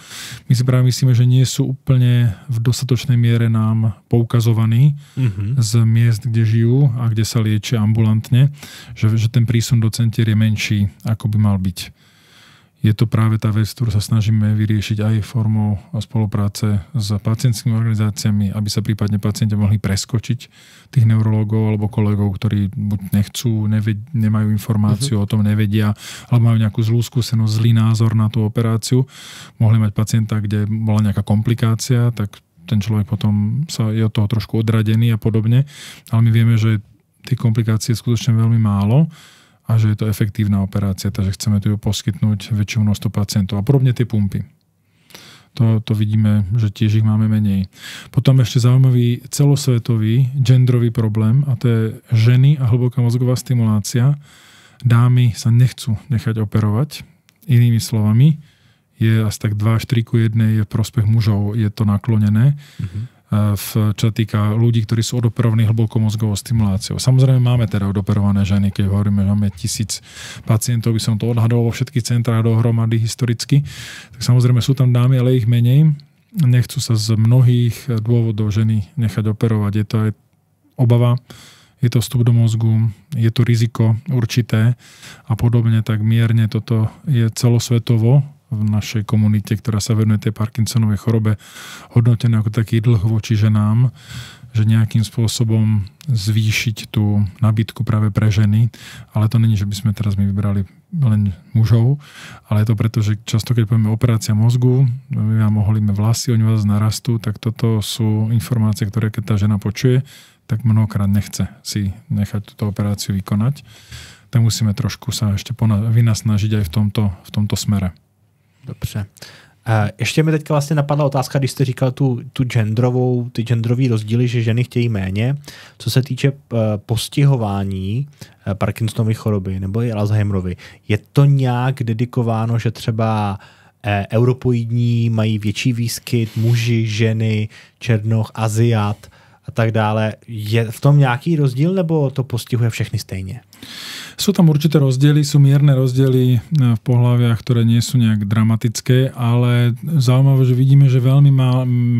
My si práve myslíme, že nie sú úplne v dostatočnej miere nám poukazovaní z miest, kde žijú a kde sa liečia ambulantne, že ten prísun do centier je menší, ako by mal byť. Je to práve tá vec, ktorú sa snažíme vyriešiť aj formou spolupráce s pacientskými organizáciami, aby sa prípadne pacienti mohli preskočiť tých neurológov alebo kolegov, ktorí buď nechcú, nemajú informáciu o tom, nevedia, alebo majú nejakú zlú skúsenosť, zlý názor na tú operáciu. Mohli mať pacienta, kde bola nejaká komplikácia, tak ten človek potom je od toho trošku odradený a podobne. Ale my vieme, že tých komplikácií je skutočne veľmi málo a že je to efektívna operácia, takže chceme tu poskytnúť väčšiu množstvo pacientov. A podobne tie pumpy. To vidíme, že tiež ich máme menej. Potom ešte zaujímavý celosvetový genderový problém a to je ženy a hlboká mozgová stimulácia. Dámy sa nechcú nechať operovať. Inými slovami, je asi tak 2 až 3 ku 1 je v prospech mužov, je to naklonené. Čo týka ľudí, ktorí sú odoperovaní hlbokomozgovou stimuláciou. Samozrejme máme teda odoperované ženy, keď hovoríme, že máme 1000 pacientov, by som to odhadoval vo všetkých centrách dohromady historicky. Tak samozrejme sú tam dámy, ale ich menej. nechcú sa z mnohých dôvodov ženy nechať operovať. Je to aj obava, je to vstup do mozgu, je to riziko určité a podobne, tak mierne toto je celosvetovo v našej komunite, ktorá sa venuje tej Parkinsonovej chorobe, hodnotené ako taký dlh voči ženám, že nejakým spôsobom zvýšiť tú nabídku práve pre ženy. Ale to není, že by sme teraz vybrali len mužov, ale je to preto, že často, keď povieme operácia mozgu, my vám oholíme vlasy, oni vás narastú, tak toto sú informácie, ktoré keď tá žena počuje, tak mnohokrát nechce si nechať túto operáciu vykonať. Tak musíme trošku sa ešte vynasnažiť aj v tomto smere. Dobře. Ještě mi teďka vlastně napadla otázka, když jste říkal ty genderový rozdíly, že ženy chtějí méně. Co se týče postihování Parkinsonovy choroby nebo i Alzheimerovy, je to nějak dedikováno, že třeba europoidní mají větší výskyt, muži, ženy, černoch, Aziat a tak dále. Je v tom nějaký rozdíl, nebo to postihuje všechny stejně? Sú tam určité rozdiely, sú mierne rozdiely v pohlaviach, ktoré nie sú nejak dramatické, ale zaujímavé, že vidíme, že veľmi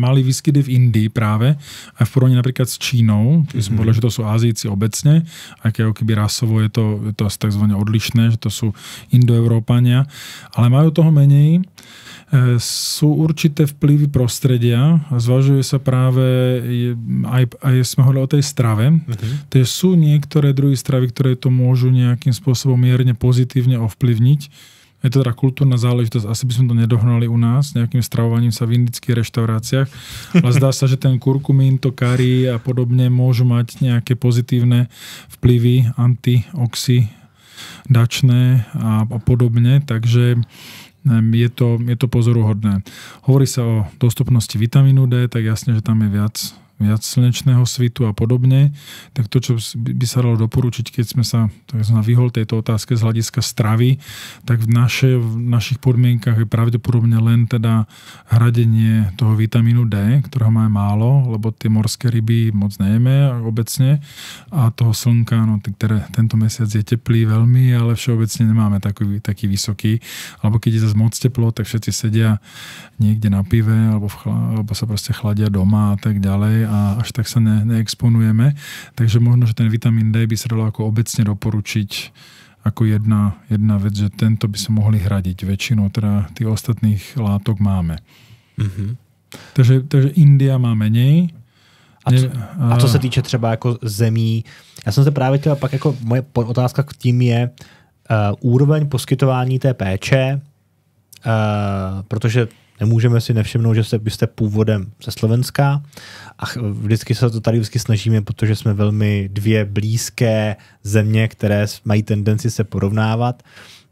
malý výskyt je v Indii práve, aj v porovnaní napríklad s Čínou. Som povedal, že to sú Ázíci obecne, aj keď keby rasovo je to asi takzvané odlišné, že to sú Indoeurópania, ale majú toho menej. Sú určité vplyvy prostredia a zvažuje sa práve aj sme hovorili o tej strave. Takže sú niektoré druhy stravy, ktoré to môžu nejakým spôsobom mierne pozitívne ovplyvniť. Je to teda kultúrna záležitosť, asi by sme to nedohnali u nás nejakým stravovaním sa v indických reštauráciách, ale zdá sa, že ten kurkumín, to kari a podobne môžu mať nejaké pozitívne vplyvy, antioxidačné a podobne, takže je to pozoruhodné. Hovorí sa o dostupnosti vitamínu D, tak jasne, že tam je viac slnečného svitu a podobne. Tak to, čo by sa dalo doporučiť, keď sme sa vyhol tejto otázke z hľadiska stravy, tak v našich podmienkach je pravdepodobne len teda hradenie toho vitamínu D, ktorého máme málo, lebo tie morské ryby moc nejeme obecne a toho slnka, tento mesiac je teplý veľmi, ale všeobecne nemáme taký vysoký. Alebo keď je zase moc teplo, tak všetci sedia niekde na pive alebo sa proste chladia doma a tak ďalej a až tak sa neexponujeme. Takže možno, že ten vitamín D by sa dalo ako obecne doporučiť ako jedna vec, že tento by sa mohli hradiť. Väčšinou teda tých ostatných látok máme. Takže India má menej. A co se týče třeba jako zemí, já jsem se právě chtěla pak jako moje otázka k tím je úroveň poskytování té péče, protože nemůžeme si nevšimnout, že byste původem ze Slovenska a vždycky se to tady snažíme, protože jsme velmi dvě blízké země, které mají tendenci se porovnávat.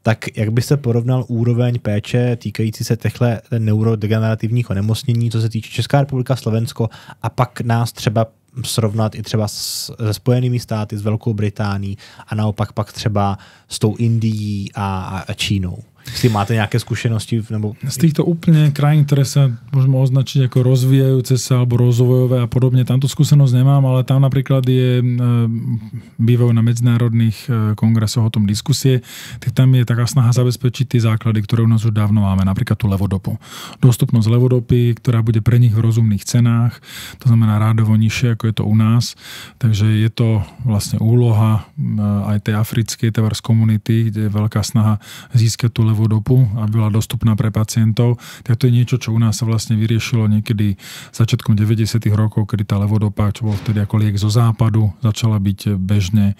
Tak jak byste porovnal úroveň péče týkající se těchto neurodegenerativních onemocnění, co se týče Česká republika, Slovensko a pak nás třeba srovnat i třeba se Spojenými státy, s Velkou Británií a naopak pak třeba s tou Indií a Čínou? Jestli máte nejaké skúsenosti? Nebo... Z týchto úplne krajín, ktoré sa môžeme označiť ako rozvíjajúce sa alebo rozvojové a podobne, tamto skúsenosť nemám, ale tam napríklad bývajú na medzinárodných kongresoch o tom diskusie, tak tam je taká snaha zabezpečiť tie základy, ktoré u nás už dávno máme, napríklad tú levodopu. Dostupnosť levodopy, ktorá bude pre nich v rozumných cenách, to znamená rádovo nižšie, ako je to u nás. Takže je to vlastne úloha aj tej africkej tevars komunity, kde je veľká snaha získať tú levodopu, aby bola dostupná pre pacientov. Tak to je niečo, čo u nás sa vlastne vyriešilo niekedy začiatkom 90. rokov, kedy tá levodopa, čo bol vtedy ako liek zo západu, začala byť bežne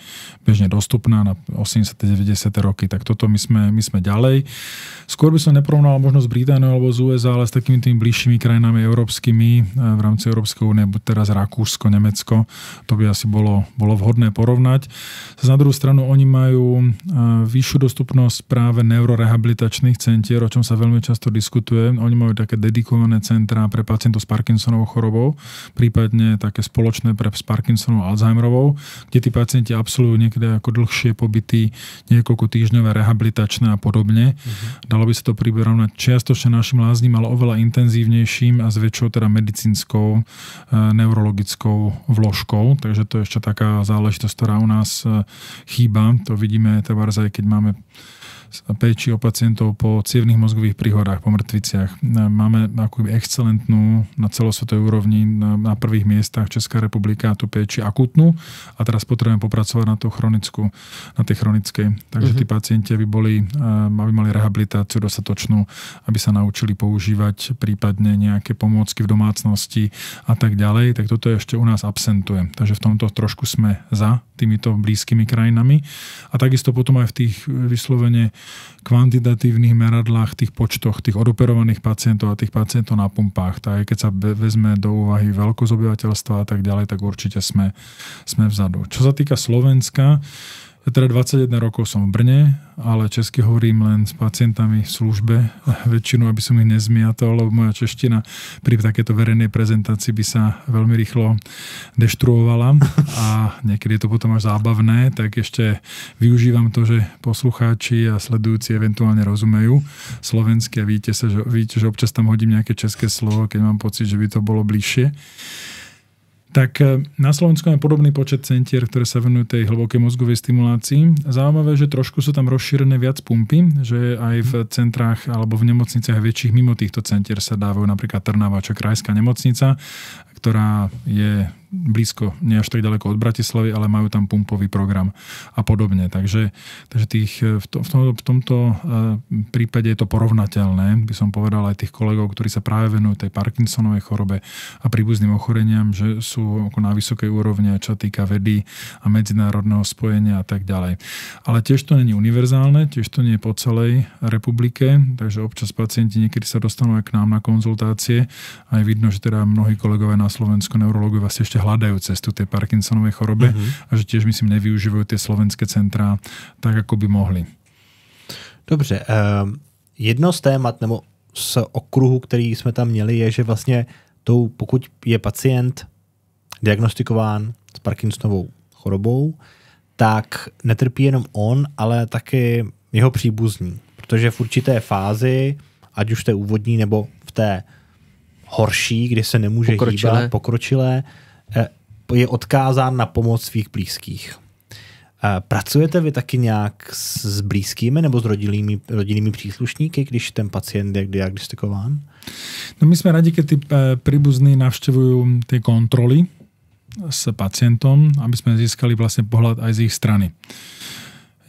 dostupná na 80. 90. roky. Tak toto my sme ďalej. Skôr by som neporovnal možno s Britániou alebo z USA, ale s takými tými bližšími krajinami európskymi v rámci Európskej únie, teraz Rakúsko, Nemecko. To by asi bolo vhodné porovnať. Na druhú stranu oni majú vyššiu dostupnosť práve neurorehabilitačných centier, o čom sa veľmi často diskutuje. Oni majú také dedikované centrá pre pacientov s Parkinsonovou chorobou, prípadne také spoločné pre s Parkinsonovou a Alzheimerovou, kde tí pacienti absolvujú niekedy ako dlhšie pobyty, niekoľko týždňové rehabilitačné a podobne. Dalo by sa to prirovnať čiastočne našim lázním, ale oveľa intenzívnejším a s väčšou teda medicínskou, neurologickou vložkou. Takže to je ešte taká záležitosť, ktorá u nás chýba. To vidíme teda aj keď máme péči o pacientov po cievnych mozgových príhodách, po mŕtviciach. Máme akoby excelentnú na celosvetovej úrovni na prvých miestach Česká republika tú péči akutnú a teraz potrebujeme popracovať na tej chronickej. Takže tí pacienti aby mali rehabilitáciu dostatočnú, aby sa naučili používať prípadne nejaké pomôcky v domácnosti a tak ďalej. Tak toto ešte u nás absentuje. Takže v tomto trošku sme za týmito blízkymi krajinami. A takisto potom aj v tých vyslovene kvantitatívnych meradlách, tých počtoch, tých odoperovaných pacientov a tých pacientov na pumpách. Tak aj keď sa vezme do úvahy veľkosť obyvateľstva a tak ďalej, tak určite sme vzadu. Čo sa týka Slovenska, teda 21 rokov som v Brne, ale česky hovorím len s pacientami v službe. Väčšinu, aby som ich nezmiatol, lebo moja čeština pri takéto verejnej prezentácii by sa veľmi rýchlo deštruovala a niekedy je to potom až zábavné, tak ešte využívam to, že poslucháči a sledujúci eventuálne rozumejú slovensky a vidíte, že občas tam hodím nejaké české slovo, keď mám pocit, že by to bolo bližšie. Tak na Slovensku máme podobný počet centier, ktoré sa venujú tej hlbokej mozgovej stimulácii. Zaujímavé, že trošku sú tam rozšírené viac pumpy, že aj v centrách alebo v nemocniciach väčších mimo týchto centier sa dávajú napríklad Trnava, čo krajská nemocnica, ktorá je blízko, nie až tak ďaleko od Bratislavy, ale majú tam pumpový program a podobne. Takže v tomto prípade je to porovnateľné, by som povedal aj tých kolegov, ktorí sa práve venujú tej Parkinsonovej chorobe a príbuzným ochoreniam, že sú na vysokej úrovni, čo týka vedy a medzinárodného spojenia a tak ďalej. Ale tiež to nie je univerzálne, tiež to nie je po celej republike, takže občas pacienti niekedy sa dostanú aj k nám na konzultácie a je vidno, že teda mnohí kolegovia na Slovensku neurológovia vlastne ešte hľadajú cestu tej Parkinsonovej chorobe a že tiež myslím nevyužívajú tie slovenské centrá tak, ako by mohli. Dobře. Jedno z témat nebo z okruhu, který jsme tam měli, je, že vlastně pokud je pacient diagnostikován s Parkinsonovou chorobou, tak netrpí jenom on, ale taky jeho příbuzní. Protože v určité fázi, ať už v té úvodní nebo v té horší, kdy se nemůže hýbat, pokročilé, je odkázán na pomoc svých blízkých. Pracujete vy taky nějak s blízkými nebo s rodinnými příslušníky, když ten pacient je diagnostikován? No my sme radi, keď tí príbuzní navštevujú tie kontroly s pacientom, aby sme získali vlastne pohľad aj z ich strany.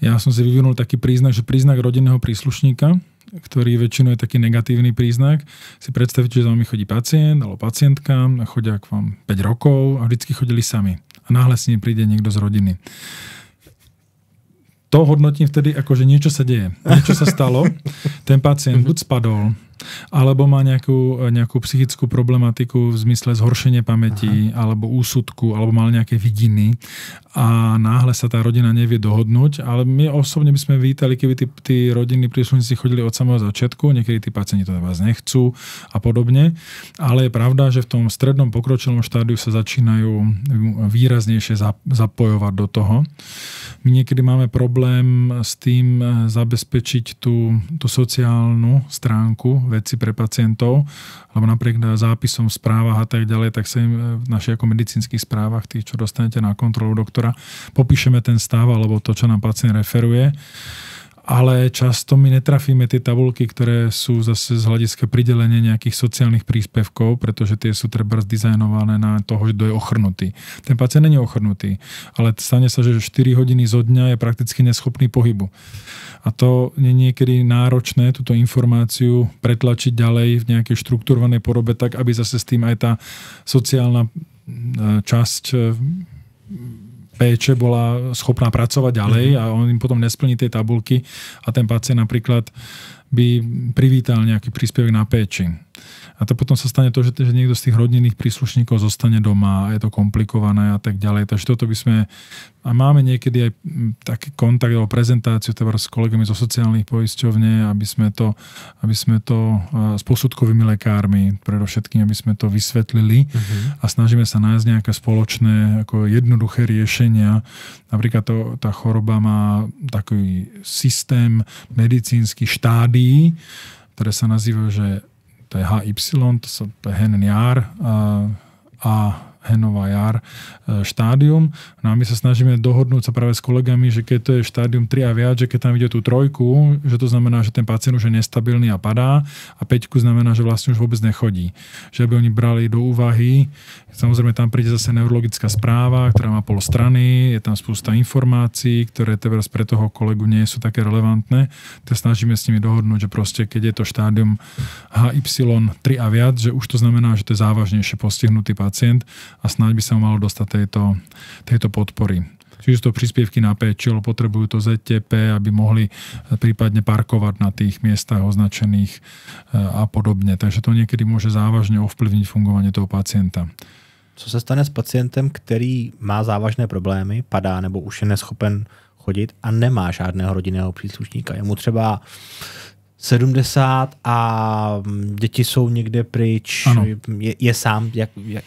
Ja som si vyvinul taký príznak, že príznak rodinného príslušníka, ktorý väčšinou je taký negatívny príznak. Si predstavíte, že za vami chodí pacient alebo pacientka, chodia k vám 5 rokov a vždycky chodili sami. A náhle s ním príde niekto z rodiny. To hodnotím vtedy, akože niečo sa deje. Niečo sa stalo. Ten pacient buď spadol, alebo má nejakú psychickú problematiku v zmysle zhoršenie pamäti, alebo úsudku, alebo mal nejaké vidiny a náhle sa tá rodina nevie dohodnúť, ale my osobne by sme vítali, keby tí rodinní príslušníci chodili od samého začiatku, niekedy tí pacienti to vás nechcú a podobne, ale je pravda, že v tom strednom pokročilom štádiu sa začínajú výraznejšie zapojovať do toho. My niekedy máme problém s tým zabezpečiť tú sociálnu stránku veci pre pacientov, lebo napriek zápisom v správach a tak ďalej, tak sa im v našich ako medicínskych správach, tých, čo dostanete na kontrolu doktora, popíšeme ten stav alebo to, čo nám pacient referuje. Ale často my netrafíme tie tabulky, ktoré sú zase z hľadiska pridelenia nejakých sociálnych príspevkov, pretože tie sú treba dizajnované na toho, kto je ochrnutý. Ten pacient nie je ochrnutý, ale stane sa, že 4 hodiny zo dňa je prakticky neschopný pohybu. A to je niekedy náročné túto informáciu pretlačiť ďalej v nejakej štruktúrovanej podobe tak, aby zase s tým aj tá sociálna časť péče bola schopná pracovať ďalej a on im potom nesplní tie tabulky a ten pacient napríklad by privítal nejaký príspevok na péči. A to potom sa stane to, že niekto z tých rodinných príslušníkov zostane doma a je to komplikované a tak ďalej. Takže toto by sme... A máme niekedy aj taký kontakt alebo prezentáciu s kolegami zo sociálnych poisťovne, aby sme to s posudkovými lekármi, predovšetkým, aby sme to vysvetlili a snažíme sa nájsť nejaké spoločné, ako jednoduché riešenia. Napríklad tá choroba má taký systém medicínskych štádií, ktoré sa nazývajú, že to je HY, to je Hen-Jar a Henová jar štádium. No a my sa snažíme dohodnúť sa práve s kolegami, že keď to je štádium 3 a viac, že keď tam ide tú 3, že to znamená, že ten pacient už je nestabilný a padá a 5 znamená, že vlastne už vôbec nechodí. Že by oni brali do úvahy, samozrejme tam príde zase neurologická správa, ktorá má pol strany, je tam spústa informácií, ktoré teraz pre toho kolegu nie sú také relevantné. Tak snažíme s nimi dohodnúť, že proste keď je to štádium HY3 a viac, že už to znamená, že to je závažnejšie postihnutý pacient a snáď by sa mu malo dostať tejto podpory. Čiže to príspevky na péči, ale potrebujú to ZTP, aby mohli prípadne parkovať na tých miestach označených a podobne. Takže to niekedy môže závažne ovplyvniť fungovanie toho pacienta. Co se stane s pacientem, který má závažné problémy, padá nebo už je neschopen chodit a nemá žádného rodinného příslušníka? Je mu třeba 70 a děti jsou někde pryč, je sám,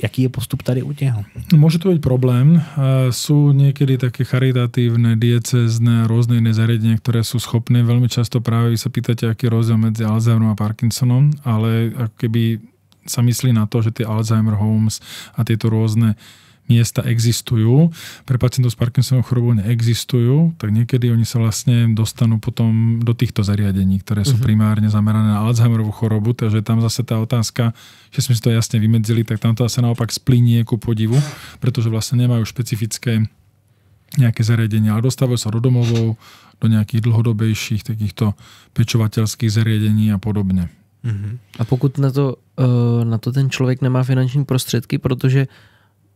jaký je postup tady u něho? Môže to byť problém. Sú niekedy také charitatívne, diecézne, rôzne iné zariadenia, ktoré sú schopné. Veľmi často práve vy sa pýtate, aký je rozdiel medzi Alzheimerom a Parkinsonom, ale ako keby sa myslí na to, že tie Alzheimer homes a tieto rôzne miesta existujú. Pre pacientov s Parkinsonovou chorobou neexistujú, tak niekedy oni sa vlastne dostanú potom do týchto zariadení, ktoré sú primárne zamerané na Alzheimerovú chorobu, takže tam zase tá otázka, že sme si to jasne vymedzili, tak tam to zase naopak splínie ku podivu, pretože vlastne nemajú špecifické nejaké zariadenia, ale dostávajú sa do domovov, do nejakých dlhodobejších takýchto pečovateľských zariadení a podobne. A pokud na to ten člověk nemá finanční prostředky, protože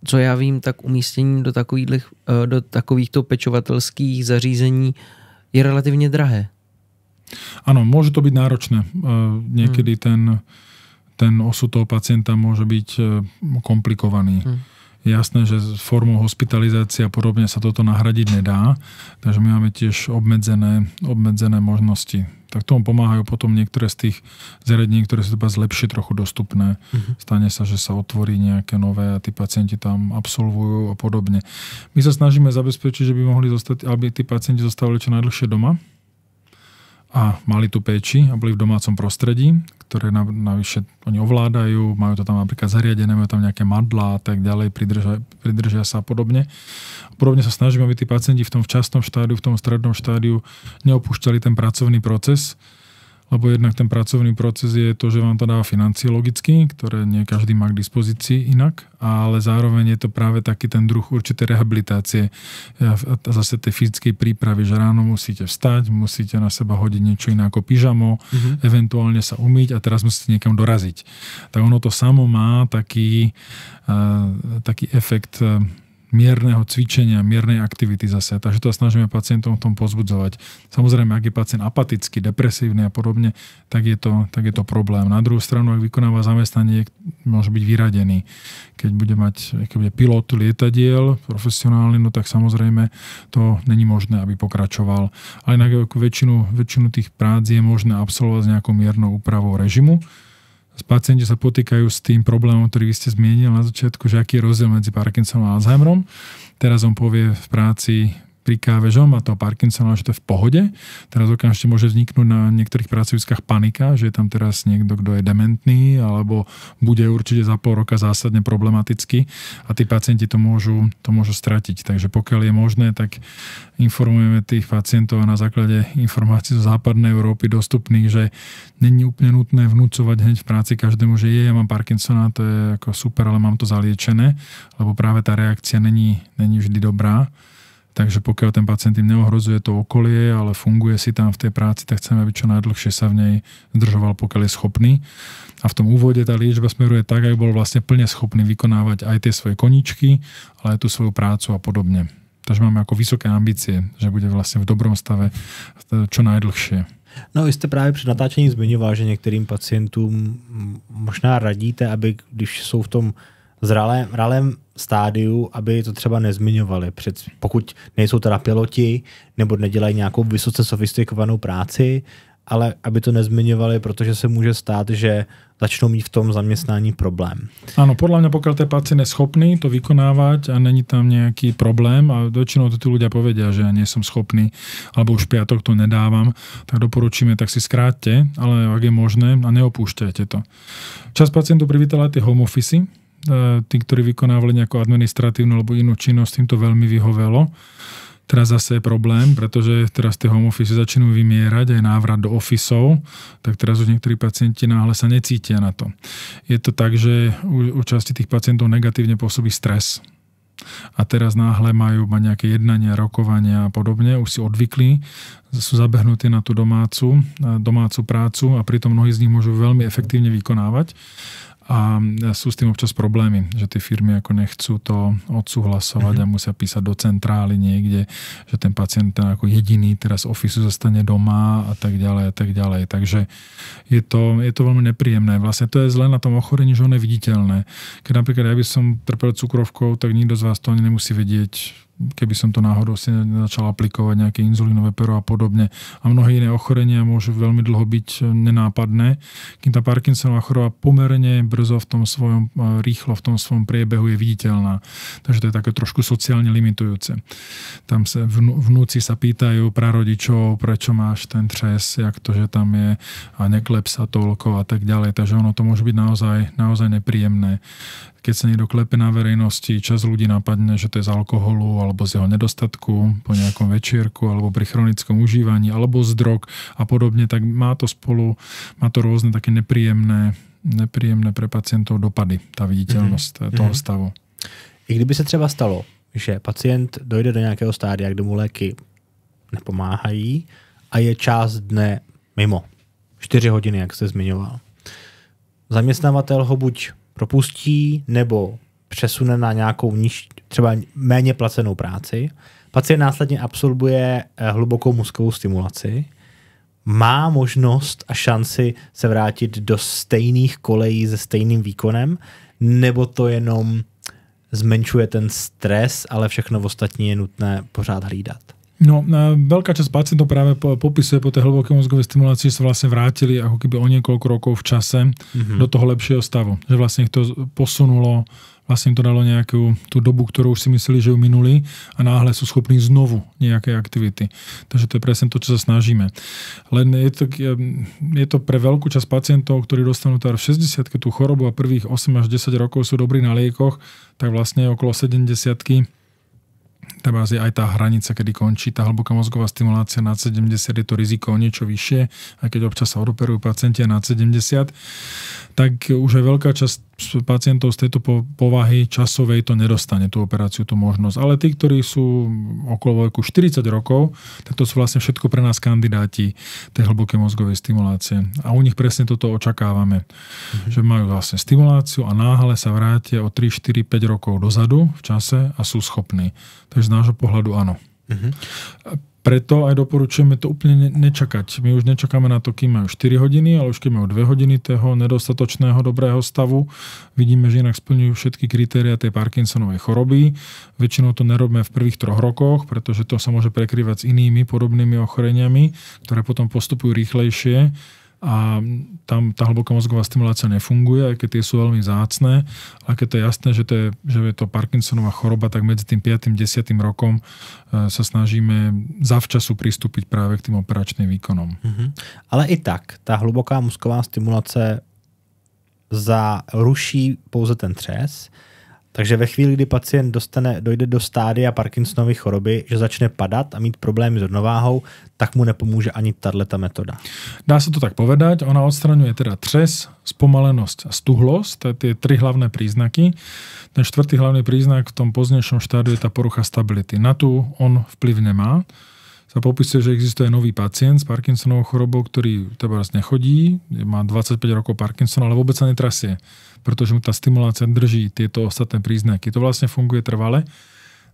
co já vím, tak umístění do takovýchto pečovatelských zařízení je relativně drahé. Áno, môže to byť náročné. Niekedy ten osud toho pacienta môže byť komplikovaný. Je jasné, že formou hospitalizácie a podobne sa toto nahradiť nedá, takže my máme tiež obmedzené možnosti. Tak tomu pomáhajú potom niektoré z tých zariadení, ktoré sú lepšie trochu dostupné. Stane sa, že sa otvorí nejaké nové a tí pacienti tam absolvujú a podobne. My sa snažíme zabezpečiť, že by mohli zostať, aby tí pacienti zostávali čo najdlhšie doma a mali tu péči a boli v domácom prostredí, ktoré navyše oni ovládajú, majú to tam napríklad zariadené, majú tam nejaké madlá a tak ďalej, pridržia sa a podobne. Podobne sa snažíme, aby tí pacienti v tom včasnom štádiu, v tom strednom štádiu neopúšťali ten pracovný proces, lebo jednak ten pracovný proces je to, že vám to dáva financie logicky, ktoré nie každý má k dispozícii inak, ale zároveň je to práve taký ten druh určitej rehabilitácie a zase tej fyzickej prípravy, že ráno musíte vstať, musíte na seba hodiť niečo iné ako pyžamo, eventuálne sa umyť a teraz musíte niekam doraziť. Tak ono to samo má taký efekt mierneho cvičenia, miernej aktivity zase. Takže to snažíme pacientom v tom pozbudzovať. Samozrejme, ak je pacient apatický, depresívny a podobne, tak je to problém. Na druhú stranu, ak vykonáva zamestnanie, môže byť vyradený. Keď bude pilot lietadiel profesionálny, no tak samozrejme to není možné, aby pokračoval. Ale inak väčšinu tých prác je možné absolvovať s nejakou miernou úpravou režimu. Pacienti sa potýkajú s tým problémom, ktorý vy ste zmienili na začiatku, že aký je rozdiel medzi Parkinsonom a Alzheimerom. Teraz on povie v práci pri káve, že on má toho Parkinsona, že to je v pohode. Teraz okamžite môže vzniknúť na niektorých pracoviskách panika, že je tam teraz niekto, kto je dementný, alebo bude určite za pol roka zásadne problematický a tí pacienti to môžu stratiť. Takže pokiaľ je možné, tak informujeme tých pacientov na základe informácií zo západnej Európy dostupných, že není úplne nutné vnúcovať hneď v práci každému, že ja mám Parkinsona, to je ako super, ale mám to zaliečené, lebo práve tá reakcia není vždy dobrá. Takže pokiaľ ten pacient im neohrozuje to okolie, ale funguje si tam v tej práci, tak chceme, aby čo najdlhšie sa v nej zdržoval, pokiaľ je schopný. A v tom úvode tá liečba smeruje tak, aby bol vlastne plne schopný vykonávať aj tie svoje koníčky, ale aj tú svoju prácu a podobne. Takže máme ako vysoké ambície, že bude vlastne v dobrom stave čo najdlhšie. No, vy jste právě před natáčením zmiňoval, že některým pacientům možná radíte, aby když jsou v tom zralém stádiu, aby to třeba nezmiňovali. Pokud nejsou teda piloti nebo nedělají nějakou vysoce sofistikovanou práci, ale aby to nezmiňovali, protože se může stát, že začnou mít v tom zaměstnání problém. Áno, podľa mňa, pokiaľ ten pacient je schopný to vykonávať a není tam nejaký problém a väčšinou to tí ľudia povedia, že ja nie som schopný alebo už piatok to nedávam, tak doporučíme, tak si skráťte, ale ak je možné a neopúšťajte to. Časť pacientov privítala aj tie home office, tí, ktorí vykonávali nejakú administratívnu alebo inú činnosť, tým to veľmi vyhovelo. Teraz zase je problém, pretože teraz tie home office začínajú vymierať, aj návrat do officeov, tak teraz už niektorí pacienti náhle sa necítia na to. Je to tak, že u časti tých pacientov negatívne pôsobí stres. A teraz náhle majú mať nejaké jednania, rokovania a podobne, už si odvykli, sú zabehnutí na tú domácu prácu a pritom mnohí z nich môžu veľmi efektívne vykonávať. A sú s tým občas problémy, že tie firmy ako nechcú to odsúhlasovať a musia písať do centrály niekde, že ten pacient ako jediný teraz office zostane doma a tak ďalej a tak ďalej. Takže je to veľmi nepríjemné. Vlastne to je zle na tom ochorení, že ono je viditeľné. Keď napríklad ja by som trpel cukrovkou, tak nikto z vás to ani nemusí vedieť, keby som to náhodou si začal aplikovať nejaké inzulínové pero a podobne. A mnohé iné ochorenia môžu veľmi dlho byť nenápadné, kým tá Parkinsonová choroba pomerne brzo rýchlo v tom svojom priebehu je viditeľná. Takže to je také trošku sociálne limitujúce. Tam sa vnúci sa pýtajú prarodičov, prečo máš ten třes, jak to, že tam je a neklep sa toľko a tak ďalej. Takže ono to môže byť naozaj nepríjemné. Keď sa niekto klepe na verejnosti, čas ľudí napadne, že to je z alkoholu alebo z jeho nedostatku po nejakom večierku alebo pri chronickom užívaní alebo z drog a podobne, tak má to rôzne také nepríjemné pre pacientov dopady, tá viditeľnosť toho stavu. I kdyby se třeba stalo, že pacient dojde do nějakého stádia, kde mu léky nepomáhají a je část dne mimo, 4 hodiny, jak jste zmiňoval. Zaměstnavatel ho buď propustí nebo přesune na nějakou třeba méně placenou práci. Pacient následně absolvuje hlubokou mozkovou stimulaci. Má možnost a šanci se vrátit do stejných kolejí se stejným výkonem, nebo to jenom zmenšuje ten stres, ale všechno ostatní je nutné pořád hlídat? No, veľká časť pacientov práve popisuje po tej hlbokej mozgovej stimulácii, že sa vlastne vrátili ako keby o niekoľko rokov v čase do toho lepšieho stavu. Že vlastne ich to posunulo, vlastne im to dalo nejakú tú dobu, ktorú už si mysleli, že ju minuli a náhle sú schopní znovu nejakej aktivity. Takže to je presne to, čo sa snažíme. Len je to pre veľkú časť pacientov, ktorí dostanú v 60-ke tú chorobu a prvých 8 až 10 rokov sú dobrí na liekoch, tak vlastne okolo 70-ky je aj tá hranica, kedy končí tá hlboká mozgová stimulácia nad 70, je to riziko o niečo vyššie, aj keď občas sa odoperujú pacienti nad 70, tak už aj veľká časť pacientov z tejto povahy časovej to nedostane, tú operáciu, tú možnosť. Ale tí, ktorí sú okolo veku 40 rokov, tak to sú vlastne všetko pre nás kandidáti tej hlbokej mozgovej stimulácie. A u nich presne toto očakávame. Že majú vlastne stimuláciu a náhle sa vrátia o 3, 4, 5 rokov dozadu v čase a sú schopní. Takže z nášho pohľadu áno. Preto aj doporučujeme to úplne nečakať. My už nečakáme na to, kým majú 4 hodiny, ale už keď majú 2 hodiny toho nedostatočného dobrého stavu, vidíme, že inak splňujú všetky kritéria tej Parkinsonovej choroby. Väčšinou to nerobíme v prvých 3 rokoch, pretože to sa môže prekrývať s inými podobnými ochoreniami, ktoré potom postupujú rýchlejšie. A tam tá hlboká mozgová stimulácia nefunguje, aj keď tie sú veľmi vzácne. A keď to je jasné, že je to Parkinsonová choroba, tak medzi tým 5. 10. rokom sa snažíme zavčasu pristúpiť práve k tým operačným výkonom. Ale i tak, tá hluboká mozková stimulace ruší pouze ten třes. Takže ve chvíli, kdy pacient dojde do stádia Parkinsonovy choroby, že začne padat a mít problémy s rovnováhou, tak mu nepomůže ani tato metoda. Dá sa to tak povedať. Ona odstraňuje teda třes, spomalenosť a stuhlosť. To je tie 3 hlavné príznaky. Ten 4. hlavný príznak v tom poznejšom štádiu je tá porucha stability. Na tú on vplyv nemá. Sa popisuje, že existuje nový pacient s Parkinsonovou chorobou, ktorý teda nechodí, má 25 rokov Parkinsona, ale vôbec sa netrasie, pretože mu tá stimulácia drží tieto ostatné príznaky. To vlastne funguje trvale.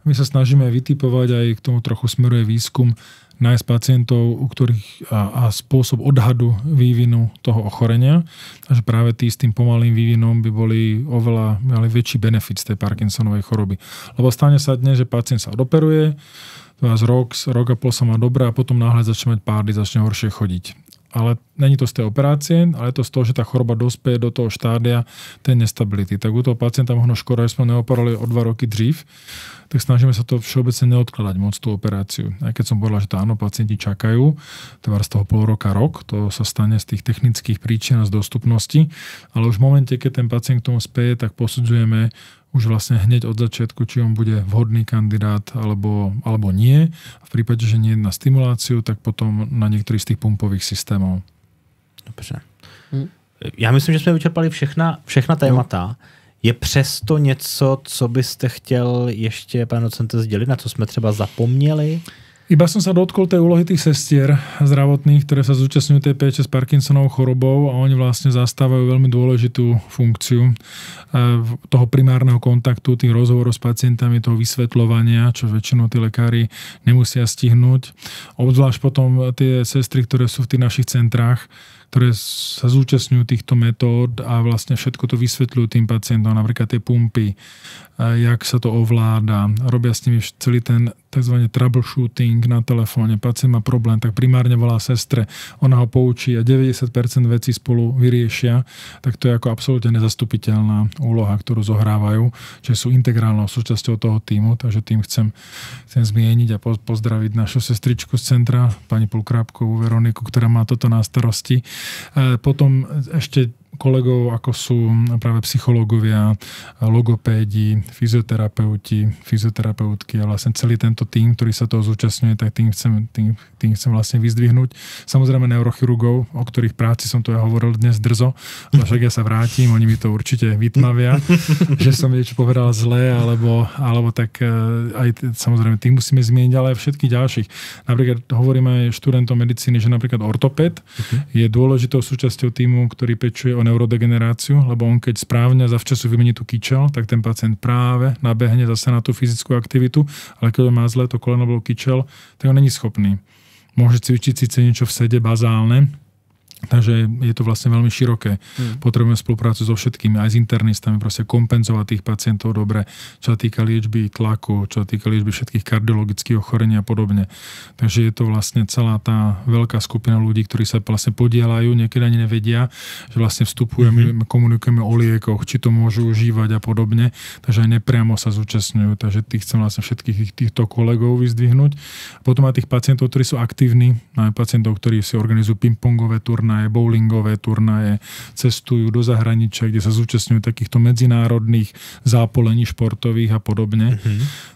My sa snažíme vytipovať, aj k tomu trochu smeruje výskum, nájsť pacientov, u ktorých a spôsob odhadu vývinu toho ochorenia. A že práve tí s tým pomalým vývinom by mali väčší benefit z tej Parkinsonovej choroby. Lebo stane sa dnes, že pacient sa odoperuje, rok a pol sa má dobré a potom náhle začne mať pády, začne horšie chodiť. ale není to z tej operácie, ale je to z toho, že tá choroba dospie do toho štádia tej nestability. Tak u toho pacienta možno škoda, že sme neoperovali o 2 roky dřív, tak snažíme sa to všeobecne neodkladať moc tú operáciu. Aj keď som povedal, že to áno, pacienti čakajú, trvá z toho pol roka, rok, to sa stane z tých technických príčin a z dostupnosti, ale už v momente, keď ten pacient k tomu speje, tak posudzujeme už vlastne hneď od začiatku, či on bude vhodný kandidát alebo nie. A v prípade, že nie na stimuláciu, tak potom na niektorý z tých pumpových systémov. Dobře. Já myslím, že jsme vyčerpali všechna témata. Je přesto něco, co byste chtěl ještě, pane docente, sdělit, na co jsme třeba zapomněli? Iba som sa dotkol tej úlohy tých sestier zdravotných, ktoré sa zúčastňujú tej péče s Parkinsonovou chorobou a oni vlastne zastávajú veľmi dôležitú funkciu toho primárneho kontaktu, tých rozhovorov s pacientami, toho vysvetľovania, čo väčšinou tí lekári nemusia stihnúť. Obzvlášť potom tie sestry, ktoré sú v tých našich centrách, ktoré sa zúčastňujú týchto metód a vlastne všetko to vysvetľujú tým pacientom, napríklad tie pumpy, jak sa to ovláda, robia s nimi celý ten tzv. Troubleshooting na telefóne. Pacient má problém, tak primárne volá sestre, ona ho poučí a 90% vecí spolu vyriešia, tak to je ako absolútne nezastupiteľná úloha, ktorú zohrávajú, že sú integrálnou súčasťou toho tímu, takže tým chcem zmieniť a pozdraviť našu sestričku z centra, pani Pulkrábkovú Veroniku, ktorá má toto na starosti. Potom ešte kolegov, ako sú práve psychológovia, logopédi, fyzioterapeuti, fyzioterapeutky a vlastne celý tento tím, ktorý sa toho zúčastňuje, tak tým chcem vlastne vyzdvihnúť. Samozrejme neurochirurgov, o ktorých práci som to ja hovoril dnes drzo, ale však ja sa vrátim, oni mi to určite vytmavia, že som niečo povedal zle, alebo tak aj samozrejme tým musíme zmieniť, ale aj všetkých ďalších. Napríklad hovoríme aj študentom medicíny, že napríklad ortopéd je dôležitou súčasťou tímu, ktorý pečuje o neurodegeneráciu, lebo on keď správne zavčasu vymení tú kyčel, tak ten pacient práve nabehne zase na tú fyzickú aktivitu, ale keď má zle to koleno bol kyčel, tak on není schopný. Môže cvičiť síce niečo v sede bazálne, takže je to vlastne veľmi široké. Potrebujeme spoluprácu so všetkými, aj s internistami, proste kompenzovať tých pacientov dobre, čo sa týka liečby tlaku, čo sa týka liečby všetkých kardiologických ochorení a podobne. Takže je to vlastne celá tá veľká skupina ľudí, ktorí sa vlastne podieľajú, niekedy ani nevedia, že vlastne vstupujeme, komunikujeme o liekoch, či to môžu užívať a podobne, takže aj nepriamo sa zúčastňujú, takže tých chcem vlastne všetkých týchto kolegov vyzdvihnúť. Potom aj tých pacientov, ktorí sú aktívni, aj pacientov, ktorí si organizujú pingpongové turnaje, bowlingové turnaje, cestujú do zahraničia, kde sa zúčastňujú takýchto medzinárodných zápolení športových a podobne.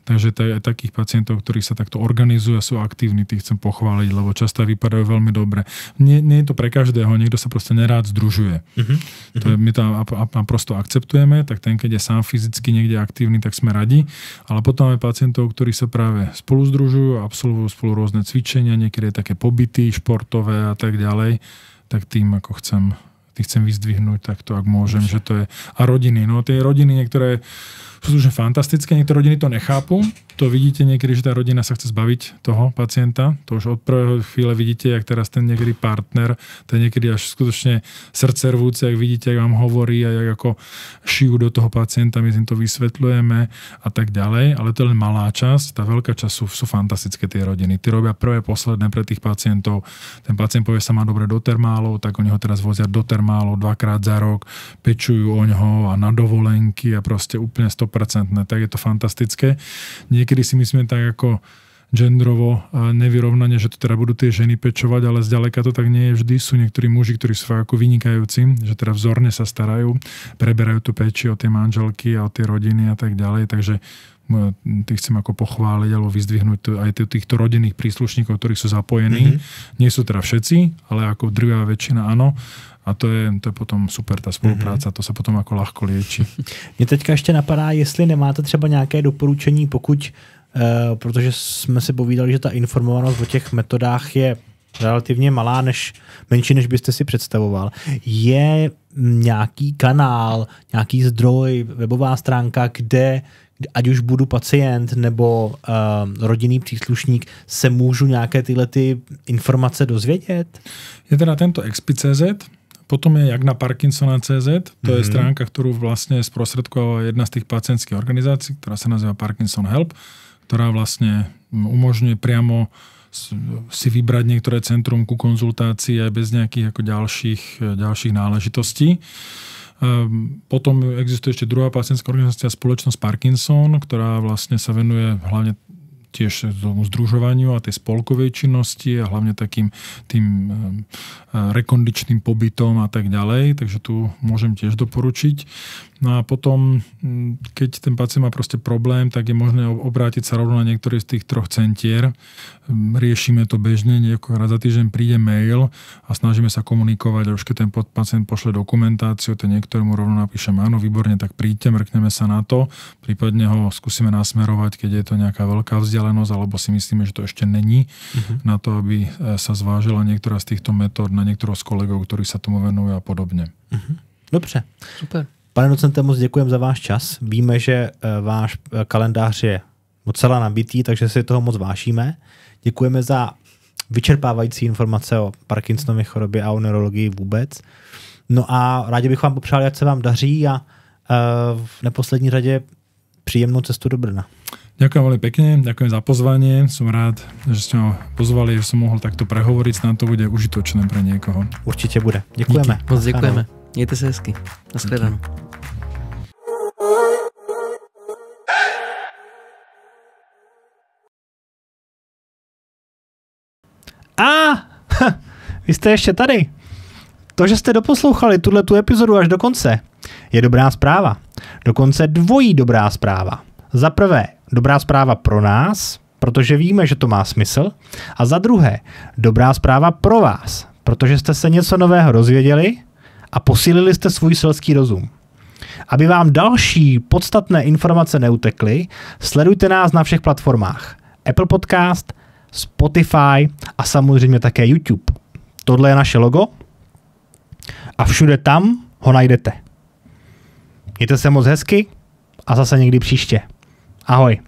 Takže takých pacientov, ktorí sa takto organizujú a sú aktívni, tých chcem pochváliť, lebo často vypadajú veľmi dobre. Nie je to pre každého, niekto sa proste nerád združuje. My to naprosto akceptujeme, tak ten, keď je sám fyzicky niekde aktívny, tak sme radi. Ale potom aj pacientov, ktorí sa práve spolu združujú, absolvujú spolu rôzne cvičenia, niekedy také pobyty športové a tak ďalej, tak tým ako chcem vyzdvihnúť takto, ak môžem, že to je... A rodiny, no tie rodiny niektoré sú už fantastické, niektoré rodiny to nechápu. To vidíte niekedy, že tá rodina sa chce zbaviť toho pacienta. To už od prvého chvíle vidíte, jak teraz ten niekedy partner, to je niekedy až skutočne srdcervúce, jak vidíte, jak vám hovorí a jak ako šijú do toho pacienta, my im to vysvetľujeme a tak ďalej. Ale to je len malá časť, tá veľká časť sú fantastické tie rodiny. Tí robia prvé, posledné pre tých pacientov. Ten pacient povie, sa má dobre do termálov, tak oni ho teraz vozia do termálov 2-krát za rok, pečujú o ňoho a na dovolenky a proste úplne 100%. Tak je to fantastické. Niekedy si myslíme tak ako gendrovo nevyrovnanie, že to teda budú tie ženy pečovať, ale zďaleka to tak nie je vždy. Sú niektorí muži, ktorí sú ako vynikajúci, že teda vzorne sa starajú, preberajú tú péči o tie manželky a o tie rodiny a tak ďalej. Takže tých chcem ako pochváliť alebo vyzdvihnúť aj týchto rodinných príslušníkov, ktorí sú zapojení. Nie sú teda všetci, ale ako drvivá väčšina áno. A to je potom super, ta spolupráce, to se potom jako ľahko lieči. Mě teďka ještě napadá, jestli nemáte třeba nějaké doporučení, pokud, protože jsme si povídali, že ta informovanost o těch metodách je relativně malá, menší, než byste si představoval. Je nějaký kanál, nějaký zdroj, webová stránka, kde ať už budu pacient nebo rodinný příslušník, se můžu nějaké tyhle ty informace dozvědět? Je teda tento Expi.cz, potom je jak na Parkinsona.cz, to je stránka, ktorú vlastne sprostredkovala jedna z tých pacientských organizácií, ktorá sa nazýva Parkinson Help, ktorá vlastne umožňuje priamo si vybrať niektoré centrum ku konzultácii aj bez nejakých ako ďalších náležitostí. Potom existuje ešte druhá pacientská organizácia Spoločnosť Parkinson, ktorá vlastne sa venuje hlavne tiež tomu združovaniu a tej spolkovej činnosti a hlavne takým tým rekondičným pobytom a tak ďalej. Takže tu môžem tiež doporučiť. No a potom, keď ten pacient má proste problém, tak je možné obrátiť sa rovno na niektoré z tých 3 centier. Riešime to bežne, niekoľkokrát za týždeň príde mail a snažíme sa komunikovať. A už keď ten pacient pošle dokumentáciu, to niektorému rovno napíšem, áno, výborne, tak príďte, mrkneme sa na to. Prípadne ho skúsime nasmerovať, keď je to nejaká veľká vzdialenosť, alebo si myslíme, že to ešte není na to, aby sa zvážila niektorá z týchto metód na niektorého z kolegov, ktorí sa tomu venujú a podobne. Dobře. Super. Pane docente, moc děkujeme za váš čas. Víme, že váš kalendář je docela nabitý, takže si toho moc vážíme. Děkujeme za vyčerpávající informace o Parkinsonově chorobě a o neurologii vůbec. No a rádi bych vám popřál, ať se vám daří a v neposlední řadě příjemnou cestu do Brna. Ďakujem veľmi pekne, ďakujem za pozvanie. Som rád, že ste ma pozvali, že som mohol takto prehovoriť, snad to bude užitočné pre niekoho. Určitě bude. Děkujeme. Moc děkujeme. Mějte se hezky. Nashledanou. Vy jste ještě tady. To, že jste doposlouchali tu epizodu až do konce, je dobrá zpráva. Dokonce dvojí dobrá zpráva. Za prvé, dobrá zpráva pro nás, protože víme, že to má smysl. A za druhé, dobrá zpráva pro vás, protože jste se něco nového dozvěděli a posílili jste svůj selský rozum. Aby vám další podstatné informace neutekly, sledujte nás na všech platformách. Apple Podcast, Spotify a samozřejmě také YouTube. Tohle je naše logo a všude tam ho najdete. Mějte se moc hezky a zase někdy příště. Ahoj.